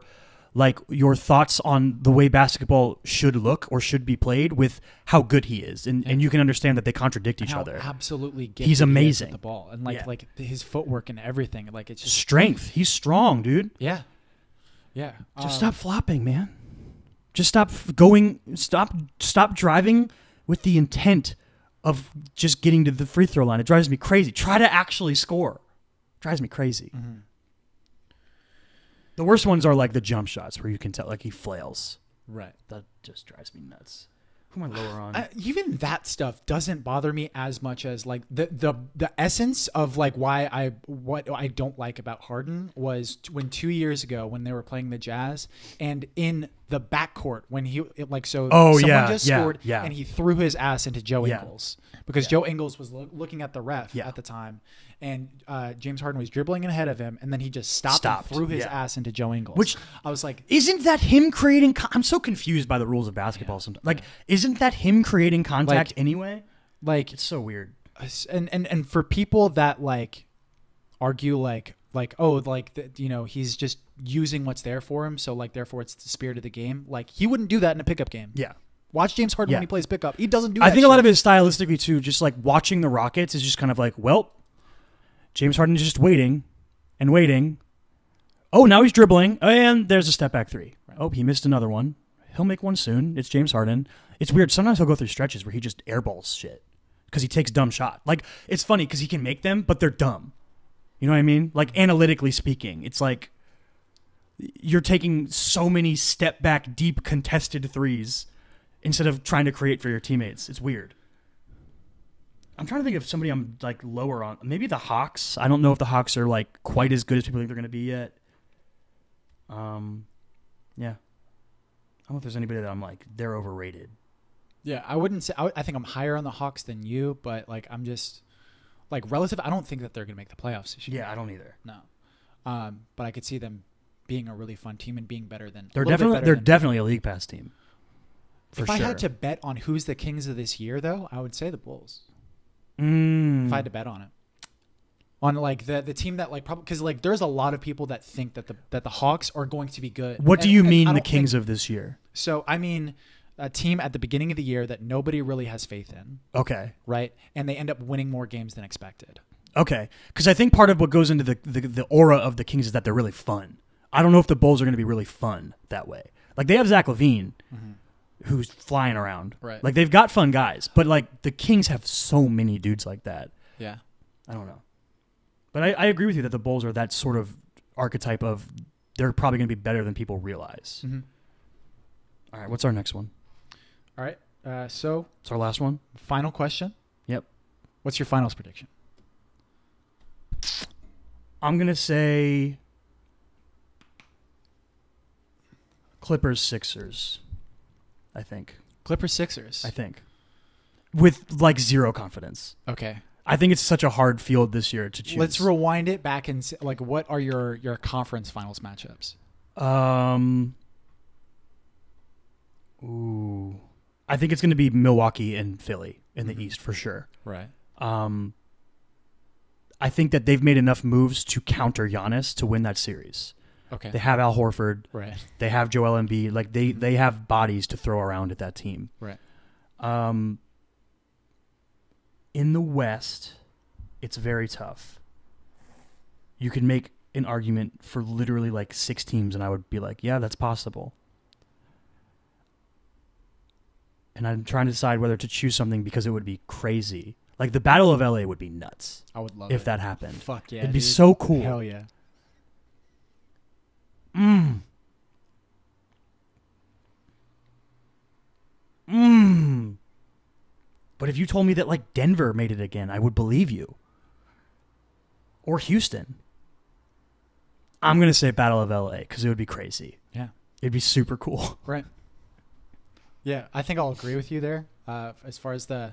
thoughts on the way basketball should look or should be played with how good he is, and you can understand that they contradict each other. Absolutely, He's amazing with the ball and like his footwork and everything. Like it's just strength. He's strong, dude. Yeah. Just stop flopping, man. Just stop going. Stop driving with the intent of just getting to the free throw line. It drives me crazy. Try to actually score. It drives me crazy. Mm-hmm. The worst ones are like the jump shots where you can tell like he flails. Right. That just drives me nuts. Who am I lower on? Even that stuff doesn't bother me as much as like the essence of like what I don't like about Harden was when 2 years ago when they were playing the Jazz and in the backcourt when someone just scored and he threw his ass into Joe Ingles because Joe Ingles was looking at the ref at the time and James Harden was dribbling ahead of him and then he just stopped. And threw his ass into Joe Ingles. Which I was like, isn't that him creating? I'm so confused by the rules of basketball sometimes. Like, isn't that him creating contact anyway? Like it's so weird. And for people that like argue like he's just using what's there for him, so like therefore it's the spirit of the game. Like he wouldn't do that in a pickup game. Yeah. Watch James Harden when he plays pickup. He doesn't do that. I think a lot of it is stylistically too, just like watching the Rockets is just kind of like, well, James Harden is just waiting and waiting. Oh, now he's dribbling, and there's a step back three. Right. Oh, he missed another one. He'll make one soon. It's James Harden. It's weird. Sometimes he'll go through stretches where he just airballs shit because he takes dumb shot. Like, it's funny because he can make them, but they're dumb. You know what I mean? Like, analytically speaking, it's like you're taking so many step back, deep, contested threes instead of trying to create for your teammates. It's weird. I'm trying to think of somebody I'm like lower on. Maybe the Hawks. I don't know if the Hawks are like quite as good as people think they're going to be yet. Yeah. I don't know if there's anybody that I'm like they're overrated. Yeah, I wouldn't say. I think I'm higher on the Hawks than you, but like I'm just like relative. I don't think that they're going to make the playoffs this year. Yeah, I don't either. No, but I could see them being a really fun team and being better than they're definitely a league pass team. If I had to bet on who's the Kings of this year, though, I would say the Bulls. If I had to bet on it, on like the team that like probably because like there's a lot of people that think that the Hawks are going to be good. What do you mean the Kings of this year? So I mean a team at the beginning of the year that nobody really has faith in. Okay. Right, and they end up winning more games than expected. Okay, because I think part of what goes into the aura of the Kings is that they're really fun. I don't know if the Bulls are going to be really fun that way. Like they have Zach LaVine. Mm-hmm. Who's flying around. Right. Like, they've got fun guys, but, like, the Kings have so many dudes like that. Yeah. I don't know. But I agree with you that the Bulls are that sort of archetype of they're probably going to be better than people realize. Mm-hmm. All right, what's our next one? All right, so... It's our last one? Final question. Yep. What's your finals prediction? I'm going to say Clippers-Sixers. I think. Clippers-Sixers. I think. With like zero confidence. Okay. I think it's such a hard field this year to choose. Let's rewind it back and say, like, what are your conference finals matchups? I think it's going to be Milwaukee and Philly in the East for sure. Right. I think that they've made enough moves to counter Giannis to win that series. Okay. They have Al Horford. Right. They have Joel Embiid. Like they have bodies to throw around at that team. Right. In the West, it's very tough. You could make an argument for literally like 6 teams, and I would be like, yeah, that's possible. And I'm trying to decide whether to choose something because it would be crazy. Like the Battle of LA would be nuts. I would love if that happened. Fuck yeah. It'd be so cool. Hell yeah. if you told me that like Denver made it again, I would believe you. Or Houston. I'm going to say Battle of LA because it would be crazy. Yeah. It'd be super cool. Right. Yeah, I think I'll agree with you there. As far as the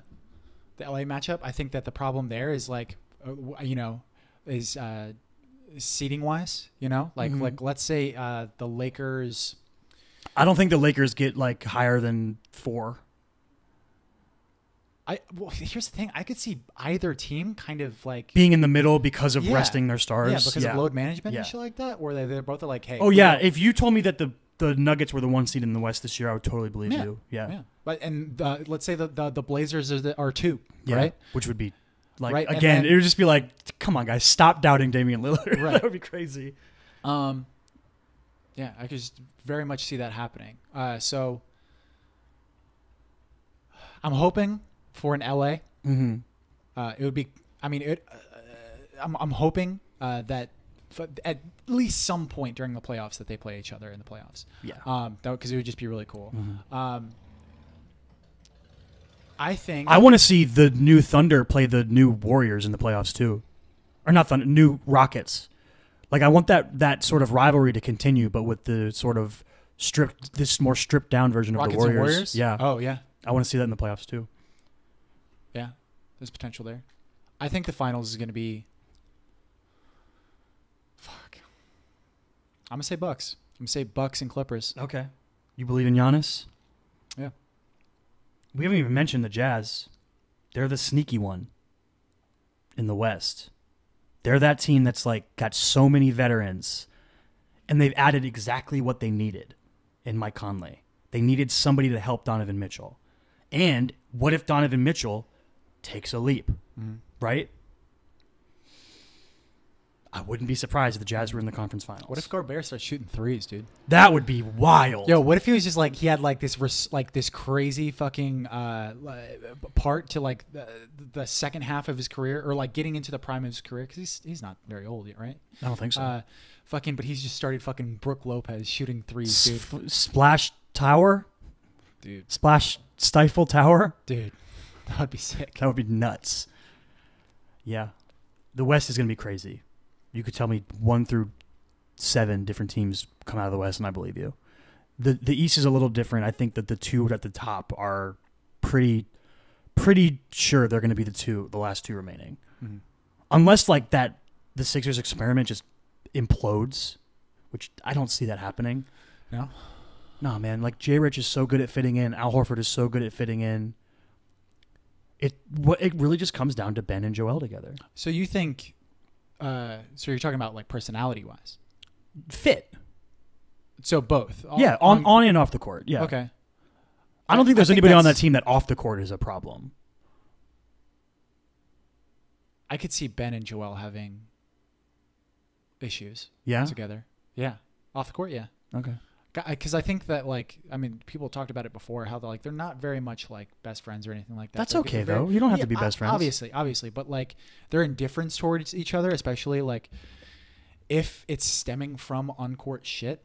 LA matchup, I think that the problem there is like, is seating wise. Like let's say the Lakers. I don't think the Lakers get like higher than 4. Here's the thing. I could see either team kind of like being in the middle because of resting their stars. Yeah, because of load management and shit like that. Where they're both like, hey. Oh yeah, if you told me that the Nuggets were the 1 seed in the West this year, I would totally believe you. Yeah. But let's say the Blazers are 2, right? Which would be like again, it would just be like, come on guys, stop doubting Damian Lillard. Right. That would be crazy. Yeah, I could just very much see that happening. So I'm hoping for an LA. Mm-hmm. It would be. I mean, I'm hoping that at least some point during the playoffs that they play each other in the playoffs. Yeah. Because it would just be really cool. Mm-hmm. I think I want to see the new Thunder play the new Warriors in the playoffs too, or not Thunder, new Rockets. Like I want that sort of rivalry to continue, but with the sort of more stripped down version Rockets of the Warriors. And Warriors. Yeah. Oh yeah. I want to see that in the playoffs too. Yeah, there's potential there. I think the finals is going to be. Fuck. I'm gonna say Bucks. I'm gonna say Bucks and Clippers. Okay. You believe in Giannis? Yeah. We haven't even mentioned the Jazz. They're the sneaky one in the West. They're that team that's like got so many veterans, and they've added exactly what they needed in Mike Conley. They needed somebody to help Donovan Mitchell. And what if Donovan Mitchell takes a leap, right? I wouldn't be surprised if the Jazz were in the conference finals. What if Gobert starts shooting threes, dude? That would be wild. Yo, what if he was just like he had like this crazy fucking part to like the second half of his career, or like getting into the prime of his career, because he's not very old yet, right? I don't think so. But he's just started fucking Brook Lopez shooting threes, dude. Splash Tower, dude. Splash Stifle Tower, dude. That would be sick. That would be nuts. Yeah, the West is gonna be crazy. You could tell me 1 through 7 different teams come out of the West, and I believe you. The East is a little different. I think that the 2 at the top are pretty sure they're going to be the last 2 remaining, unless like the Sixers experiment just implodes, which I don't see that happening. No, man. Like Jay Rich is so good at fitting in. Al Horford is so good at fitting in. It really just comes down to Ben and Joel together. So you think? So you're talking about like personality wise, fit. So both, on and off the court. Yeah. Okay. I don't think there's anybody on that team that off the court is a problem. I could see Ben and Joel having issues. Yeah. Together. Yeah. Off the court. Yeah. Okay. Because I think that people talked about it before, how they're not very much like best friends or anything like that. That's okay though. You don't have to be best friends. Obviously, but like their indifference towards each other, especially like if it's stemming from on-court shit.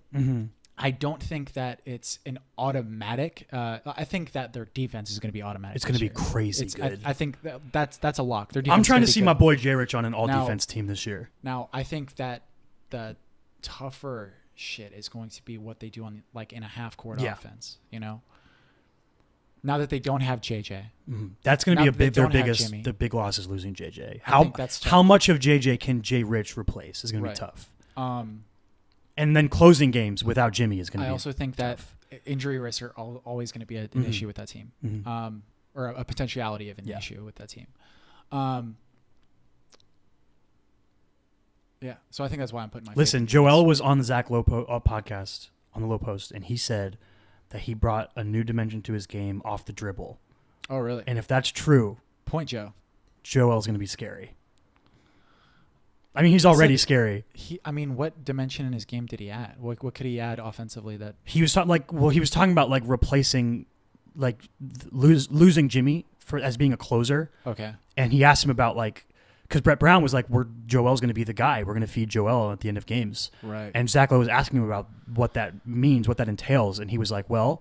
I don't think that it's an automatic. I think that their defense is going to be automatic. It's going to be crazy good. I think that's a lock. Their defense I'm trying to see good. my boy Jay Rich on an all-defense team this year. Now, I think that the tougher shit is going to be what they do on like in a half-court offense. Now that they don't have JJ, that's going to be the big loss is losing JJ. How much of JJ can Jay Rich replace is going to be tough. And then closing games without Jimmy is going to be. I also think tough. that injury risks are always going to be an issue with that team, or a potentiality of an issue with that team. Yeah, so I think that's why I'm putting my. Listen, Joel was on the Zach Lowe podcast on the Low Post, and he said that he brought a new dimension to his game off the dribble. Oh, really? And if that's true, point Joel's going to be scary. I mean, he's already scary. What dimension in his game did he add? What could he add offensively that he was he was talking about like replacing, like losing Jimmy as being a closer. Okay. And he asked him about like. Because Brett Brown was like, Joel's going to be the guy. We're going to feed Joel at the end of games. Right. And Zach Lowe was asking him about what that means, what that entails. And he was like, well,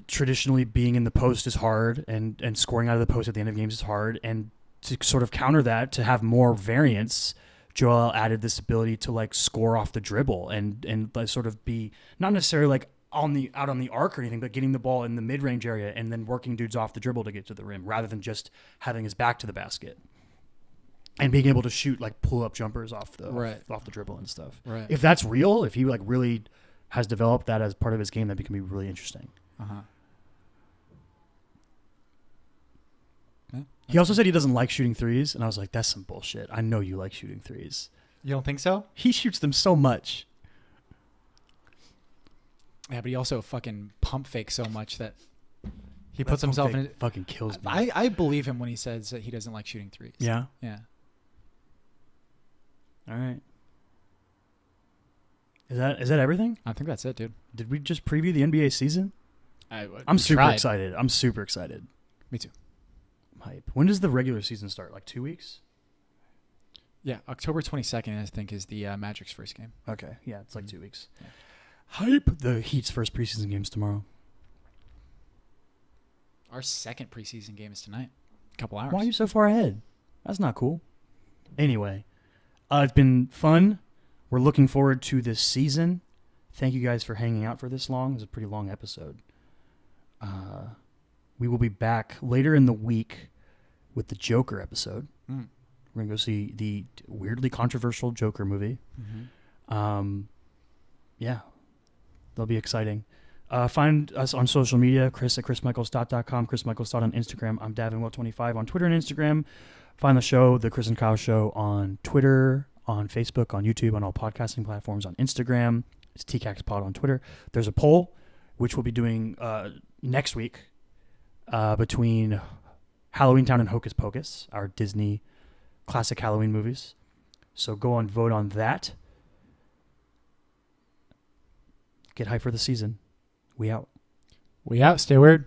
traditionally being in the post is hard, and scoring out of the post at the end of games is hard. And to sort of counter that, to have more variance, Joel added this ability to like score off the dribble and like sort of be not necessarily like out on the arc or anything, but getting the ball in the mid-range area and then working dudes off the dribble to get to the rim rather than just having his back to the basket. And being able to shoot like pull-up jumpers off the dribble and stuff. Right. If that's real, if he like really has developed that as part of his game, that can be really interesting. Yeah, he also said he doesn't like shooting threes, and I was like, that's some bullshit. I know you like shooting threes. You don't think so? He shoots them so much. Yeah, but he also fucking pump fakes so much that he puts himself in. Fucking kills me. I believe him when he says that he doesn't like shooting threes. Yeah. Yeah. All right. Is that everything? I think that's it, dude. Did we just preview the NBA season? I'm super excited. I'm super excited. Me too. I'm hype. When does the regular season start? Like 2 weeks? Yeah, October 22nd, I think, is the Magic's first game. Okay. Yeah, it's like 2 weeks. Yeah. Hype. The Heat's first preseason game's tomorrow. Our second preseason game is tonight. A couple hours. Why are you so far ahead? That's not cool. Anyway, it's been fun. We're looking forward to this season. Thank you guys for hanging out for this long. It was a pretty long episode. We will be back later in the week with the Joker episode. We're going to go see the weirdly controversial Joker movie. Yeah, that'll be exciting. Find us on social media, Chris at chrismichaelstott.com, Chris Michael Stott on Instagram. I'm DavinWell25 on Twitter and Instagram. Find the show, The Chris and Kyle Show, on Twitter, on Facebook, on YouTube, on all podcasting platforms, on Instagram. It's tcaks pod on Twitter. There's a poll, which we'll be doing next week between Halloween Town and Hocus Pocus, our Disney classic Halloween movies. So go and vote on that. Get hyped for the season. We out. We out. Stay weird.